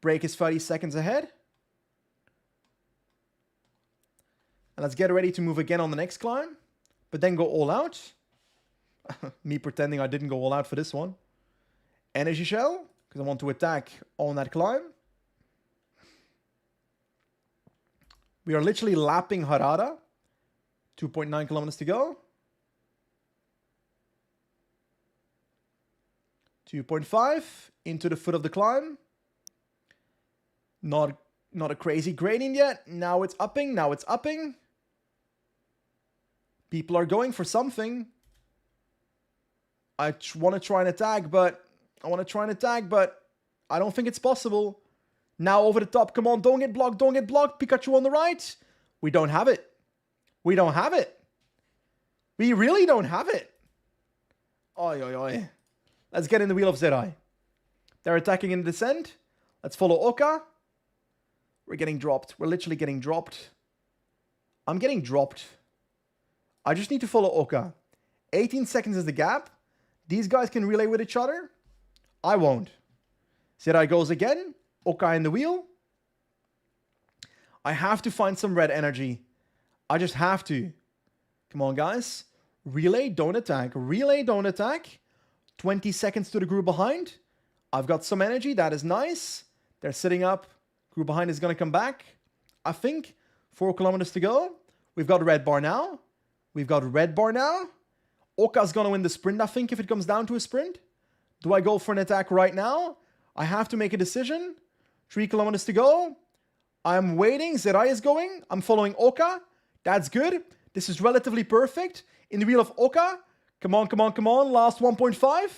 Break is 30 seconds ahead. And let's get ready to move again on the next climb, but then go all out. Me pretending I didn't go all out for this one. Energy shell, because I want to attack on that climb. We are literally lapping Harada. 2.9 kilometers to go. 2.5 into the foot of the climb. Not a crazy gradient yet. Now it's upping. Now it's upping. People are going for something. I want to try and attack, but I don't think it's possible. Now over the top. Come on, don't get blocked. Don't get blocked. Pikachu on the right. We don't have it. We don't have it. We really don't have it. Oi, oi, oi. Let's get in the wheel of Zerai. They're attacking in the descent. Let's follow Oka. We're getting dropped. We're literally getting dropped. I'm getting dropped. I just need to follow Oka. 18 seconds is the gap. These guys can relay with each other. I won't. Zerai goes again. Oka in the wheel. I have to find some red energy. I just have to. Come on, guys. Relay, don't attack. Relay, don't attack. 20 seconds to the group behind. I've got some energy. That is nice. They're sitting up. Group behind is going to come back. I think 4 kilometers to go. We've got a red bar now. We've got a red bar now. Oka's going to win the sprint, I think, if it comes down to a sprint. Do I go for an attack right now? I have to make a decision. 3 kilometers to go. I'm waiting. Zerai is going. I'm following Oka. That's good. This is relatively perfect. In the wheel of Oka. Come on, come on, come on. Last 1.5.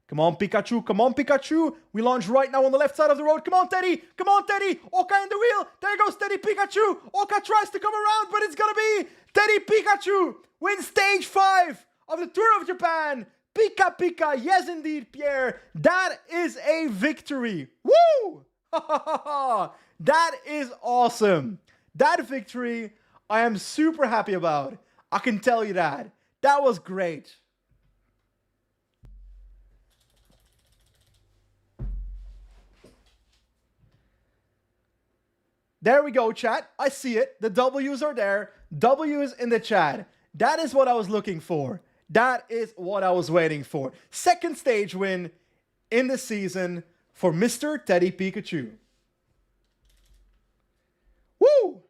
Come on, Pikachu. Come on, Pikachu. We launch right now on the left side of the road. Come on, Teddy. Come on, Teddy. Oka in the wheel. There goes Teddy Pikachu. Oka tries to come around, but it's going to be Teddy Pikachu. Wins stage 5 of the Tour of Japan. Pika Pika. Yes, indeed, Pierre. That is a victory. Woo! That is awesome. That victory, I am super happy about. I can tell you that. That was great. There we go, chat. I see it. The W's are there. W's in the chat. That is what I was looking for. That is what I was waiting for. Second stage win in the season for Mr. Teddy Pikachu. Woo!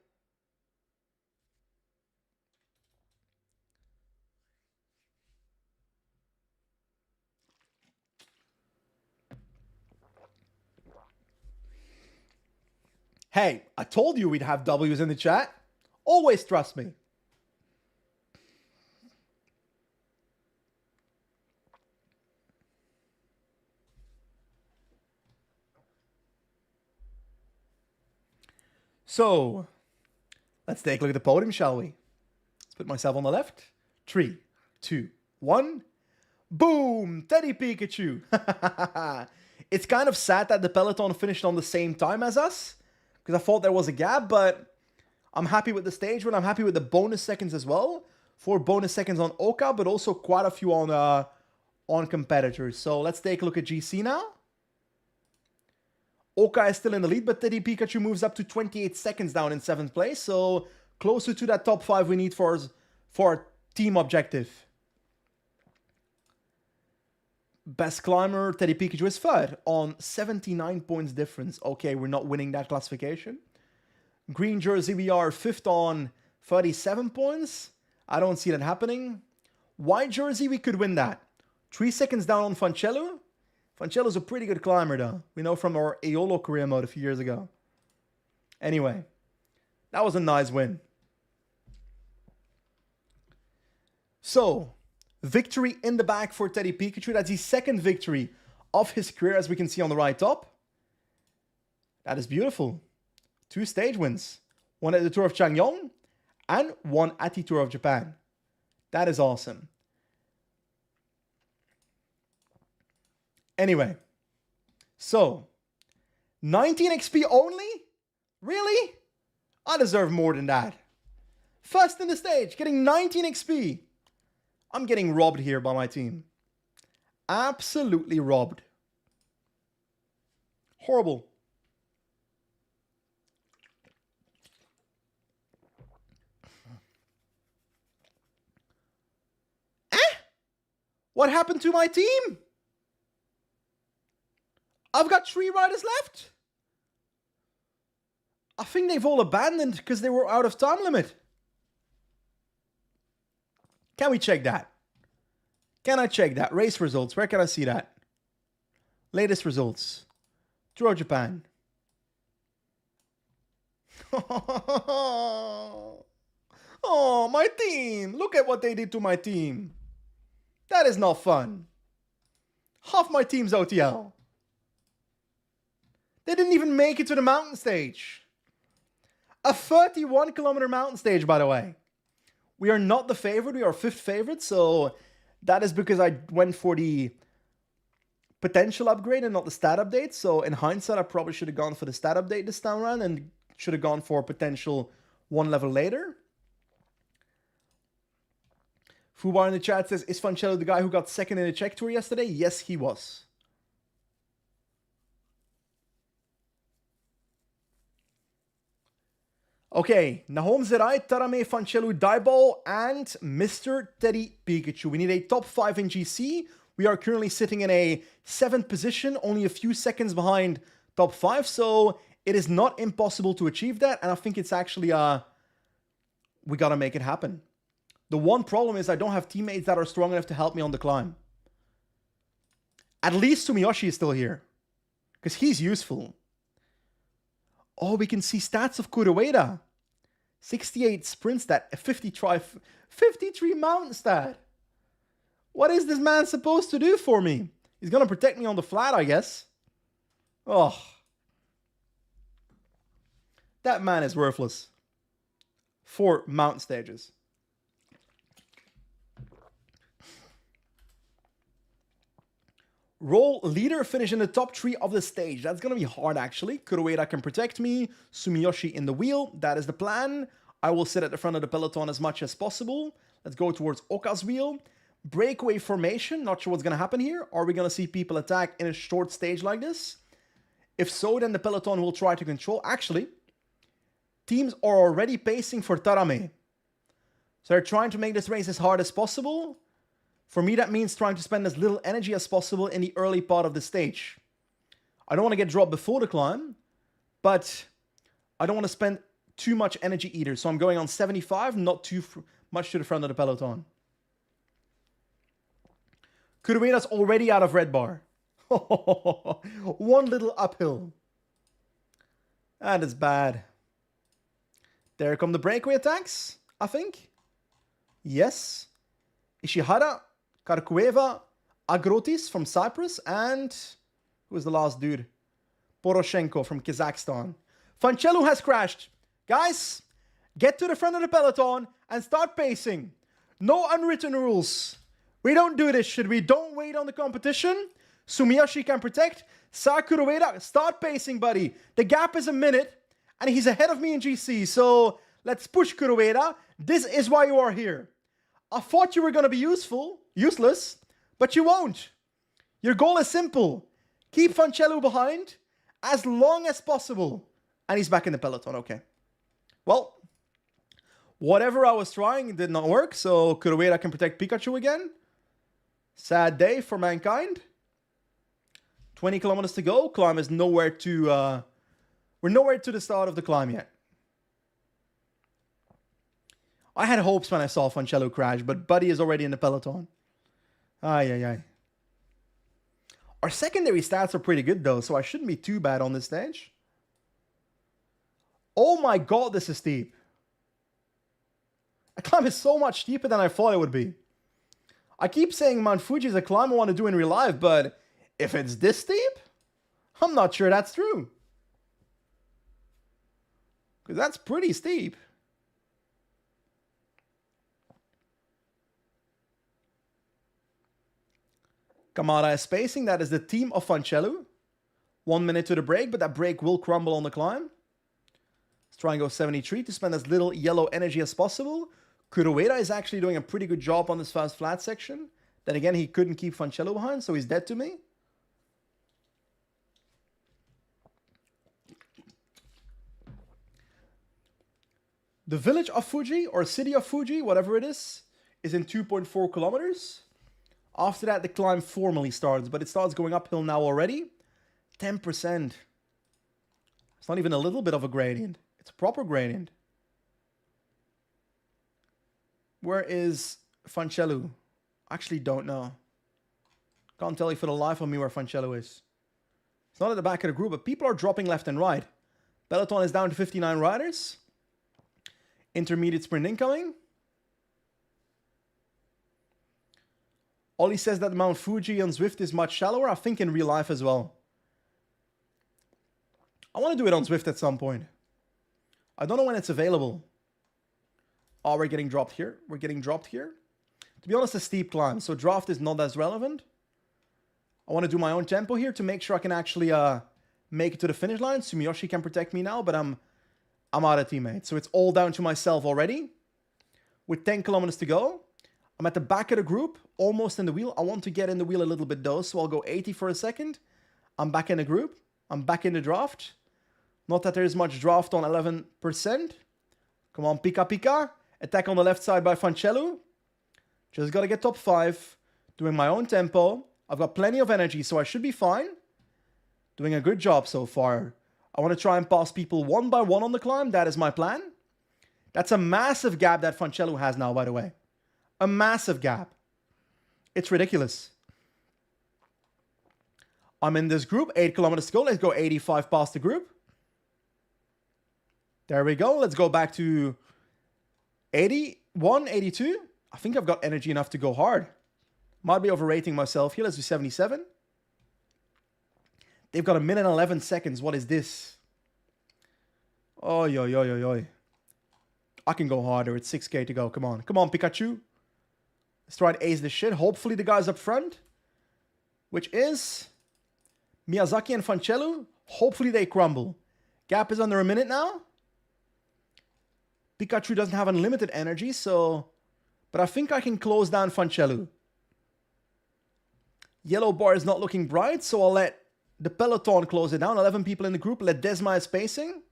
Hey, I told you we'd have W's in the chat. Always trust me. So, let's take a look at the podium, shall we? Let's put myself on the left. 3, 2, 1. Boom! Teddy Pikachu. It's kind of sad that the peloton finished on the same time as us, because I thought there was a gap, but I'm happy with the stage win. I'm happy with the bonus seconds as well. 4 bonus seconds on Oka, but also quite a few on competitors. So let's take a look at GC now. Oka is still in the lead, but Teddy Pikachu moves up to 28 seconds down in 7th place. So closer to that top 5 we need for our team objective. Best climber, Teddy Pikachu is 3rd on 79 points difference. Okay, we're not winning that classification. Green jersey, we are 5th on 37 points. I don't see that happening. White jersey, we could win that. 3 seconds down on Fancello. Fancello's a pretty good climber, though. We know from our Aeolo career mode a few years ago. Anyway, that was a nice win. So, victory in the bag for Teddy Pikachu. That's his 2nd victory of his career, as we can see on the right top. That is beautiful. 2 stage wins. 1 at the Tour of Changyong and 1 at the Tour of Japan. That is awesome. Anyway, so 19 XP only? Really? I deserve more than that. First in the stage, getting 19 XP. I'm getting robbed here by my team. Absolutely robbed. Horrible. What happened to my team? I've got 3 riders left. I think they've all abandoned because they were out of time limit. Can we check that? Can I check that? Race results. Where can I see that? Latest results. Tour of Japan. Oh, my team. Look at what they did to my team. That is not fun. Half my team's OTL. They didn't even make it to the mountain stage. A 31-kilometer mountain stage, by the way. We are not the favorite. We are 5th favorite. So that is because I went for the potential upgrade and not the stat update. So in hindsight, I probably should have gone for the stat update this time around and should have gone for a potential 1 level later. Fubar in the chat says, is Fancello the guy who got 2nd in the Czech Tour yesterday? Yes, he was. Okay, Nahom Zerai, Tarame, Fanchelu, Daibol, and Mr. Teddy Pikachu. We need a top 5 in GC. We are currently sitting in a 7th position, only a few seconds behind top 5, so it is not impossible to achieve that, and I think it's actually, we gotta make it happen. The one problem is I don't have teammates that are strong enough to help me on the climb. At least Sumiyoshi is still here, because he's useful. Oh, we can see stats of Kuroeda. 68 sprint stat, a 53 mountain stat. What is this man supposed to do for me? He's going to protect me on the flat, I guess. Oh. That man is worthless. 4 mountain stages. Role leader, finish in the top 3 of the stage. That's going to be hard, actually. Kuroeda can protect me. Sumiyoshi in the wheel. That is the plan. I will sit at the front of the peloton as much as possible. Let's go towards Oka's wheel. Breakaway formation. Not sure what's going to happen here. Are we going to see people attack in a short stage like this? If so, then the peloton will try to control. Actually, teams are already pacing for Tarame. So they're trying to make this race as hard as possible. For me, that means trying to spend as little energy as possible in the early part of the stage. I don't want to get dropped before the climb, but I don't want to spend too much energy either. So I'm going on 75, not too much to the front of the peloton. Kuroeda's already out of red bar. One little uphill. That is bad. There come the breakaway attacks, I think. Yes. Ishihara, Karkueva, Agrotis from Cyprus, and who was the last dude? Poroshenko from Kazakhstan. Fanchelu has crashed. Guys, get to the front of the peloton and start pacing. No unwritten rules. We don't do this shit. We don't wait on the competition. Sumiyoshi can protect. Sakurueda, start pacing, buddy. The gap is a minute, and he's ahead of me in GC, so let's push Kuroeda. This is why you are here. I thought you were going to be useless, but you won't. Your goal is simple. Keep Fanchelu behind as long as possible. And he's back in the peloton, okay. Well, whatever I was trying did not work, so Kuroeda can protect Pikachu again. Sad day for mankind. 20 kilometers to go. Climb is nowhere to... we're nowhere to the start of the climb yet. I had hopes when I saw Fanchelu crash, but Buddy is already in the peloton. Ay. Our secondary stats are pretty good, though, so I shouldn't be too bad on this stage. Oh my god, this is steep. The climb is so much steeper than I thought it would be. I keep saying Mount Fuji is a climb I want to do in real life, but if it's this steep, I'm not sure that's true. Because that's pretty steep. Kamada is spacing. That is the team of Fanchelu. 1 minute to the break, but that break will crumble on the climb. Let's try and go 73 to spend as little yellow energy as possible. Kuroeda is actually doing a pretty good job on this fast flat section. Then again, he couldn't keep Fanchelu behind, so he's dead to me. The village of Fuji, or city of Fuji, whatever it is in 2.4 kilometers. After that, the climb formally starts, but it starts going uphill now already. 10%. It's not even a little bit of a gradient. It's a proper gradient. Where is Fanchelu? Actually don't know. Can't tell you for the life of me where Fanchelu is. It's not at the back of the group, but people are dropping left and right. Peloton is down to 59 riders. Intermediate sprint incoming. Ollie says that Mount Fuji on Zwift is much shallower. I think in real life as well. I want to do it on Zwift at some point. I don't know when it's available. Oh, we're getting dropped here. We're getting dropped here. To be honest, a steep climb, so draft is not as relevant. I want to do my own tempo here to make sure I can actually make it to the finish line. Sumiyoshi can protect me now, but I'm out of teammates. So it's all down to myself already. With 10 kilometers to go. I'm at the back of the group, almost in the wheel. I want to get in the wheel a little bit though, so I'll go 80 for a second. I'm back in the group. I'm back in the draft. Not that there's much draft on 11%. Come on, Pika Pika. Attack on the left side by Fancellu. Just got to get top 5. Doing my own tempo. I've got plenty of energy, so I should be fine. Doing a good job so far. I want to try and pass people one by one on the climb. That is my plan. That's a massive gap that Fancellu has now, by the way. A massive gap. It's ridiculous. I'm in this group. 8 kilometers to go. Let's go 85 past the group. There we go. Let's go back to 81, 82. I think I've got energy enough to go hard. Might be overrating myself here. Let's do 77. They've got 1 minute and 11 seconds. What is this? Oh, yo, yo, yo, yo. I can go harder. It's 6K to go. Come on. Come on, Pikachu. Let's try and ace this shit. Hopefully the guys up front, which is Miyazaki and Fancellu, hopefully they crumble. Gap is under 1 minute now. Pikachu doesn't have unlimited energy, so... But I think I can close down Fancellu. Yellow bar is not looking bright, so I'll let the peloton close it down. 11 people in the group. Let Desma is spacing.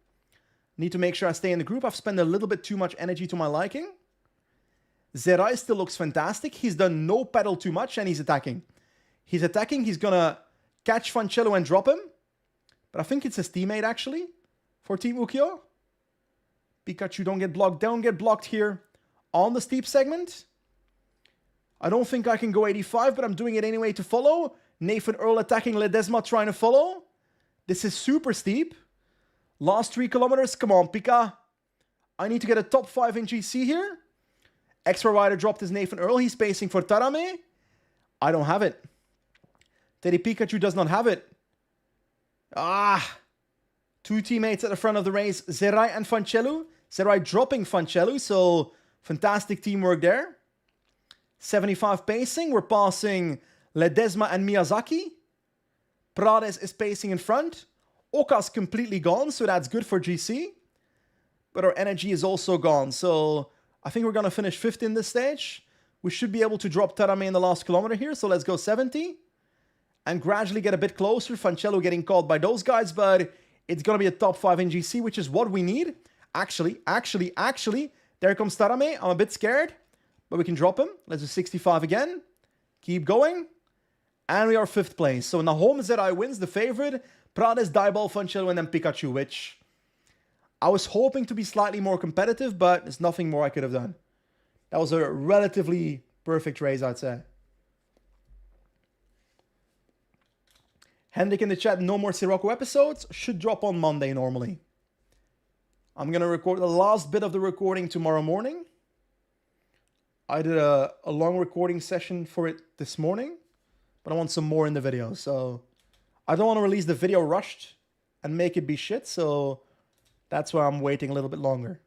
Need to make sure I stay in the group. I've spent a little bit too much energy to my liking. Zerai still looks fantastic. He's done no pedal too much, and he's attacking. He's attacking. He's going to catch Fancellu and drop him. But I think it's his teammate, actually, for Team Ukyo. Pikachu, don't get blocked. Don't get blocked here on the steep segment. I don't think I can go 85, but I'm doing it anyway to follow. Nathan Earl attacking Ledesma, trying to follow. This is super steep. Last 3 kilometers. Come on, Pika. I need to get a top 5 in GC here. Extra rider dropped his Nathan Earl. He's pacing for Tarame. I don't have it. Teddy Pikachu does not have it. Ah. 2 teammates at the front of the race. Zerai and Fancellu. Zerai dropping Fancellu. So, fantastic teamwork there. 75 pacing. We're passing Ledesma and Miyazaki. Prades is pacing in front. Oka's completely gone, so that's good for GC. But our energy is also gone, so I think we're going to finish 5th in this stage. We should be able to drop Tarame in the last kilometer here, so let's go 70. And gradually get a bit closer. Fancellu getting caught by those guys, but it's going to be a top 5 in GC, which is what we need. Actually, there comes Tarame. I'm a bit scared, but we can drop him. Let's do 65 again. Keep going. And we are 5th place. So Nahom Zerai wins, the favorite. Prades, Dieball, Fancellu, and then Pikachu, which I was hoping to be slightly more competitive, but there's nothing more I could have done. That was a relatively perfect race, I'd say. Hendrik in the chat, no more Sirocco episodes. Should drop on Monday normally. I'm going to record the last bit of the recording tomorrow morning. I did a long recording session for it this morning, but I want some more in the video, so I don't want to release the video rushed and make it be shit, so that's why I'm waiting a little bit longer.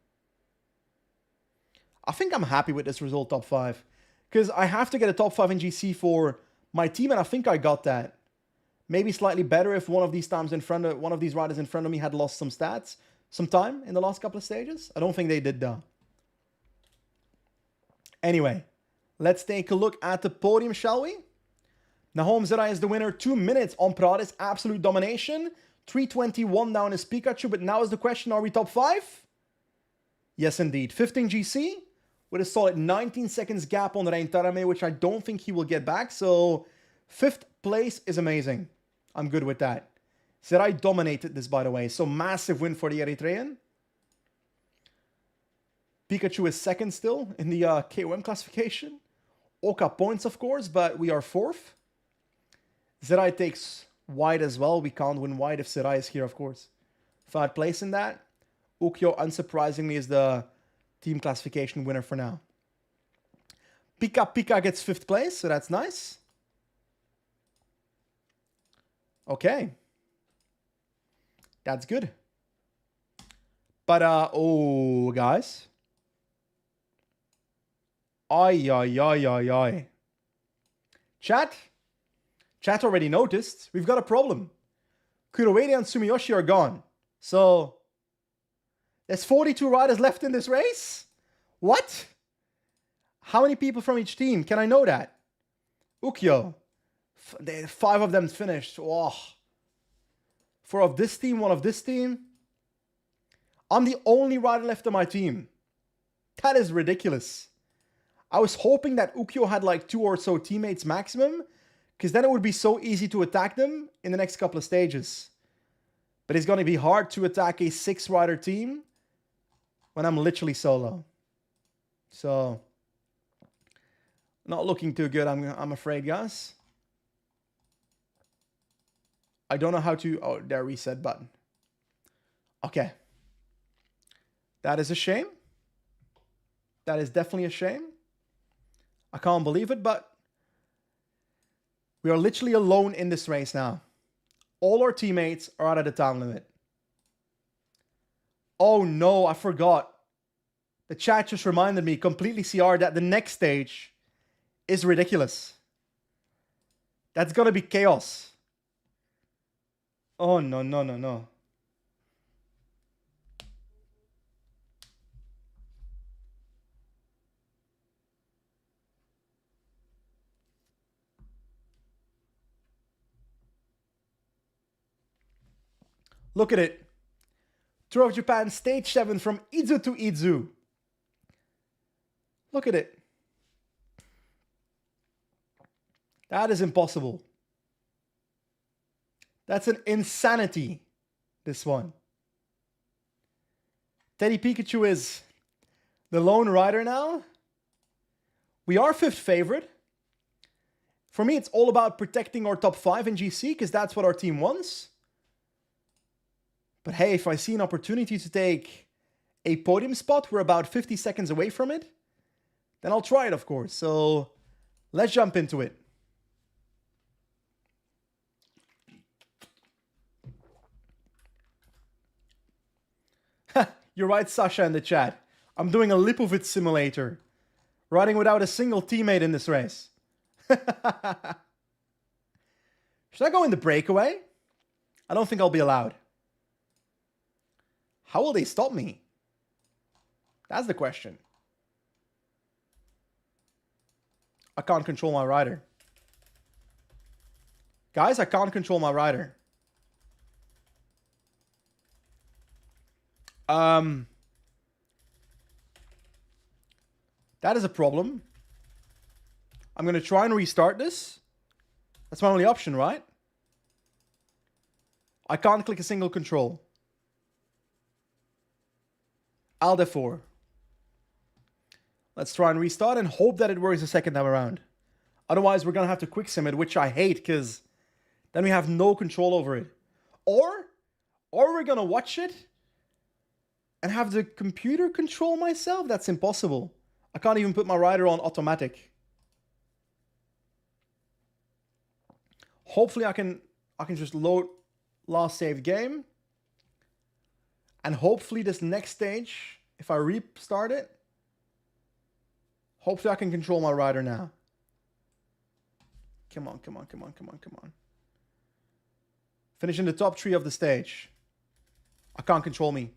I think I'm happy with this result, top 5, because I have to get a top 5 in GC for my team, and I think I got that. Maybe slightly better if one of these riders in front of me had lost some stats, some time in the last couple of stages. I don't think they did though. Anyway, let's take a look at the podium, shall we? Nahom Zerai is the winner. 2 minutes on Prades. Absolute domination. 3:21 down is Pikachu. But now is the question, are we top 5? Yes, indeed. 15 GC with a solid 19 seconds gap on Rein Tarame, which I don't think he will get back. So 5th place is amazing. I'm good with that. Zerai dominated this, by the way. So massive win for the Eritrean. Pikachu is 2nd still in the KOM classification. Oka points, of course, but we are 4th. Zerai takes wide as well. We can't win wide if Zerai is here, of course. 3rd place in that. Ukyo, unsurprisingly, is the team classification winner for now. Pika Pika gets 5th place, so that's nice. Okay. That's good. But, oh, guys. Ay. Chat already noticed. We've got a problem. Kuroeda and Sumiyoshi are gone. So, there's 42 riders left in this race? What? How many people from each team? Can I know that? Ukyo. 5 of them finished. Oh. 4 of this team, 1 of this team. I'm the only rider left on my team. That is ridiculous. I was hoping that Ukyo had like 2 or so teammates maximum, because then it would be so easy to attack them in the next couple of stages. But it's going to be hard to attack a 6-rider team when I'm literally solo. So, not looking too good, I'm afraid, guys. I don't know how to... Oh, there, reset button. Okay. That is a shame. That is definitely a shame. I can't believe it, but we are literally alone in this race now. All our teammates are out of the time limit. Oh no, I forgot. The chat just reminded me, completely CR, that the next stage is ridiculous. That's gonna be chaos. Oh no, no, no, no. Look at it. Tour of Japan, stage 7 from Izu to Izu. Look at it. That is impossible. That's an insanity, this one. Teddy Pikachu is the lone rider now. We are 5th favorite. For me, it's all about protecting our top 5 in GC, because that's what our team wants. But hey, if I see an opportunity to take a podium spot, we're about 50 seconds away from it, then I'll try it, of course. So let's jump into it. You're right, Sasha, in the chat. I'm doing a Lipovitz simulator. Riding without a single teammate in this race. Should I go in the breakaway? I don't think I'll be allowed. How will they stop me? That's the question. I can't control my rider. Guys, I can't control my rider. That is a problem. I'm going to try and restart this. That's my only option, right? I can't click a single control. Alt F4. Let's try and restart and hope that it works the second time around. Otherwise, we're going to have to quick sim it, which I hate because then we have no control over it. Or we're going to watch it and have the computer control myself. That's impossible. I can't even put my rider on automatic. Hopefully I can just load last saved game. And hopefully this next stage, if I restart it, hopefully I can control my rider now. Come on, come on, come on, come on, come on. Finish in the top 3 of the stage. I can't control me.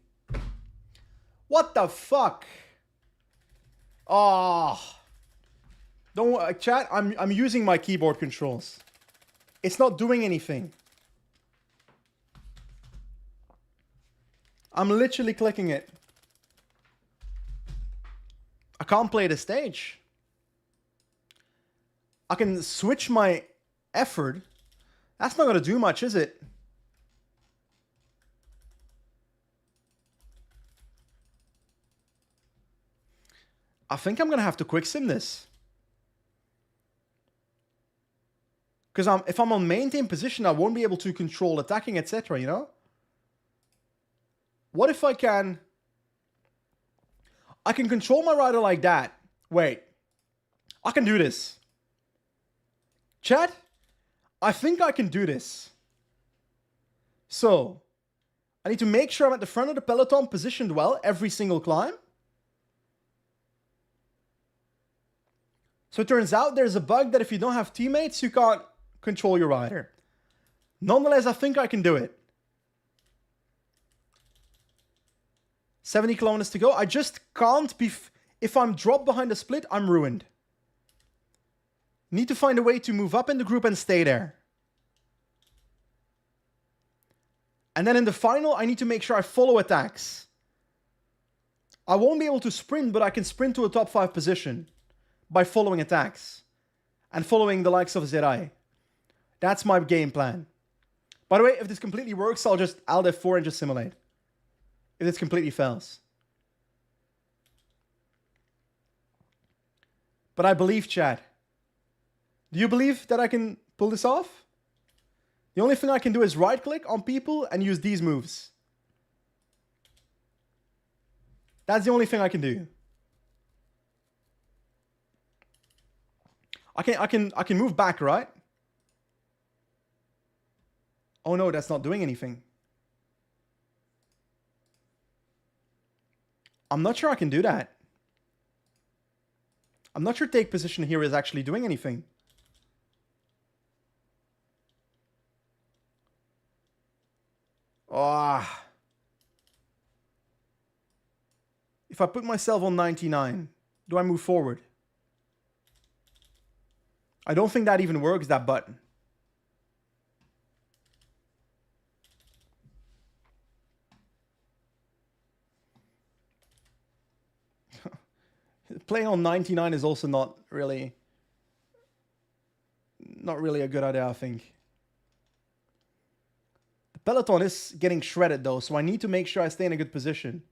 What the fuck? Oh. Don't chat, I'm using my keyboard controls. It's not doing anything. I'm literally clicking it. I can't play the stage. I can switch my effort. That's not going to do much, is it? I think I'm going to have to quick sim this. Because if I'm on maintain position, I won't be able to control attacking, etc., you know? What if I can control my rider like that. Wait. I can do this. Chat, I think I can do this. So, I need to make sure I'm at the front of the peloton positioned well every single climb. So it turns out there's a bug that if you don't have teammates, you can't control your rider. Nonetheless, I think I can do it. 70 kilometers to go. I just can't be... If I'm dropped behind a split, I'm ruined. Need to find a way to move up in the group and stay there. And then in the final, I need to make sure I follow attacks. I won't be able to sprint, but I can sprint to a top 5 position by following attacks and following the likes of Zerai. That's my game plan. By the way, if this completely works, I'll just Alt F4 and just simulate. If this completely fails. But I believe, chat. Do you believe that I can pull this off? The only thing I can do is right-click on people and use these moves. That's the only thing I can do. I can move back, right? Oh no, that's not doing anything. I'm not sure I can do that. I'm not sure take position here is actually doing anything. Ah. If I put myself on 99, do I move forward? I don't think that even works, that button. Playing on 99 is also not really a good idea, I think. The peloton is getting shredded though, so I need to make sure I stay in a good position.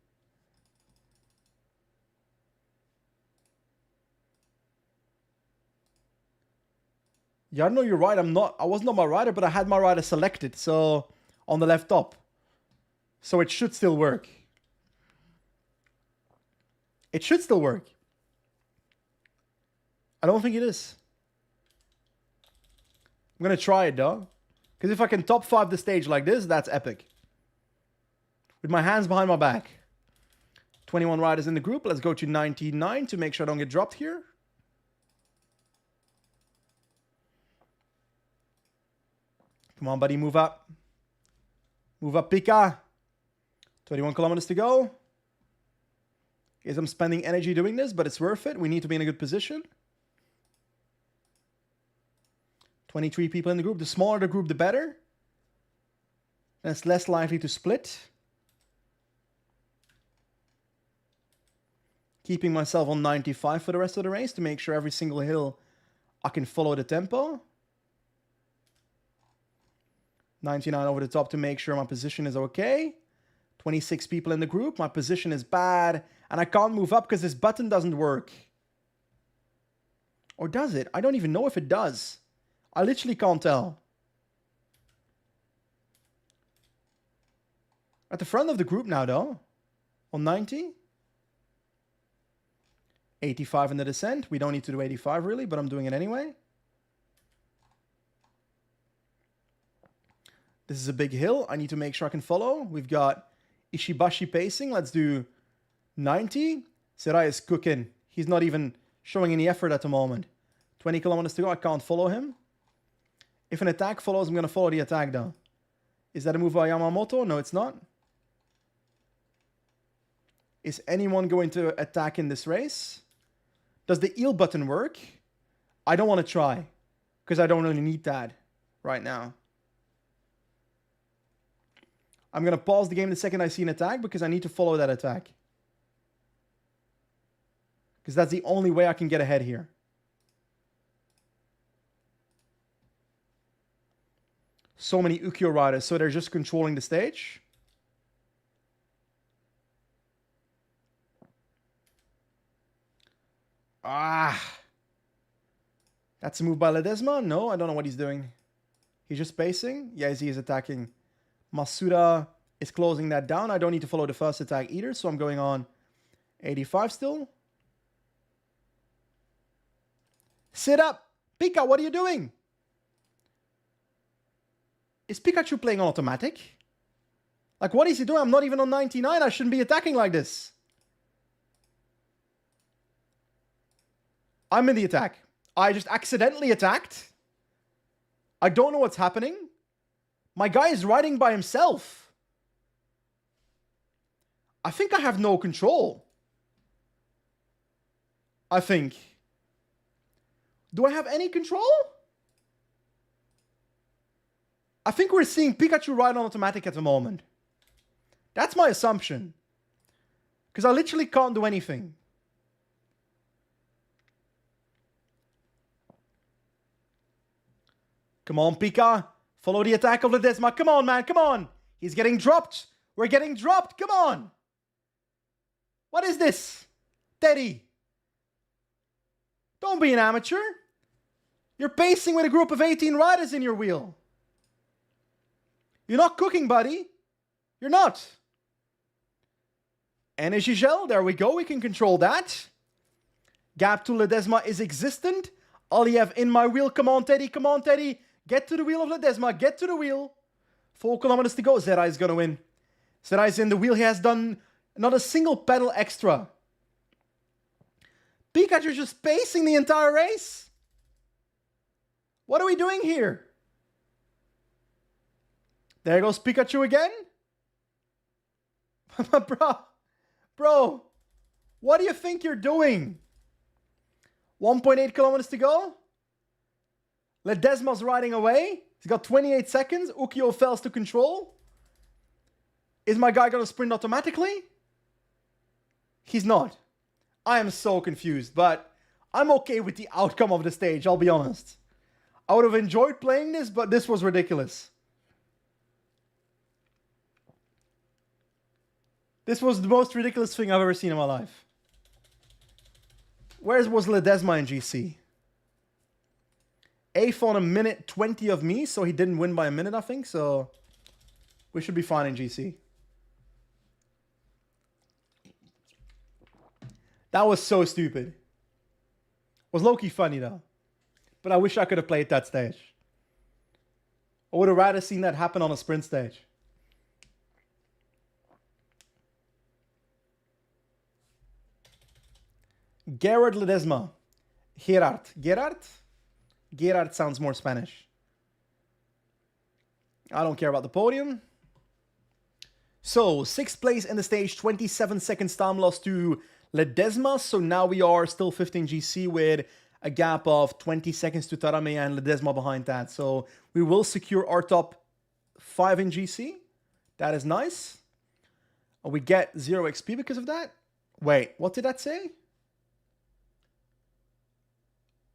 Yeah, no, you're right. I wasn't on my rider, but I had my rider selected, so on the left top. So it should still work. It should still work. I don't think it is. I'm gonna try it though. Because if I can top 5 the stage like this, that's epic. With my hands behind my back. 21 riders in the group. Let's go to 99 to make sure I don't get dropped here. Come on, buddy, move up. Move up, Pika. 21 kilometers to go. Yes, I'm spending energy doing this, but it's worth it. We need to be in a good position. 23 people in the group. The smaller the group, the better. And it's less likely to split. Keeping myself on 95 for the rest of the race to make sure every single hill I can follow the tempo. 99 over the top to make sure my position is okay. 26 people in the group. My position is bad. And I can't move up because this button doesn't work. Or does it? I don't even know if it does. I literally can't tell. At the front of the group now, though. On 90. 85 in the descent. We don't need to do 85, really, but I'm doing it anyway. This is a big hill. I need to make sure I can follow. We've got Ishibashi pacing. Let's do 90. Serai is cooking. He's not even showing any effort at the moment. 20 kilometers to go. I can't follow him. If an attack follows, I'm going to follow the attack down. Is that a move by Yamamoto? No, it's not. Is anyone going to attack in this race? Does the eel button work? I don't want to try. Because I don't really need that right now. I'm going to pause the game the second I see an attack because I need to follow that attack. Because that's the only way I can get ahead here. So many Ukiyo riders, so they're just controlling the stage. Ah. That's a move by Ledesma? No, I don't know what he's doing. He's just pacing? Yes, he is attacking. Masuda is closing that down. I don't need to follow the first attack either, so I'm going on 85 still. Sit up! Pika, what are you doing? Is Pikachu playing on automatic? Like, what is he doing? I'm not even on 99. I shouldn't be attacking like this. I'm in the attack. I just accidentally attacked. I don't know what's happening. My guy is riding by himself. I think I have no control. I think. Do I have any control? I think we're seeing Pikachu ride on automatic at the moment. That's my assumption. Because I literally can't do anything. Come on, Pika. Follow the attack of Ledesma. Come on, man. Come on. He's getting dropped. We're getting dropped. Come on. What is this? Teddy. Don't be an amateur. You're pacing with a group of 18 riders in your wheel. You're not cooking, buddy. You're not. Energy gel. There we go. We can control that. Gap to Ledesma is existent. Aliev in my wheel. Come on, Teddy. Come on, Teddy. Get to the wheel of Ledesma. Get to the wheel. 4 kilometers to go. Zerai is going to win. Zerai is in the wheel. He has done not a single pedal extra. Pikachu just pacing the entire race. What are we doing here? There goes Pikachu again. Bro, what do you think you're doing? 1.8 kilometers to go. Ledesma's riding away. He's got 28 seconds. Ukyo fails to control. Is my guy going to sprint automatically? He's not. I am so confused, but I'm okay with the outcome of the stage, I'll be honest. I would have enjoyed playing this, but this was ridiculous. This was the most ridiculous thing I've ever seen in my life. Where was Ledesma in GC? 8th on a minute 20 of me, so he didn't win by a minute, I think. So we should be fine in GC. That was so stupid. Was low-key funny though. But I wish I could have played that stage. I would have rather seen that happen on a sprint stage. Gerard Ledesma. Gerard. Gerard? Gerard sounds more Spanish. I don't care about the podium. So, 6th place in the stage, 27 seconds time loss to Ledesma. So now we are still 15 GC with a gap of 20 seconds to Tarame and Ledesma behind that. So we will secure our top 5 in GC. That is nice. We get 0 XP because of that. Wait, what did that say?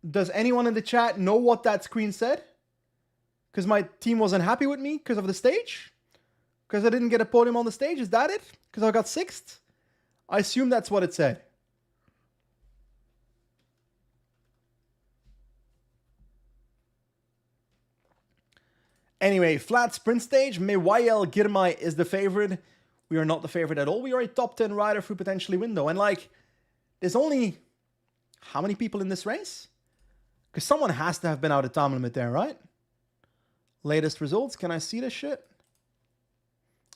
Does anyone in the chat know what that screen said? Because my team wasn't happy with me because of the stage? Because I didn't get a podium on the stage? Is that it? Because I got 6th? I assume that's what it said. Anyway, flat sprint stage. Mewayel Girmay is the favorite. We are not the favorite at all. We are a top 10 rider through potentially window. And like, there's only how many people in this race? Because someone has to have been out of time limit there, right? Latest results. Can I see this shit?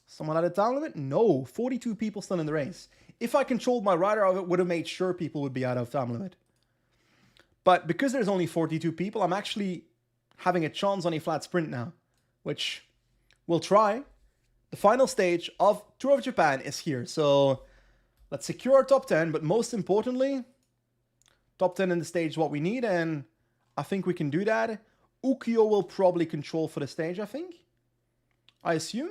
Someone out of time limit? No. 42 people still in the race. If I controlled my rider, I would have made sure people would be out of time limit. But because there's only 42 people, I'm actually having a chance on a flat sprint now, which we'll try. The final stage of Tour of Japan is here. So let's secure our top 10, but most importantly, top 10 in the stage is what we need, and I think we can do that. Ukyo will probably control for the stage, I think. I assume.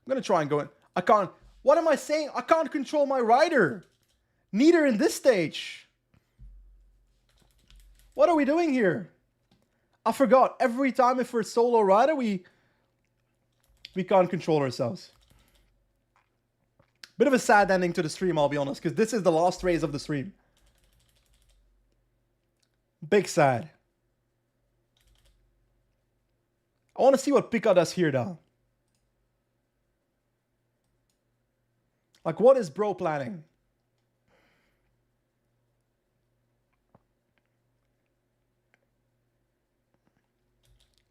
I'm going to try and go in. I can't. What am I saying? I can't control my rider. Neither in this stage. What are we doing here? I forgot. Every time if we're a solo rider, we can't control ourselves. Bit of a sad ending to the stream, I'll be honest, because this is the last race of the stream. Big sad. I want to see what Pika does here, though. Like, what is bro planning?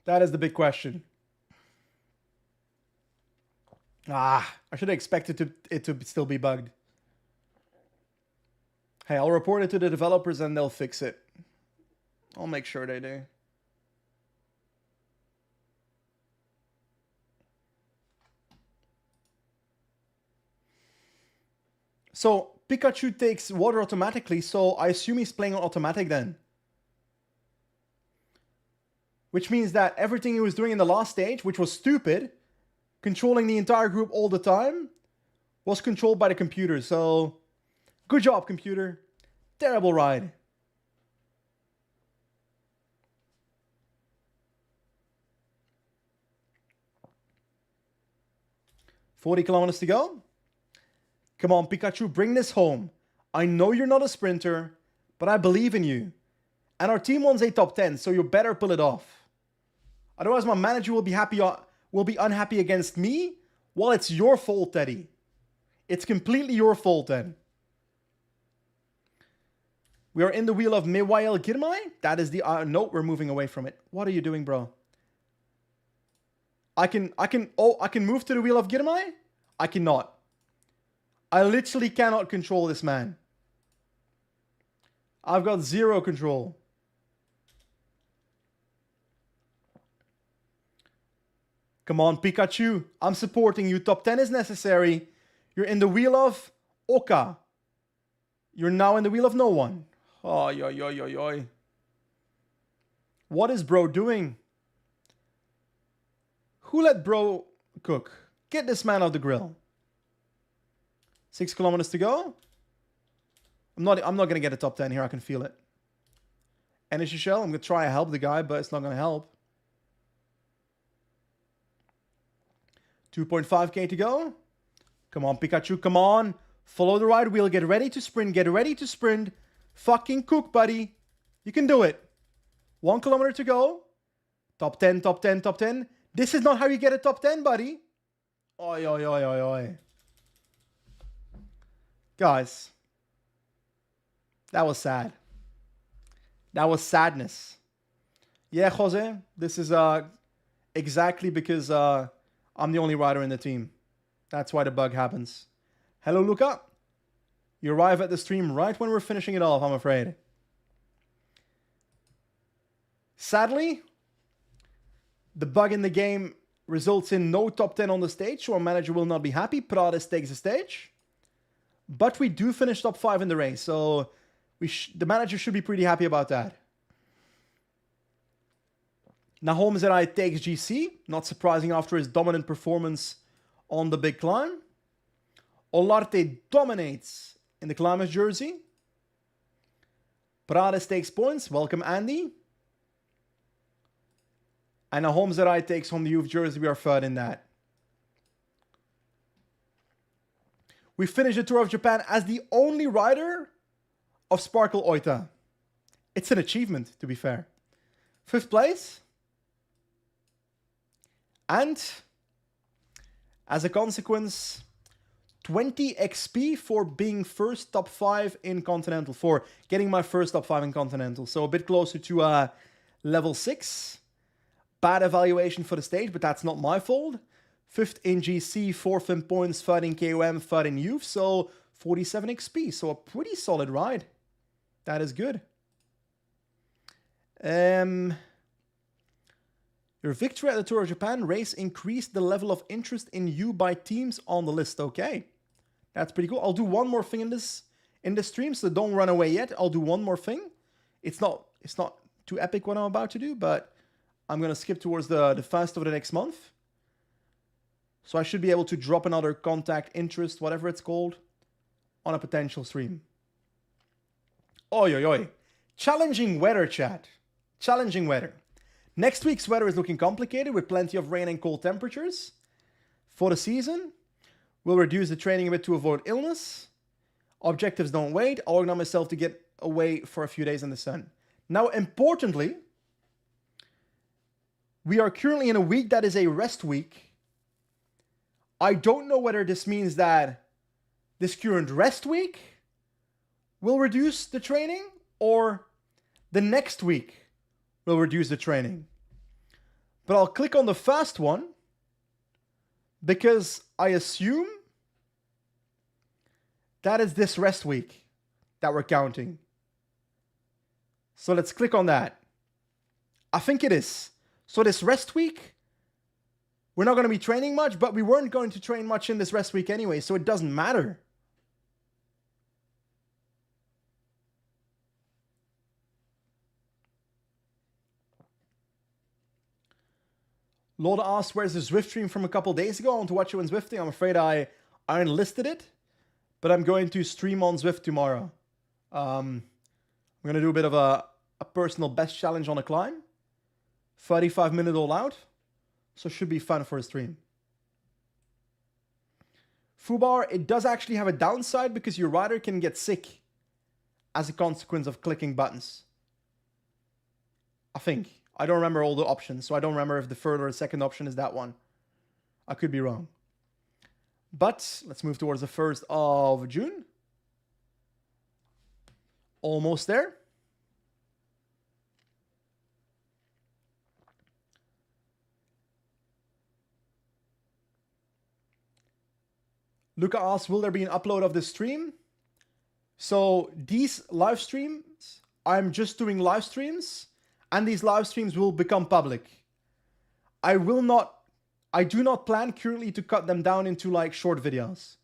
That is the big question. I should have expected it to still be bugged. Hey, I'll report it to the developers and they'll fix it. I'll make sure they do. So, Pikachu takes water automatically, so I assume he's playing on automatic then. Which means that everything he was doing in the last stage, which was stupid, controlling the entire group all the time, was controlled by the computer. So, good job, computer. Terrible ride. $40 kilometers to go. Come on, Pikachu, bring this home. I know you're not a sprinter, but I believe in you. And our team wants a top 10, so you better pull it off. Otherwise, my manager will be unhappy against me. Well, it's your fault, Teddy. It's completely your fault then. We are in the wheel of Mewael Girmay. That is the... no, we're moving away from it. What are you doing, bro? I can move to the wheel of Girmay? I cannot. I literally cannot control this man. I've got zero control. Come on, Pikachu. I'm supporting you. Top 10 is necessary. You're in the wheel of Oka. You're now in the wheel of no one. Oh, yo, yo, yo, yo. What is bro doing? Who let bro cook? Get this man off the grill. 6 kilometers to go. I'm not gonna get a top 10 here. I can feel it. Energy shell. I'm gonna try to help the guy, but it's not gonna help. 2.5k to go. Come on, Pikachu. Come on. Follow the right wheel. Get ready to sprint. Get ready to sprint. Fucking cook, buddy. You can do it. 1 kilometer to go. Top 10, top 10, top 10. This is not how you get a top 10, buddy. Oi, oi, oi, oi, oi. Guys. That was sad. That was sadness. Yeah, Jose. This is exactly because I'm the only rider in the team. That's why the bug happens. Hello, Luca. You arrive at the stream right when we're finishing it off, I'm afraid. Sadly, the bug in the game results in no top 10 on the stage, so our manager will not be happy. Prades takes the stage. But we do finish top 5 in the race, so the manager should be pretty happy about that. Nahom Zerai takes GC, not surprising after his dominant performance on the big climb. Olarte dominates in the climber's jersey. Prades takes points. Welcome, Andy. And Nahom Zerai takes home the youth jersey. We are third in that. We finish the Tour of Japan as the only rider of Sparkle Oita. It's an achievement, to be fair. 5th place. And as a consequence, 20 XP for being first top 5 in Continental, for getting my first top 5 in Continental. So a bit closer to level 6. Bad evaluation for the stage, but that's not my fault. 5th in GC, 4th in points, 3rd in KOM, 3rd in youth. So 47 XP. So a pretty solid ride. That is good. Your victory at the Tour of Japan race increased the level of interest in you by teams on the list. Okay. That's pretty cool. I'll do one more thing in this stream, so don't run away yet. I'll do one more thing. It's not too epic what I'm about to do, but I'm going to skip towards the fast of the next month. So I should be able to drop another contact interest, whatever it's called, on a potential stream. Oi, oi, oi. Challenging weather, chat. Challenging weather. Next week's weather is looking complicated with plenty of rain and cold temperatures. For the season, we'll reduce the training a bit to avoid illness. Objectives don't wait. I'll organize myself to get away for a few days in the sun. Now, importantly, we are currently in a week that is a rest week. I don't know whether this means that this current rest week will reduce the training or the next week will reduce the training. But I'll click on the fast one because I assume that is this rest week that we're counting. So let's click on that. I think it is. So this rest week, we're not going to be training much, but we weren't going to train much in this rest week anyway, so it doesn't matter. Loda asks, where's the Zwift stream from a couple days ago? I want to watch you in Zwifting. I'm afraid I I enlisted it, but I'm going to stream on Zwift tomorrow. I'm going to do a bit of a personal best challenge on a climb. 35-minute all out. So should be fun for a stream. Fubar, it does actually have a downside because your rider can get sick as a consequence of clicking buttons. I think. I don't remember all the options, so I don't remember if the third or the second option is that one. I could be wrong. But let's move towards the 1st of June. Almost there. Luca asks, will there be an upload of the stream? So these live streams, I'm just doing live streams, and these live streams will become public. I do not plan currently to cut them down into like short videos.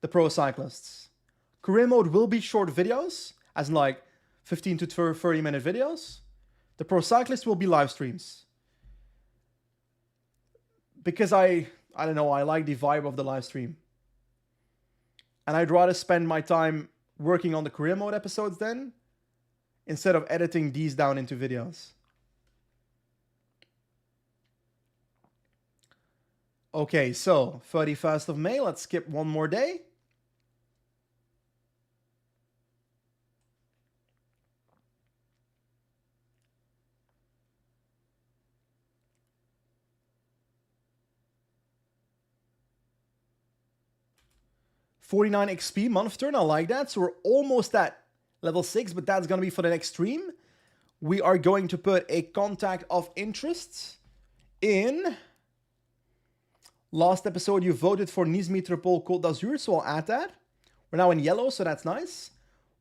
The pro cyclists. Career mode will be short videos, as in like 15 to 30-minute videos. The pro cyclist will be live streams. Because I don't know, I like the vibe of the live stream. And I'd rather spend my time working on the career mode episodes then, instead of editing these down into videos. Okay, so 31st of May, let's skip one more day. $49 XP month turn, I like that. So we're almost at level 6, but that's going to be for the next stream. We are going to put a contact of interest in... Last episode, you voted for Nice Metropole Côte d'Azur, so I'll add that. We're now in yellow, so that's nice.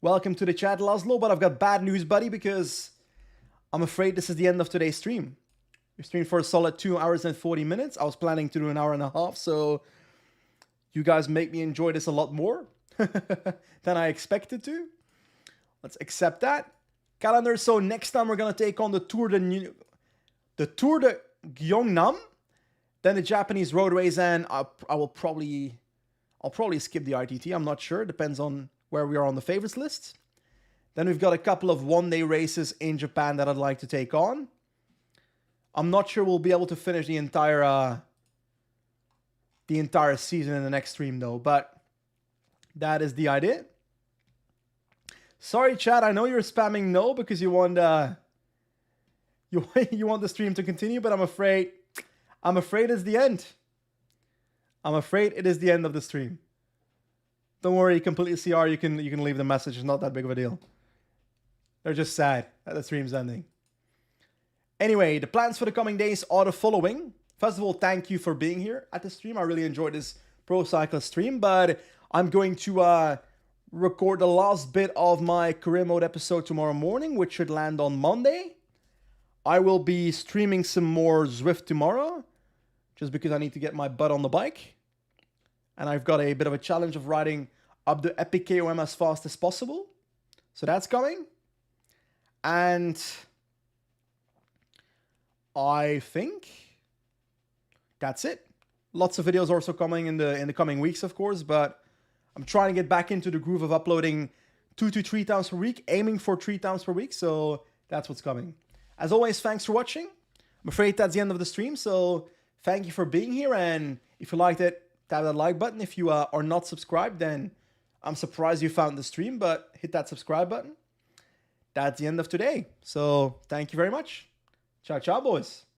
Welcome to the chat, Laszlo, but I've got bad news, buddy, because I'm afraid this is the end of today's stream. We streamed for a solid 2 hours and 40 minutes. I was planning to do an hour and a half, so you guys make me enjoy this a lot more than I expected to. Let's accept that. Calendar, so next time we're going to take on the Tour de Gyeongnam. Then the Japanese roadways, and I'll probably skip the ITT. I'm not sure. Depends on where we are on the favorites list. Then we've got a couple of one-day races in Japan that I'd like to take on. I'm not sure we'll be able to finish the entire season in the next stream though, but that is the idea. Sorry, chat. I know you're spamming no because you want you want the stream to continue, but I'm afraid it's the end. I'm afraid it is the end of the stream. Don't worry, completely CR, you can leave the message. It's not that big of a deal. They're just sad that the stream's ending. Anyway, the plans for the coming days are the following. First of all, thank you for being here at the stream. I really enjoyed this Pro Cyclist stream, but I'm going to record the last bit of my career mode episode tomorrow morning, which should land on Monday. I will be streaming some more Zwift tomorrow, just because I need to get my butt on the bike. And I've got a bit of a challenge of riding up the Epic KOM as fast as possible. So that's coming. And I think that's it. Lots of videos also coming in the coming weeks, of course, but I'm trying to get back into the groove of uploading 2 to 3 times per week, aiming for 3 times per week. So that's what's coming. As always, thanks for watching. I'm afraid that's the end of the stream, so thank you for being here, and if you liked it, tap that like button. If you are not subscribed, then I'm surprised you found the stream, but hit that subscribe button. That's the end of today, so thank you very much. Ciao, ciao, boys.